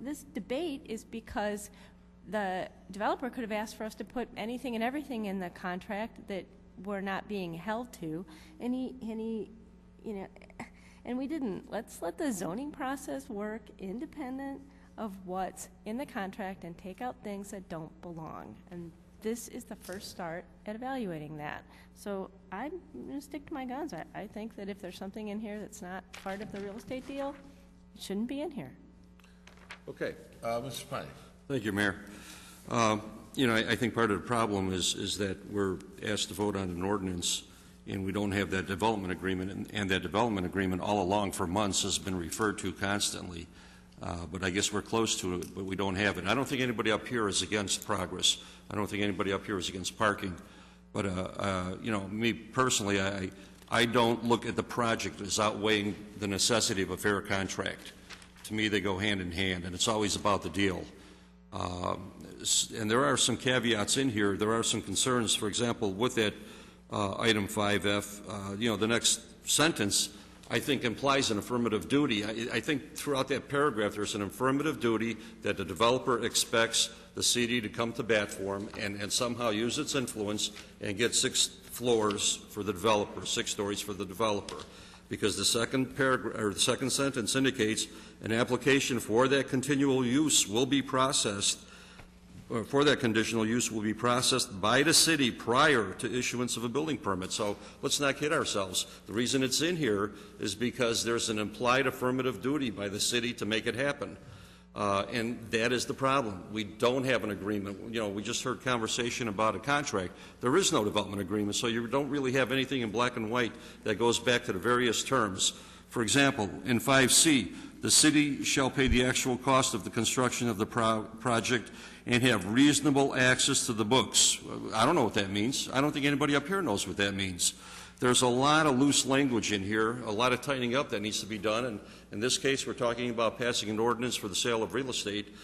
This debate is because the developer could have asked for us to put anything and everything in the contract that we're not being held to, and he and we didn't. Let's let the zoning process work independent of what's in the contract and take out things that don't belong. And this is the first start at evaluating that. So I'm going to stick to my guns. I think that if there's something in here that's not part of the real estate deal, it shouldn't be in here. Okay, Mr. Spine. Thank you, Mayor. I think part of the problem is that we're asked to vote on an ordinance and we don't have that development agreement, and that development agreement all along for months has been referred to constantly. But I guess we're close to it, but we don't have it. I don't think anybody up here is against progress. I don't think anybody up here is against parking. But, you know, me personally, I don't look at the project as outweighing the necessity of a fair contract. To me, they go hand in hand, and it's always about the deal. And there are some caveats in here. There are some concerns. For example, with that item 5F, you know, the next sentence, I think, implies an affirmative duty. I think throughout that paragraph there's an affirmative duty that the developer expects the city to come to bat for him and somehow use its influence and get 6 floors for the developer, 6 stories for the developer. Because the second paragraph, or the second sentence indicates an application for that continual use will be processed, or for that conditional use will be processed by the city prior to issuance of a building permit. So let's not kid ourselves. The reason it's in here is because there's an implied affirmative duty by the city to make it happen. And that is the problem. We don't have an agreement. You know, we just heard conversation about a contract. There is no development agreement, so you don't really have anything in black and white that goes back to the various terms. For example, in 5C, the city shall pay the actual cost of the construction of the project and have reasonable access to the books. I don't know what that means. I don't think anybody up here knows what that means. There's a lot of loose language in here, a lot of tightening up that needs to be done, and in this case we're talking about passing an ordinance for the sale of real estate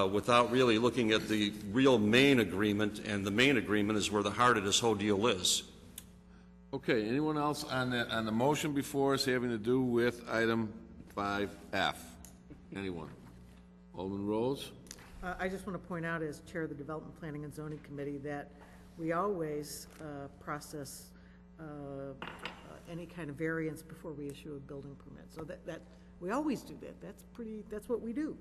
without really looking at the real main agreement, and the main agreement is where the heart of this whole deal is. Okay, anyone else on the motion before us having to do with item 5F? Anyone? Alderman Rose? I just want to point out, as Chair of the Development Planning and Zoning Committee, that we always process any kind of variance before we issue a building permit. So that we always do that. That's what we do.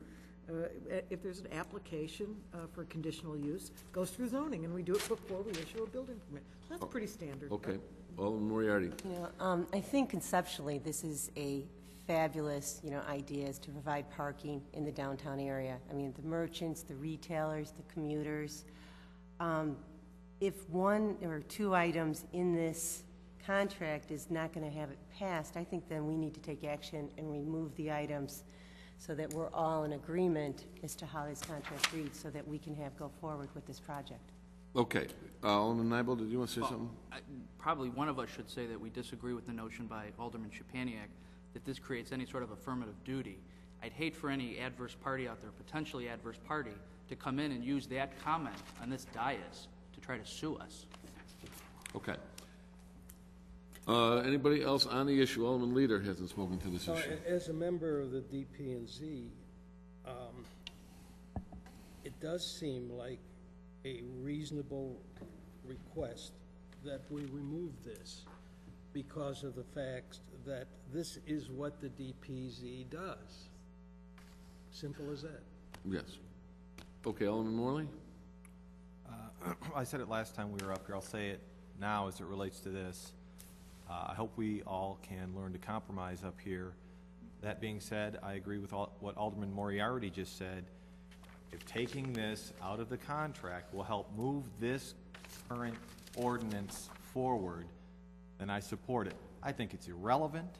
If there's an application for conditional use, it goes through zoning, and we do it before we issue a building permit. That's pretty standard. Okay. Alderman Moriarty. You know, I think conceptually this is a fabulous, you know, idea is to provide parking in the downtown area. I mean, the merchants, the retailers, the commuters. If 1 or 2 items in this contract is not going to have it passed, I think then we need to take action and remove the items so that we're all in agreement as to how this contract reads, so that we can go forward with this project. Okay. Alderman Nybel, did you want to say something? Probably one of us should say that we disagree with the notion by Alderman Shapaniak that this creates any sort of affirmative duty. I'd hate for any adverse party out there, potentially adverse party, to come in and use that comment on this dais to try to sue us. Okay. Anybody else on the issue? Alderman Leader hasn't spoken to this issue. As a member of the DP&Z, it does seem like a reasonable request that we remove this because of the fact that this is what the DPZ does. Simple as that. Yes. Okay, Alderman Morley? I said it last time we were up here. I'll say it now as it relates to this. I hope we all can learn to compromise up here. That being said, I agree with what Alderman Moriarty just said. If taking this out of the contract will help move this current ordinance forward, then I support it. I think it's irrelevant.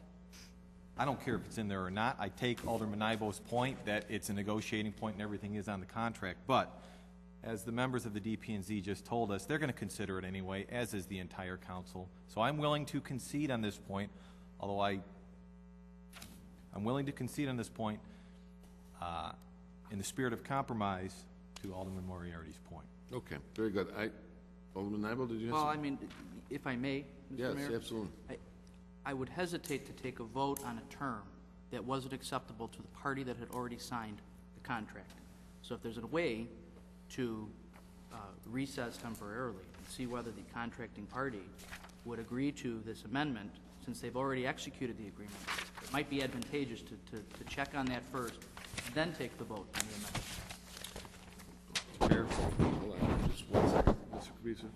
I don't care if it's in there or not. I take Alderman Nybel's point that it's a negotiating point and everything is on the contract, but as the members of the DP&Z just told us, they're going to consider it anyway, as is the entire council. So I'm willing to concede on this point, although I'm willing to concede on this point in the spirit of compromise to Alderman Moriarty's point. Okay, very good. Alderman Nybel, did you have Well, something? I mean, if I may, Mr. Mayor? Yes, absolutely. I would hesitate to take a vote on a term that wasn't acceptable to the party that had already signed the contract. So if there's a way to recess temporarily and see whether the contracting party would agree to this amendment, since they've already executed the agreement, it might be advantageous to check on that first, then take the vote on the amendment. Chair, hold on just 1 second. Mr. Kubica.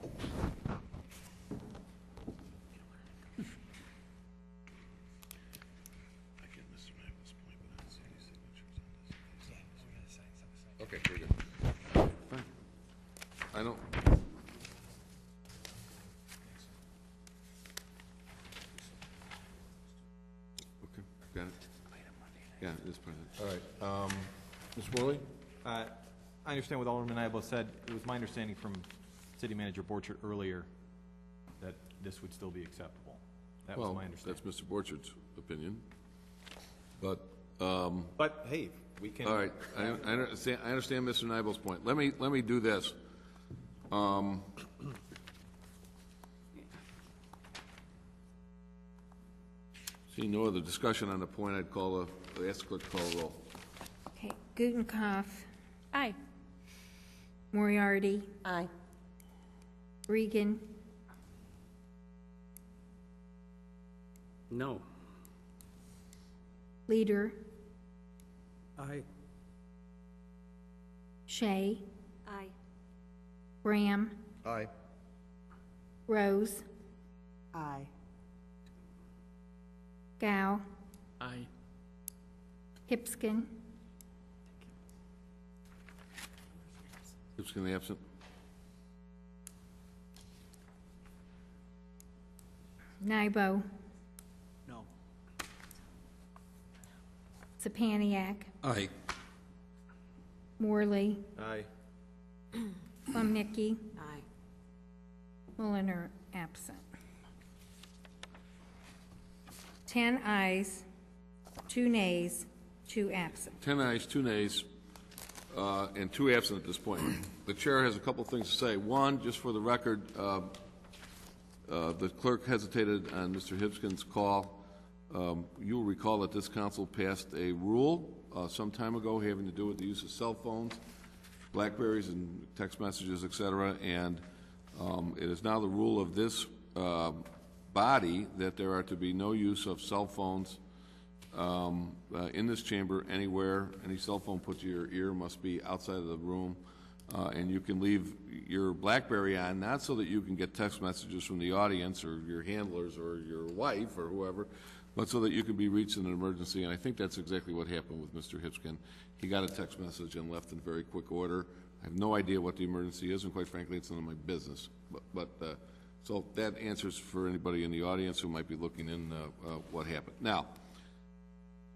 Okay, very good. Fine. I don't. Mr. Morley? I understand what Alderman Nybo said. It was my understanding from City Manager Borchert earlier that this would still be acceptable. That was my understanding. That's Mr. Borchert's opinion. But, hey, we can. all right, I understand Mr. Nibel's point. Let me do this. Seeing no other discussion on the point, I'd ask the clerk to call a roll. Okay, Gutenkopf. Aye. Moriarty. Aye. Regan. No. Leader. Aye. Shea. Aye. Graham. Aye. Rose. Aye. Gao. Aye. Hipskin. Hipskin absent. Nybo. No. Sapaniak. Aye. Morley. Aye. Plumnicki. Aye. Mulliner absent. 10 ayes, 2 nays, 2 absent. 10 ayes, 2 nays, and 2 absent at this point. The chair has a couple things to say. One, just for the record, the clerk hesitated on Mr. Hipskin's call. You'll recall that this council passed a rule some time ago having to do with the use of cell phones, BlackBerries and text messages, et cetera, and it is now the rule of this body that there are to be no use of cell phones in this chamber anywhere. Any cell phone put to your ear must be outside of the room, and you can leave your BlackBerry on, not so that you can get text messages from the audience or your handlers or your wife or whoever, but so that you can be reached in an emergency, and I think that's exactly what happened with Mr. Hipskin. He got a text message and left in very quick order. I have no idea what the emergency is, and quite frankly, it's none of my business. So that answers for anybody in the audience who might be looking in what happened. Now,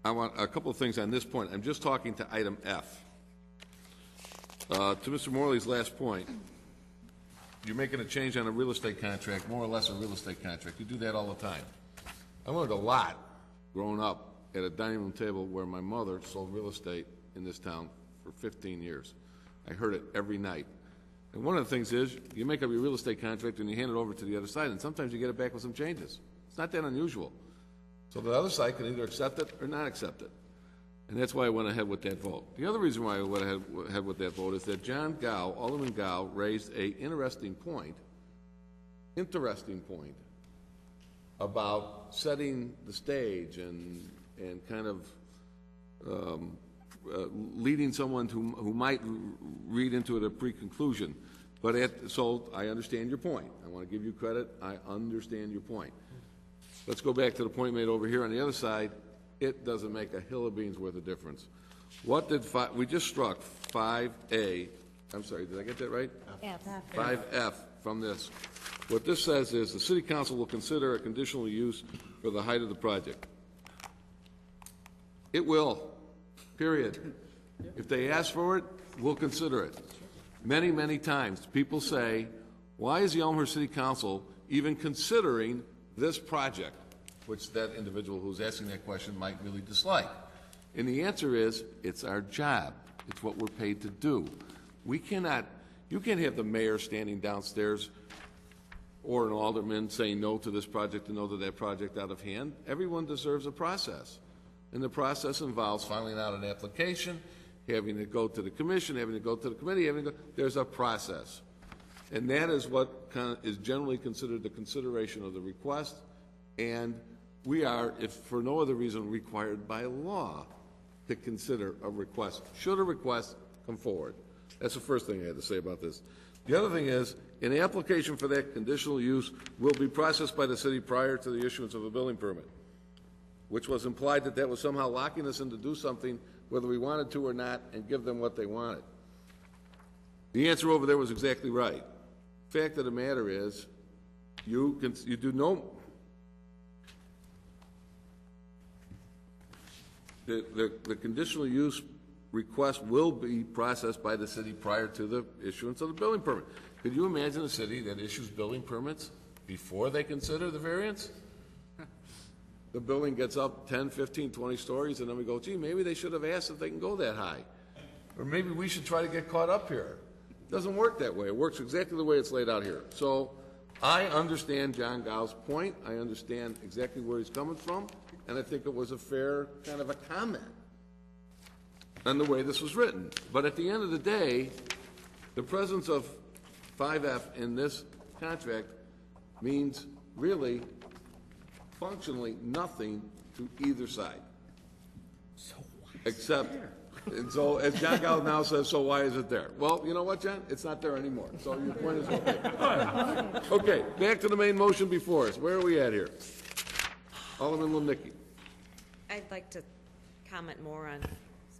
I want a couple of things on this point. I'm just talking to item F. To Mr. Morley's last point, you're making a change on a real estate contract, more or less a real estate contract. You do that all the time. I learned a lot growing up at a dining room table where my mother sold real estate in this town for 15 years. I heard it every night. And one of the things is, you make up your real estate contract and you hand it over to the other side, and sometimes you get it back with some changes. It's not that unusual. So the other side can either accept it or not accept it. And that's why I went ahead with that vote. The other reason why I went ahead with that vote is that John Gao, Alderman Gao, raised an interesting point about setting the stage and kind of leading someone who might read into it a pre-conclusion. So I understand your point. I want to give you credit. I understand your point. Let's go back to the point made over here on the other side. It doesn't make a hill of beans worth of difference. What did we just struck 5A? I'm sorry, did I get that right? F. 5F from this. What this says is the city council will consider a conditional use for the height of the project. It will, period. If they ask for it, we'll consider it. Many, many times, people say, why is the Elmhurst City Council even considering this project, which that individual who's asking that question might really dislike? And the answer is, it's our job. It's what we're paid to do. You can't have the mayor standing downstairs or an alderman saying no to this project and no to that project out of hand. Everyone deserves a process. And the process involves filing out an application, having it go to the commission, having it go to the committee, there's a process. And that is what is generally considered the consideration of the request. And we are, if for no other reason, required by law to consider a request. Should a request come forward? That's the first thing I had to say about this. The other thing is, an application for that conditional use will be processed by the city prior to the issuance of a building permit, which was implied that that was somehow locking us in to do something whether we wanted to or not and give them what they wanted. The answer over there was exactly right. Fact of the matter is, you do no... The conditional use request will be processed by the city prior to the issuance of the building permit. Could you imagine a city that issues building permits before they consider the variance? The building gets up 10, 15, 20 stories, and then we go, gee, maybe they should have asked if they can go that high. Or maybe we should try to get caught up here. It doesn't work that way. It works exactly the way it's laid out here. So I understand John Gow's point. I understand exactly where he's coming from, and I think it was a fair kind of a comment on the way this was written. But at the end of the day, the presence of 5F in this contract means really functionally nothing to either side. So why? Except, and so as John Gow now says, so why is it there? Well, you know what, John? It's not there anymore. So your point is okay. Okay, back to the main motion before us. Where are we at here? Alderman Lomnicki. I'd like to comment more on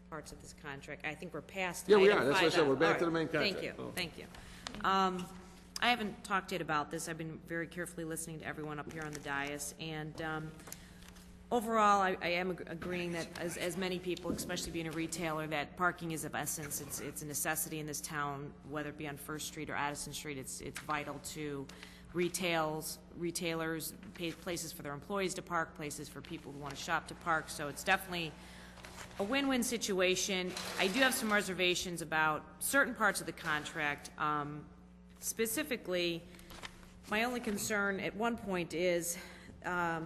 parts of this contract. I think we're past. Yeah, we item are. That's what I said. 5F. We're back All to the main contract. Thank you. Oh. Thank you. I haven't talked yet about this. I've been very carefully listening to everyone up here on the dais, and overall, I am agreeing that, as many people, especially being a retailer, that parking is of essence. It's a necessity in this town, whether it be on First Street or Addison Street. It's vital to retailers, places for their employees to park, places for people who want to shop to park. So it's definitely a win-win situation. I do have some reservations about certain parts of the contract. Specifically, my only concern at one point is, I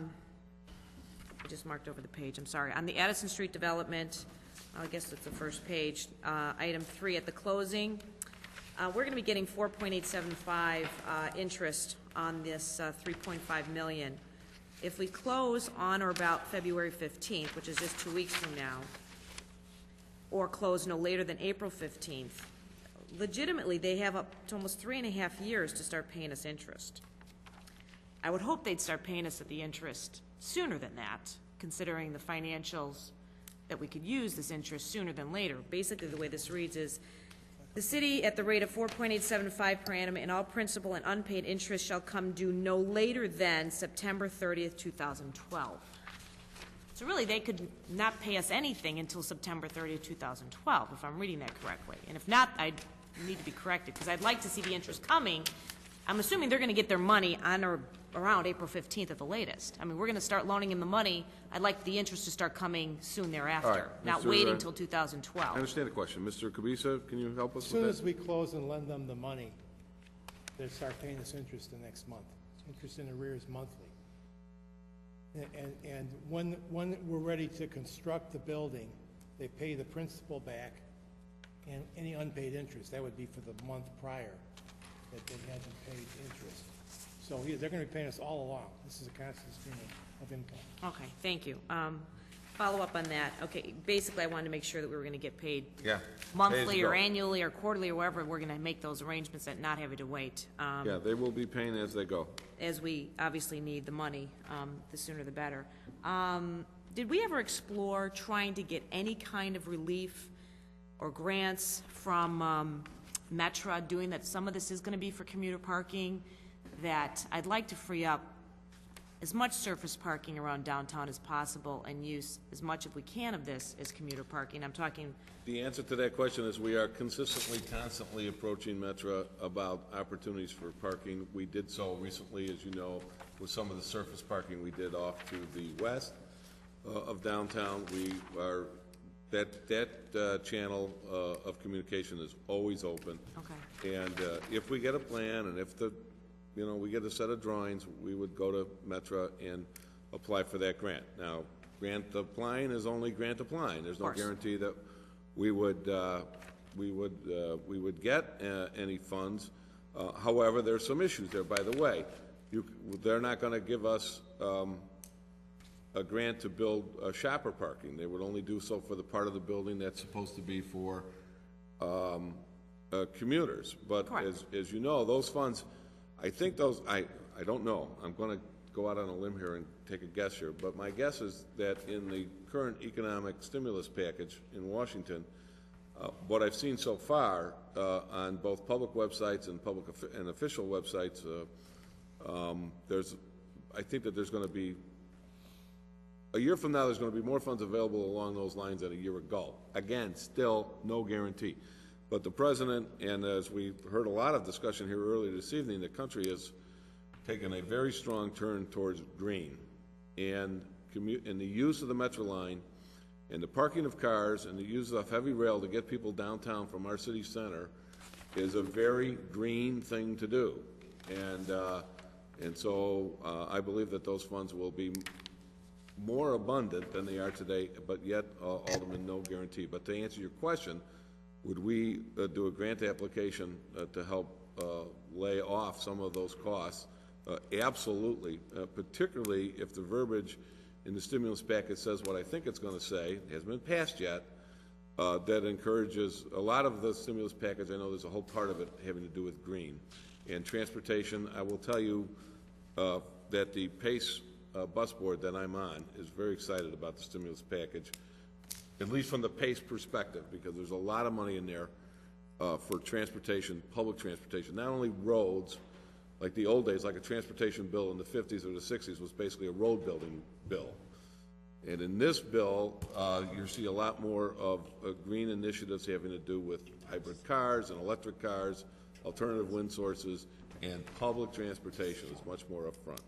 just marked over the page, I'm sorry, on the Addison Street development, I guess it's the first page, item 3, at the closing, we're going to be getting 4.875 interest on this 3.5 million. If we close on or about February 15th, which is just 2 weeks from now, or close no later than April 15th, legitimately, they have up to almost 3.5 years to start paying us interest. I would hope they'd start paying us at the interest sooner than that, considering the financials that we could use this interest sooner than later. Basically, the way this reads is, the city, at the rate of 4.875 per annum, and all principal and unpaid interest shall come due no later than September 30th, 2012. So really, they could not pay us anything until September 30th, 2012, if I'm reading that correctly. And if not, I need to be corrected, because I'd like to see the interest coming. I'm assuming they're going to get their money on or around April 15th at the latest. I mean, we're going to start loaning them the money. I'd like the interest to start coming soon thereafter, All right, not Mr. waiting until 2012. I understand the question. Mr. Kabisa, can you help us As with soon that? as we close and lend them the money, they start paying us interest the next month. Interest in arrears monthly. And when we're ready to construct the building, they pay the principal back and any unpaid interest. That would be for the month prior that they hadn't paid interest. So they're going to be paying us all along. This is a constant stream of income. Okay, thank you. Follow up on that. Okay, basically, I wanted to make sure that we were going to get paid monthly or annually or quarterly or wherever. We're going to make those arrangements and not having to wait. Yeah, they will be paying as they go. As we obviously need the money, the sooner the better. Did we ever explore trying to get any kind of relief or grants from Metra, doing that some of this is going to be for commuter parking, that I'd like to free up as much surface parking around downtown as possible and use as much as we can of this as commuter parking? I'm talking... The answer to that question is we are consistently, constantly approaching Metra about opportunities for parking. We did so recently, as you know, with some of the surface parking we did off to the west of downtown. We are, that channel of communication is always open. Okay. And if we get a plan and if we get a set of drawings, we would go to Metra and apply for that grant. Now, grant applying is only grant applying. There's no guarantee that we would get any funds. However, there's some issues there. By the way, they're not going to give us a grant to build shopper parking. They would only do so for the part of the building that's supposed to be for commuters. But as you know, those funds, I think those, I don't know. I'm going to go out on a limb here and take a guess here, but my guess is that in the current economic stimulus package in Washington, what I've seen so far on both public websites and and official websites, I think that there's going to be a year from now, there's gonna be more funds available along those lines than a year ago. Again, still no guarantee. But the president, and as we heard a lot of discussion here earlier this evening, the country has taken a very strong turn towards green. And the use of the Metro line, and the parking of cars, and the use of heavy rail to get people downtown from our city center is a very green thing to do. And so I believe that those funds will be more abundant than they are today, but yet, Alderman, no guarantee. But to answer your question, would we do a grant application to help lay off some of those costs? Absolutely, particularly if the verbiage in the stimulus package says what I think it's going to say. It hasn't been passed yet. That encourages a lot of the stimulus package. I know there's a whole part of it having to do with green and transportation. I will tell you that the PACE bus board that I'm on is very excited about the stimulus package, at least from the PACE perspective, because there's a lot of money in there for transportation, public transportation, not only roads, like the old days, like a transportation bill in the 50s or the 60s was basically a road building bill. And in this bill, you see a lot more of green initiatives having to do with hybrid cars and electric cars, alternative wind sources, and public transportation is much more upfront.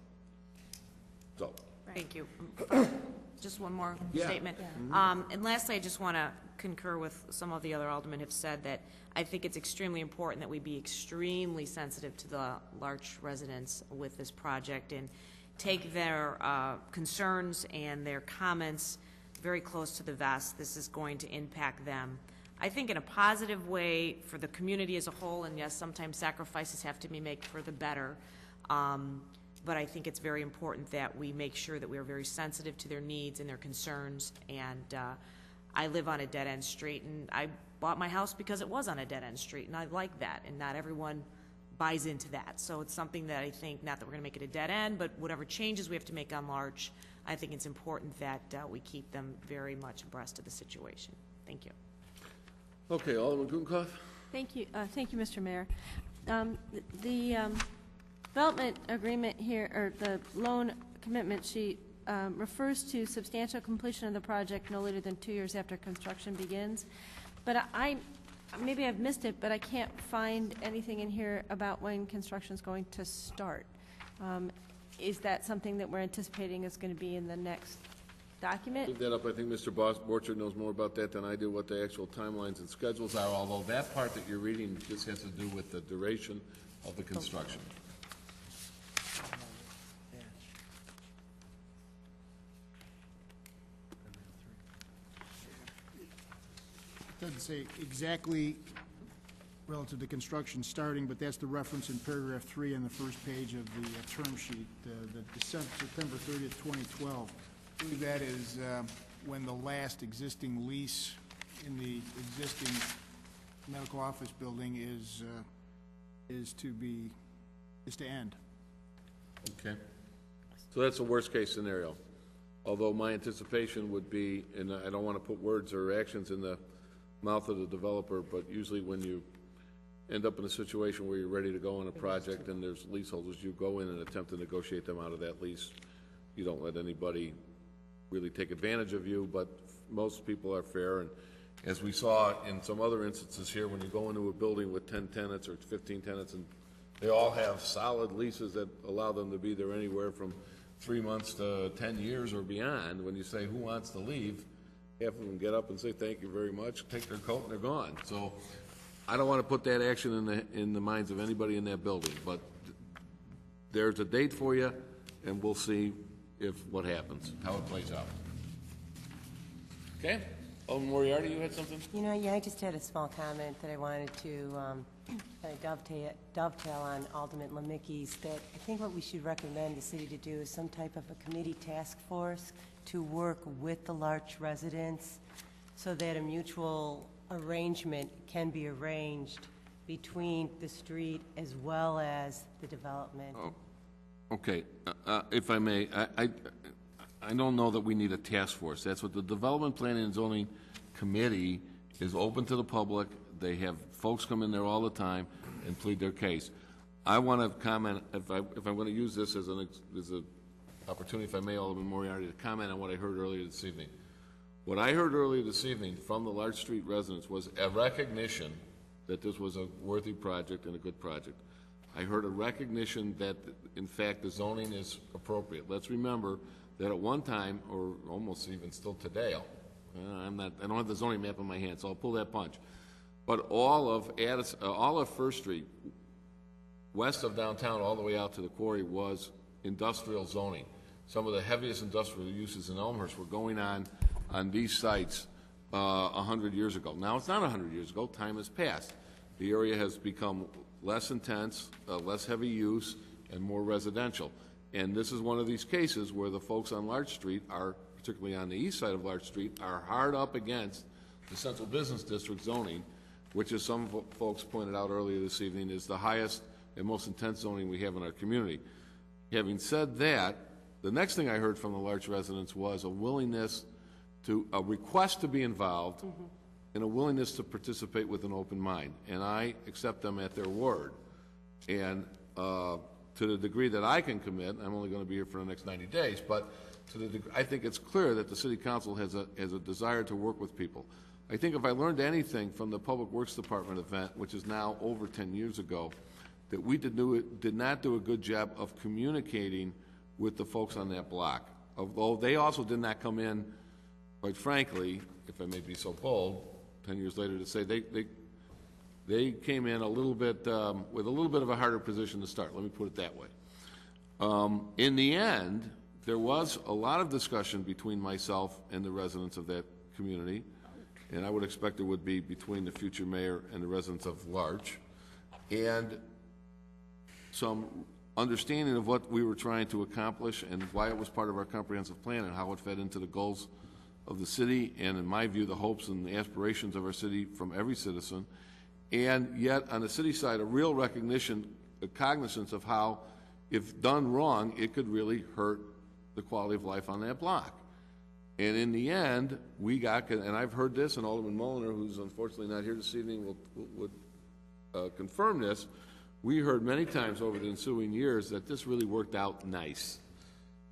So. Thank you. Just one more Yeah. statement. And lastly, I just want to concur with some of the other aldermen have said that I think it's extremely important that we be extremely sensitive to the Larch residents with this project and take their concerns and their comments very close to the vest. This is going to impact them, I think, in a positive way for the community as a whole, and yes, sometimes sacrifices have to be made for the better. But I think it's very important that we make sure that we are very sensitive to their needs and their concerns. And I live on a dead-end street, and I bought my house because it was on a dead-end street, and I like that, and not everyone buys into that. So it's something that I think, not that we're going to make it a dead end, but whatever changes we have to make on Larch, I think it's important that we keep them very much abreast of the situation. Thank you. Okay, Alderman Gunkhoff? Thank you, Mr. Mayor. The development agreement here, or the loan commitment sheet, refers to substantial completion of the project no later than 2 years after construction begins. But maybe I've missed it, but I can't find anything in here about when construction is going to start. Is that something that we're anticipating is going to be in the next document? Pick that up. I think Mr. Borchard knows more about that than I do, what the actual timelines and schedules are, although that part that you're reading just has to do with the duration of the construction. It doesn't say exactly relative to construction starting, but that's the reference in paragraph 3 on the first page of the term sheet, the September 30th, 2012. I believe that is when the last existing lease in the existing medical office building is to end. Okay. So that's a worst-case scenario. Although my anticipation would be, and I don't want to put words or actions in the mouth of the developer, but usually when you end up in a situation where you're ready to go on a project and there's leaseholders, you go in and attempt to negotiate them out of that lease. You don't let anybody really take advantage of you, but most people are fair. And as we saw in some other instances here, when you go into a building with 10 tenants or 15 tenants, and they all have solid leases that allow them to be there anywhere from 3 months to 10 years or beyond, when you say, who wants to leave? Half of them get up and say, thank you very much, take their coat, and they're gone. So I don't want to put that action in the minds of anybody in that building, but there's a date for you, and we'll see what happens, how it plays out. Okay? Alderman Moriarty, you had something? You know, yeah, I just had a small comment that I wanted to kind of dovetail on Alderman Lemicki's, that I think what we should recommend the city to do is some type of a committee task force to work with the Larch residents so that a mutual arrangement can be arranged between the street as well as the development. Oh, okay. If I may, I don't know that we need a task force. That's what the Development Planning and Zoning Committee is, open to the public. They have folks come in there all the time and plead their case. I want to comment, if I'm going to use this as a opportunity, if I may, Alderman Moriarty, to comment on what I heard earlier this evening. What I heard earlier this evening from the Larch Street residents was a recognition that this was a worthy project and a good project. I heard a recognition that, in fact, the zoning is appropriate. Let's remember that at one time, or almost even still today, I don't have the zoning map in my hand, so I'll pull that punch. But all of First Street, west of downtown, all the way out to the quarry, was industrial zoning. Some of the heaviest industrial uses in Elmhurst were going on these sites 100 years ago. Now it's not 100 years ago. Time has passed. The area has become less intense, less heavy use, and more residential. And this is one of these cases where the folks on Larch Street are, particularly on the east side of Larch Street, are hard up against the Central Business District zoning, which, as some folks pointed out earlier this evening, is the highest and most intense zoning we have in our community. Having said that, the next thing I heard from the Larch residents was a willingness to, a request to be involved, and a willingness to participate with an open mind. And I accept them at their word. And to the degree that I can commit, I'm only going to be here for the next 90 days, but to the degree, I think it's clear that the City Council has a desire to work with people. I think if I learned anything from the Public Works Department event, which is now over 10 years ago, that we did not do a good job of communicating with the folks on that block. Although they also did not come in, quite frankly, if I may be so bold, 10 years later to say they came in a little bit with a little bit of a harder position to start. Let me put it that way. In the end, there was a lot of discussion between myself and the residents of that community, and I would expect there would be between the future mayor and the residents of Larch, and some understanding of what we were trying to accomplish and why it was part of our comprehensive plan and how it fed into the goals of the city and, in my view, the hopes and the aspirations of our city from every citizen. And yet, on the city side, a real recognition, a cognizance of how, if done wrong, it could really hurt the quality of life on that block. And in the end, we got, and I've heard this, and Alderman Mulliner, who's unfortunately not here this evening, would confirm this, we heard many times over the ensuing years that this really worked out nice,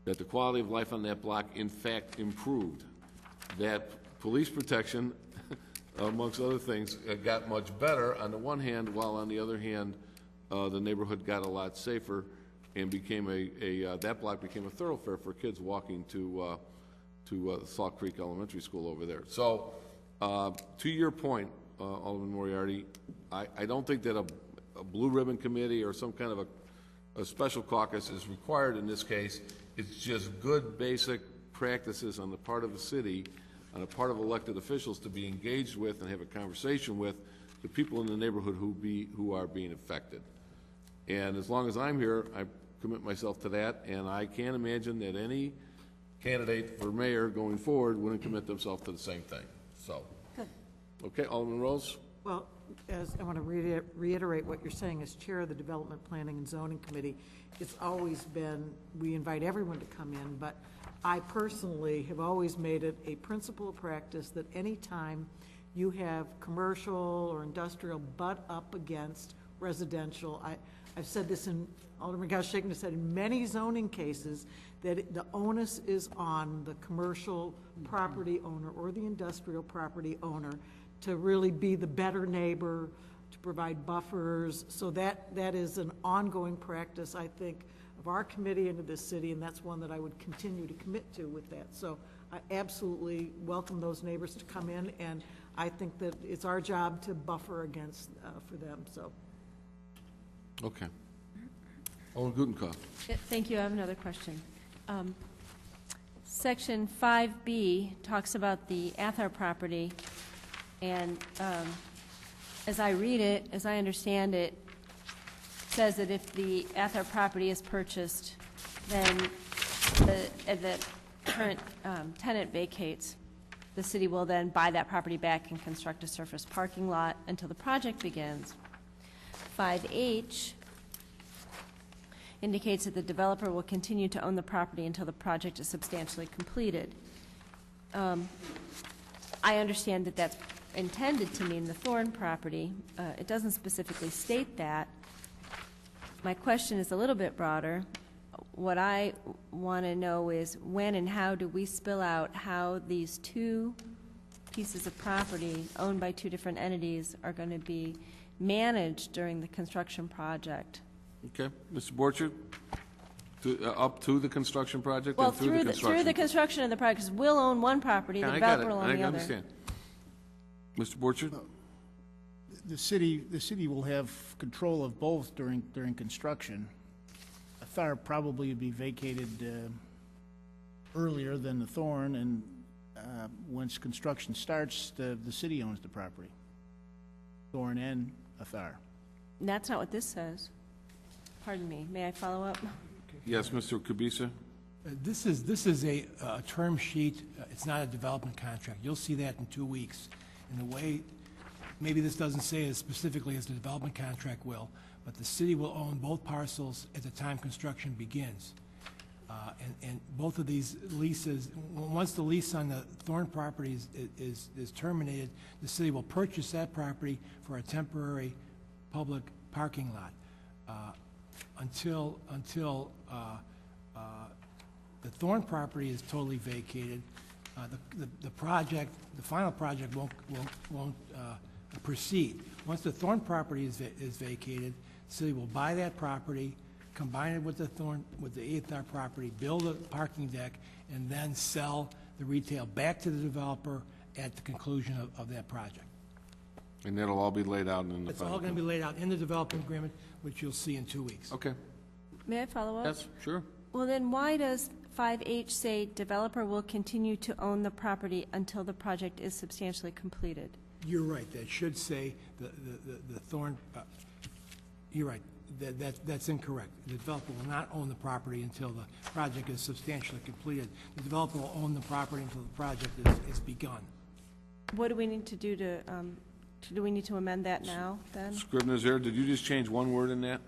that the quality of life on that block, in fact, improved, that police protection, amongst other things, got much better on the one hand, while on the other hand, the neighborhood got a lot safer and became that block became a thoroughfare for kids walking to Salt Creek Elementary School over there. So, to your point, Alderman Moriarty, I don't think that a blue ribbon committee or some kind of a special caucus is required in this case. It's just good basic practices on the part of the city, on the part of elected officials, to be engaged with and have a conversation with the people in the neighborhood who are being affected. And as long as I'm here, I commit myself to that, and I can't imagine that any candidate for mayor going forward wouldn't commit themselves to the same thing. So, good. Okay, Alderman Rose? Well, as I want to reiterate what you're saying as chair of the Development Planning and Zoning Committee, it's always been, we invite everyone to come in, but I personally have always made it a principal practice that any time you have commercial or industrial butt up against residential, I've said this in, Alderman Gao shaking his head, in many zoning cases, that the onus is on the commercial property owner or the industrial property owner to really be the better neighbor, to provide buffers. So that is an ongoing practice, I think, of our committee and of this city, and that's one that I would continue to commit to with that. So I absolutely welcome those neighbors to come in, and I think that it's our job to buffer against for them. So. Okay. Alderman Gutenkopf. Thank you. I have another question. Section 5B talks about the Athar property, and as I read it, as I understand it, says that if the Athar property is purchased, then the current tenant vacates, the city will then buy that property back and construct a surface parking lot until the project begins. 5H indicates that the developer will continue to own the property until the project is substantially completed. I understand that that's intended to mean the Thorn property. It doesn't specifically state that. My question is a little bit broader. what I want to know is when and how do we spill out how these two pieces of property owned by two different entities are going to be managed during the construction project? Okay, Mr. Borchert, up to the construction project Well, and through the construction? through the construction of the project, because we'll own one property, the Yeah, I got it. developer will own the I other. understand. Mr. Borchert? The city will have control of both during construction. Thar probably would be vacated earlier than the Thorn, and once construction starts, the city owns the property. Thorn and Thar. That's not what this says. Pardon me, may I follow up? Yes, Mr. Kubica? This is a term sheet. It's not a development contract. You'll see that in 2 weeks. And the way, maybe this doesn't say as specifically as the development contract will, but the city will own both parcels at the time construction begins. And both of these leases, once the lease on the Thorn property is terminated, the city will purchase that property for a temporary public parking lot until the Thorn property is totally vacated. The project, the final project won't proceed. Once the Thorn property is vacated, the city will buy that property, combine it with the 8th Art property, build a parking deck, and then sell the retail back to the developer at the conclusion of that project. And that'll all be laid out in the It's all going to be laid out in the development agreement, which you'll see in 2 weeks. Okay. May I follow up? Yes, sure. Well, then why does 5H say developer will continue to own the property until the project is substantially completed? You're right, that should say the Thorn, you're right, that's incorrect. The developer will not own the property until the project is substantially completed. The developer will own the property until the project is begun. What do we need to do to, do we need to amend that now, then? Scrivener's error, did you just change one word in that?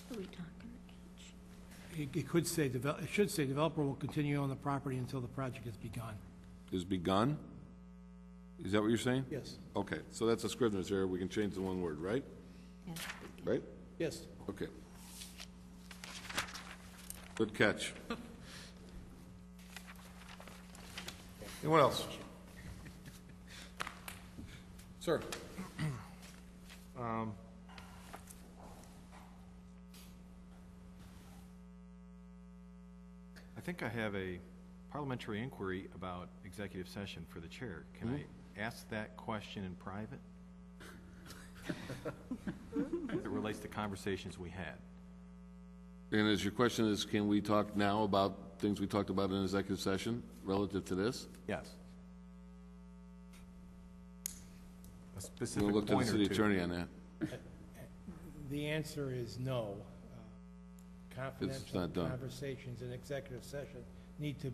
What are we talking? It could say, it should say developer will continue to own the property until the project is begun. Is begun? Is that what you're saying? Yes. Okay, so that's a Scrivener's error, we can change the one word, right? Yes. Right? Yes. Okay. Good catch. Anyone else? Sir? I think I have a parliamentary inquiry about executive session for the chair. Can I ask that question in private? As it relates to conversations we had. And as your question is, can we talk now about things we talked about in executive session relative to this? Yes. A We'll specific look to the point or city two. attorney on that. The answer is no. Confidential not done. conversations in executive session need to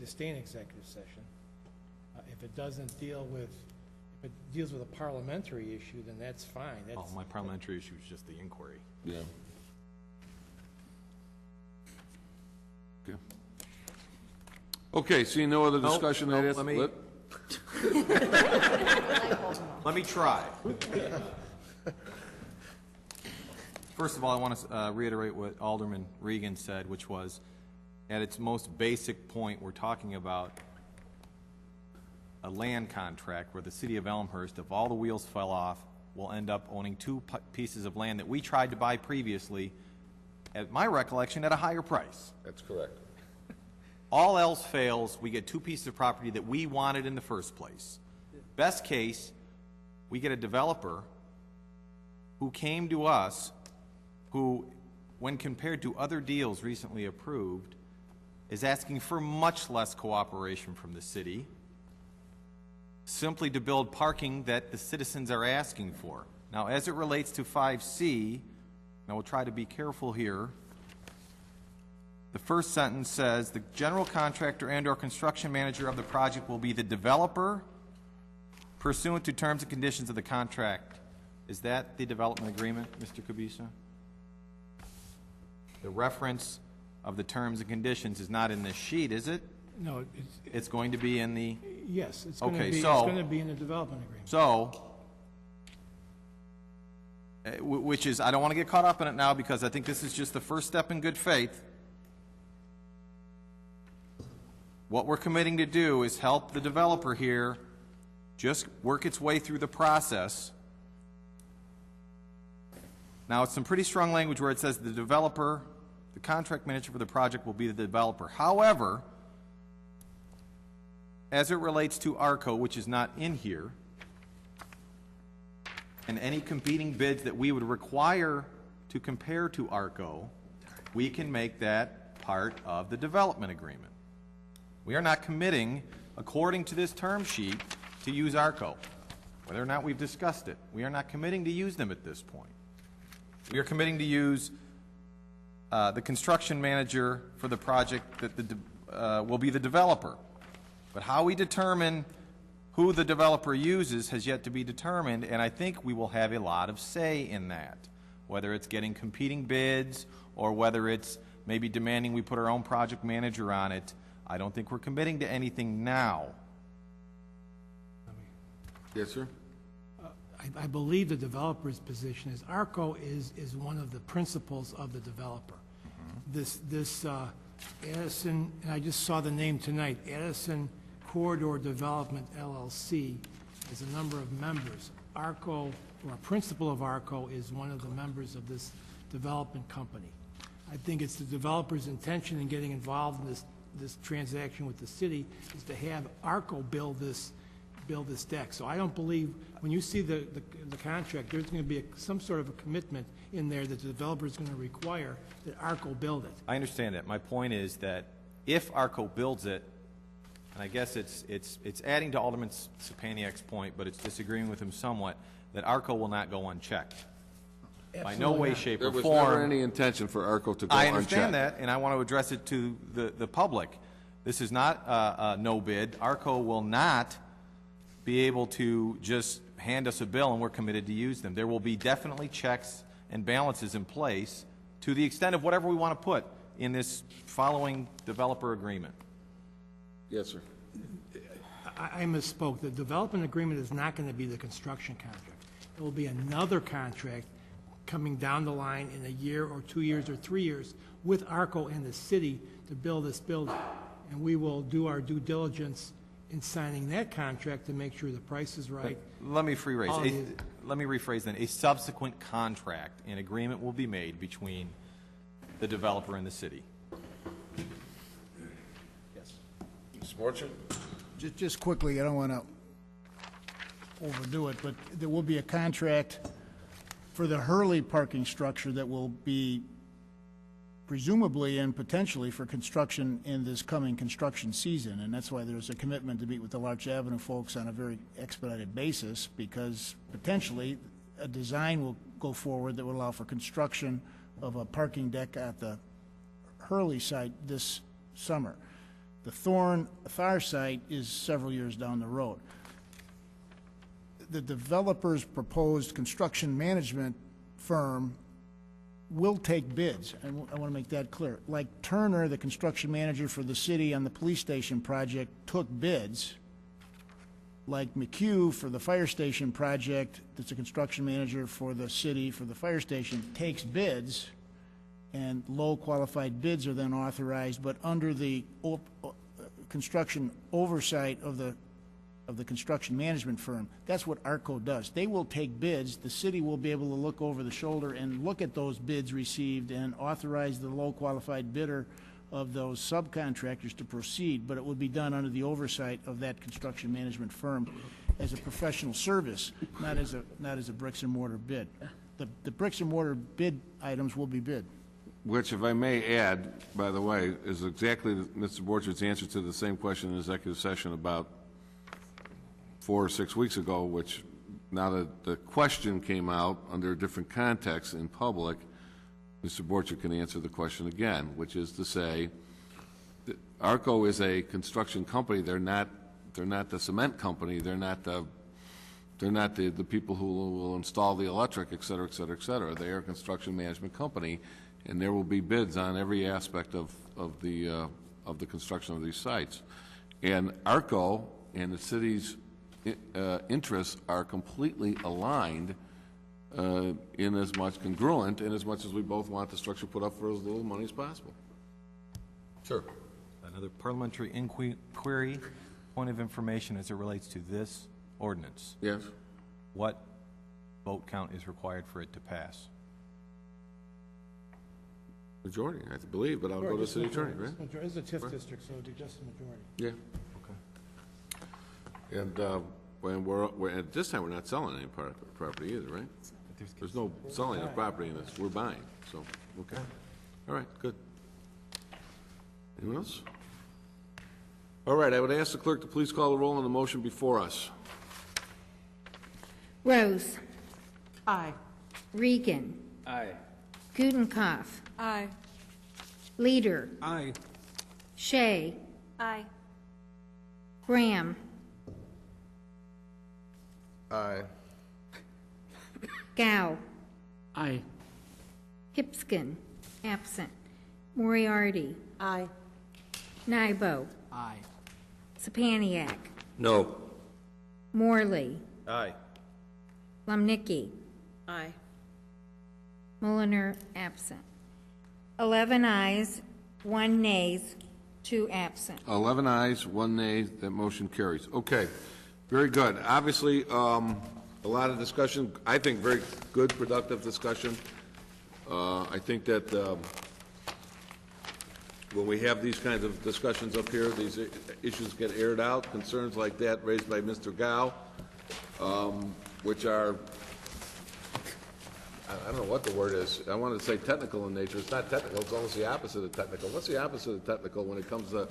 stay in executive session. If it doesn't deal with, if it deals with a parliamentary issue, then that's fine. Oh, my parliamentary issue is just the inquiry. Yeah. Okay. Okay, seeing no other discussion, Nope, that is, let me- Let me try. First of all, I want to reiterate what Alderman Regan said, which was, at its most basic point, we're talking about a land contract where the city of Elmhurst, if all the wheels fell off, will end up owning two pieces of land that we tried to buy previously, at my recollection, at a higher price. That's correct. All else fails, we get two pieces of property that we wanted in the first place. Best case, we get a developer who came to us, who, when compared to other deals recently approved, is asking for much less cooperation from the city, simply to build parking that the citizens are asking for. Now, as it relates to 5C, and we'll try to be careful here, the first sentence says, the general contractor and/or construction manager of the project will be the developer pursuant to terms and conditions of the contract. Is that the development agreement, Mr. Kubica? The reference of the terms and conditions is not in this sheet, is it? No, It's going to be in the... yes, it's going Okay, to be, it's so- going to be in the development agreement. So, which is, I don't want to get caught up in it now because I think this is just the first step in good faith. What we're committing to do is help the developer here just work its way through the process. Now, it's some pretty strong language where it says the developer, the contract manager for the project will be the developer. However, as it relates to ARCO, which is not in here, and any competing bids that we would require to compare to ARCO, we can make that part of the development agreement. We are not committing, according to this term sheet, to use ARCO. Whether or not we've discussed it, we are not committing to use them at this point. We are committing to use the construction manager for the project that will be the developer. But how we determine who the developer uses has yet to be determined, and I think we will have a lot of say in that, whether it's getting competing bids or whether it's maybe demanding we put our own project manager on it. I don't think we're committing to anything now. Yes, sir? I believe the developer's position is ARCO is one of the principals of the developer. This Addison, and I just saw the name tonight, Addison Corridor Development LLC has a number of members. ARCO, or a principal of ARCO, is one of the members of this development company. I think it's the developer's intention in getting involved in this transaction with the city is to have ARCO build this deck. So I don't believe, when you see the contract, there's going to be some sort of a commitment in there that the developer is going to require that ARCO build it. I understand that. My point is that if ARCO builds it, and I guess it's adding to Alderman Sapaniak's point, but it's disagreeing with him somewhat, that ARCO will not go unchecked. By no way, shape, or form. There was never any intention for ARCO to go unchecked. I understand that, and I want to address it to the public. This is not a no bid. ARCO will not be able to just hand us a bill and we're committed to use them. There will be definitely checks and balances in place to the extent of whatever we want to put in this following developer agreement. Yes, sir. I misspoke. The development agreement is not going to be the construction contract. It will be another contract coming down the line in a year or 2 years or 3 years with ARCO and the city to build this building. And we will do our due diligence in signing that contract to make sure the price is right. Let me rephrase then. A subsequent contract, an agreement will be made between the developer and the city. Yes. Mr. Borchert? Just quickly, I don't want to overdo it, but there will be a contract for the Hurley parking structure that will be presumably and potentially for construction in this coming construction season, and that's why there's a commitment to meet with the Larch Avenue folks on a very expedited basis, because potentially a design will go forward that will allow for construction of a parking deck at the Hurley site this summer. The Thar site is several years down the road. The developer's proposed construction management firm will take bids, and I want to make that clear. Like Turner, the construction manager for the city on the police station project, took bids. Like McHugh for the fire station project, that's a construction manager for the city for the fire station, takes bids, and low qualified bids are then authorized, but under the construction oversight of the construction management firm. That's what ARCO does. They will take bids. The city will be able to look over the shoulder and look at those bids received and authorize the low qualified bidder of those subcontractors to proceed, but it will be done under the oversight of that construction management firm as a professional service, not as a bricks and mortar bid. The bricks and mortar bid items will be bid. Which, if I may add, by the way, is exactly Mr. Borchert's answer to the same question in executive session about 4 or 6 weeks ago, which now that the question came out under a different context in public, Mr. Borchert can answer the question again, which is to say that ARCO is a construction company. They're not the cement company. They're not the people who will install the electric, et cetera, et cetera, et cetera. They are a construction management company, and there will be bids on every aspect of the construction of these sites. And ARCO and the city's interests are completely aligned in as much congruent, in as much as we both want the structure put up for as little money as possible. Sure. Another parliamentary inquiry, point of information as it relates to this ordinance. Yes. What vote count is required for it to pass? Majority, I believe, but I'll go to the city attorney, right? It's a TIF district, so it'd be just a majority. Yeah. Okay. And when we're at this time, we're not selling any property either, right? There's no selling of property in this. We're buying. So, okay. All right, good. Anyone else? All right, I would ask the clerk to please call the roll on the motion before us. Rose. Aye. Regan. Aye. Gutenkopf. Aye. Leader. Aye. Shea. Aye. Graham. Aye. Gao. Aye. Hipskin. Absent. Moriarty. Aye. Nybo. Aye. Sapaniak. No. Morley. Aye. Lumnicki. Aye. Mulliner, absent. 11 ayes, 1 nays, 2 absent. 11 ayes, 1 nay, that motion carries. Okay, very good. Obviously, a lot of discussion, I think very good, productive discussion. I think that when we have these kinds of discussions up here, these issues get aired out, concerns like that raised by Mr. Gao, which are, I don't know what the word is. I wanted to say technical in nature. It's not technical. It's almost the opposite of technical. What's the opposite of technical when it comes to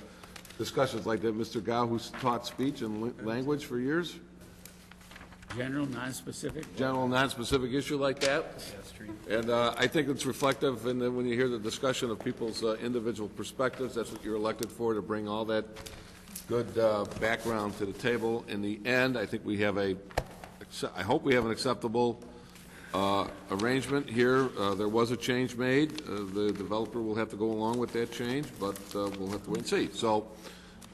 discussions like that? Mr. Gao, who's taught speech and language for years? General, non-specific? General, non-specific issue like that? And I think it's reflective, and then when you hear the discussion of people's individual perspectives, that's what you're elected for, to bring all that good background to the table. In the end, I think we have I hope we have an acceptable arrangement here. There was a change made. The developer will have to go along with that change, but we'll have to wait and see. So,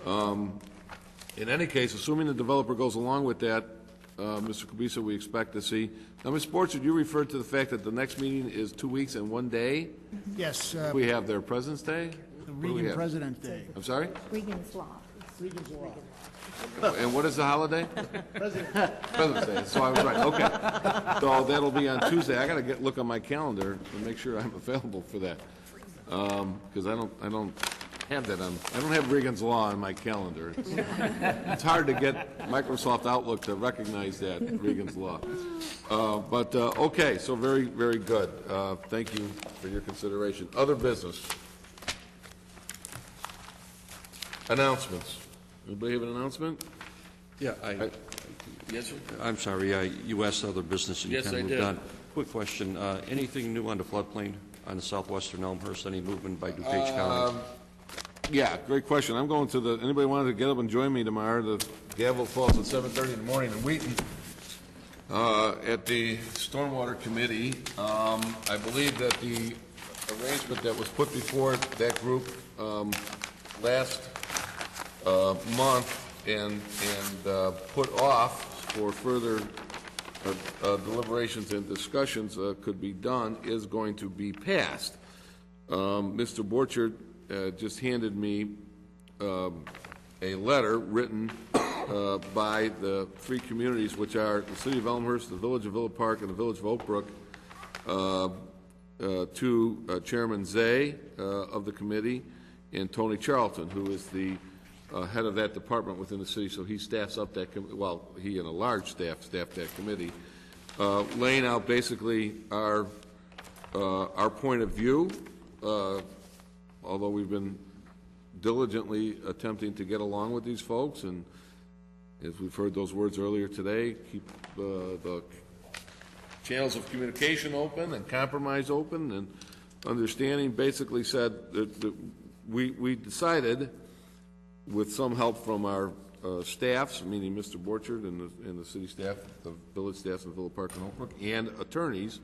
in any case, assuming the developer goes along with that, Mr. Kubica, we expect to see. Now, Ms. Borchard, you referred to the fact that the next meeting is 2 weeks and 1 day. Yes. We have their President's Day. The What do we Regan have? President Day. I'm sorry. Regan's Law. Regan's Law. And what is the holiday? President's Day. So I was right. Okay. So that'll be on Tuesday. I got to look on my calendar and make sure I'm available for that, because I don't have that on. I don't have Regan's Law on my calendar. It's hard to get Microsoft Outlook to recognize that Regan's Law. But okay. So very, very good. Thank you for your consideration. Other business. Announcements. Anybody have an announcement? Yeah, yes, sir. I'm sorry, you asked other business and you Yes, kind of I moved did. on. Quick question, anything new on the floodplain on the southwestern Elmhurst, any movement by DuPage County? Yeah, great question. I'm going to anybody wanted to get up and join me tomorrow, the gavel falls at 7:30 in the morning in Wheaton, at the Stormwater Committee. I believe that the arrangement that was put before that group last month and put off for further deliberations and discussions could be done is going to be passed. Mr. Borchard just handed me a letter written by the 3 communities, which are the City of Elmhurst, the Village of Villa Park, and the Village of Oak Brook, to Chairman Zay of the committee and Tony Charlton, who is the head of that department within the city. So he staffs up that he and a large staff staff that committee, laying out basically our point of view. Although we've been diligently attempting to get along with these folks, and as we've heard those words earlier today, keep the channels of communication open and compromise open, and understanding basically said that we decided, with some help from our staffs, meaning Mr. Borchard and the city staff, the village staff of Villa Park and Oak Brook, and attorneys,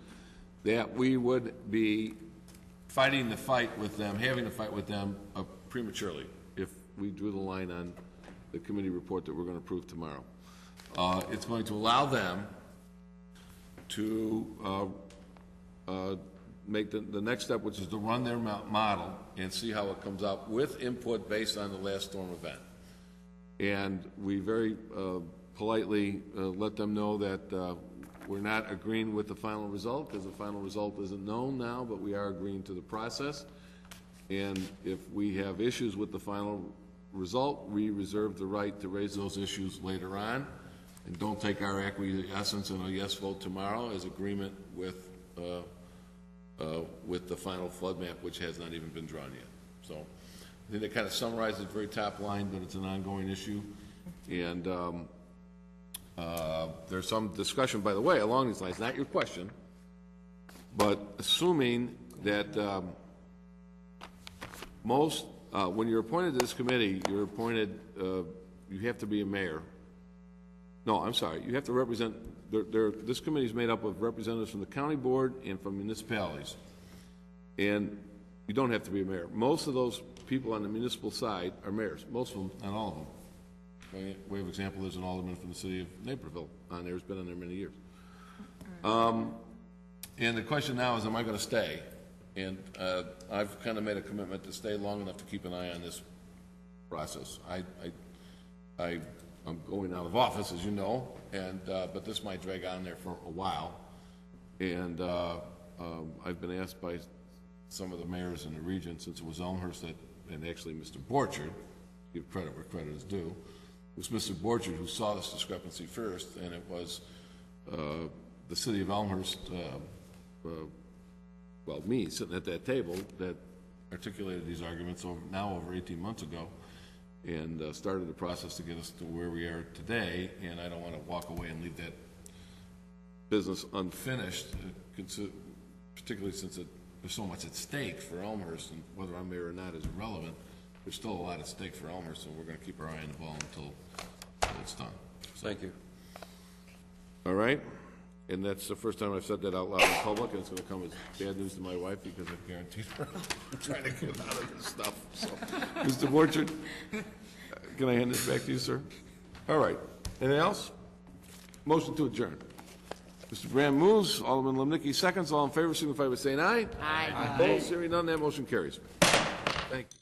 that we would be fighting the fight with them, having the fight with them prematurely if we drew the line on the committee report that we're going to approve tomorrow. It's going to allow them to make the next step, which is to run their model and see how it comes out with input based on the last storm event. And we very politely let them know that we're not agreeing with the final result, because the final result isn't known now, but we are agreeing to the process. And if we have issues with the final result, we reserve the right to raise those issues later on, and don't take our acquiescence and a yes vote tomorrow as agreement with the final flood map, which has not even been drawn yet. So I think that kind of summarizes the very top line, but it's an ongoing issue. And there's some discussion, by the way, along these lines, not your question, but assuming that when you're appointed to this committee, you're appointed, you have to be a mayor. No, I'm sorry, you have to represent, this committee is made up of representatives from the county board and from municipalities. And you don't have to be a mayor. Most of those people on the municipal side are mayors, most of them, not all of them. Way of example, there's an alderman from the city of Naperville on there, who's been on there many years. And the question now is, am I going to stay? And I've kind of made a commitment to stay long enough to keep an eye on this process. I'm going out of office, as you know, and but this might drag on there for a while. And I've been asked by some of the mayors in the region, since it was Elmhurst, and actually Mr. Borchard, give credit where credit is due, it was Mr. Borchard who saw this discrepancy first, and it was the city of Elmhurst, well, me, sitting at that table, that articulated these arguments over 18 months ago, and started the process to get us to where we are today. And I don't want to walk away and leave that business unfinished, particularly since there's so much at stake for Elmhurst, and whether I'm mayor or not is irrelevant. There's still a lot at stake for Elmhurst, and we're going to keep our eye on the ball until it's done. So, thank you. All right. And that's the first time I've said that out loud in public, and it's going to come as bad news to my wife, because I've guaranteed her I'm trying to get out of this stuff. So, Mr. Borchard, can I hand this back to you, sir? All right. Anything else? Motion to adjourn. Mr. Brand moves. Alderman Lemnicki seconds. All in favor signify by saying aye. Aye. Opposed? Hearing none, that motion carries. Thank you.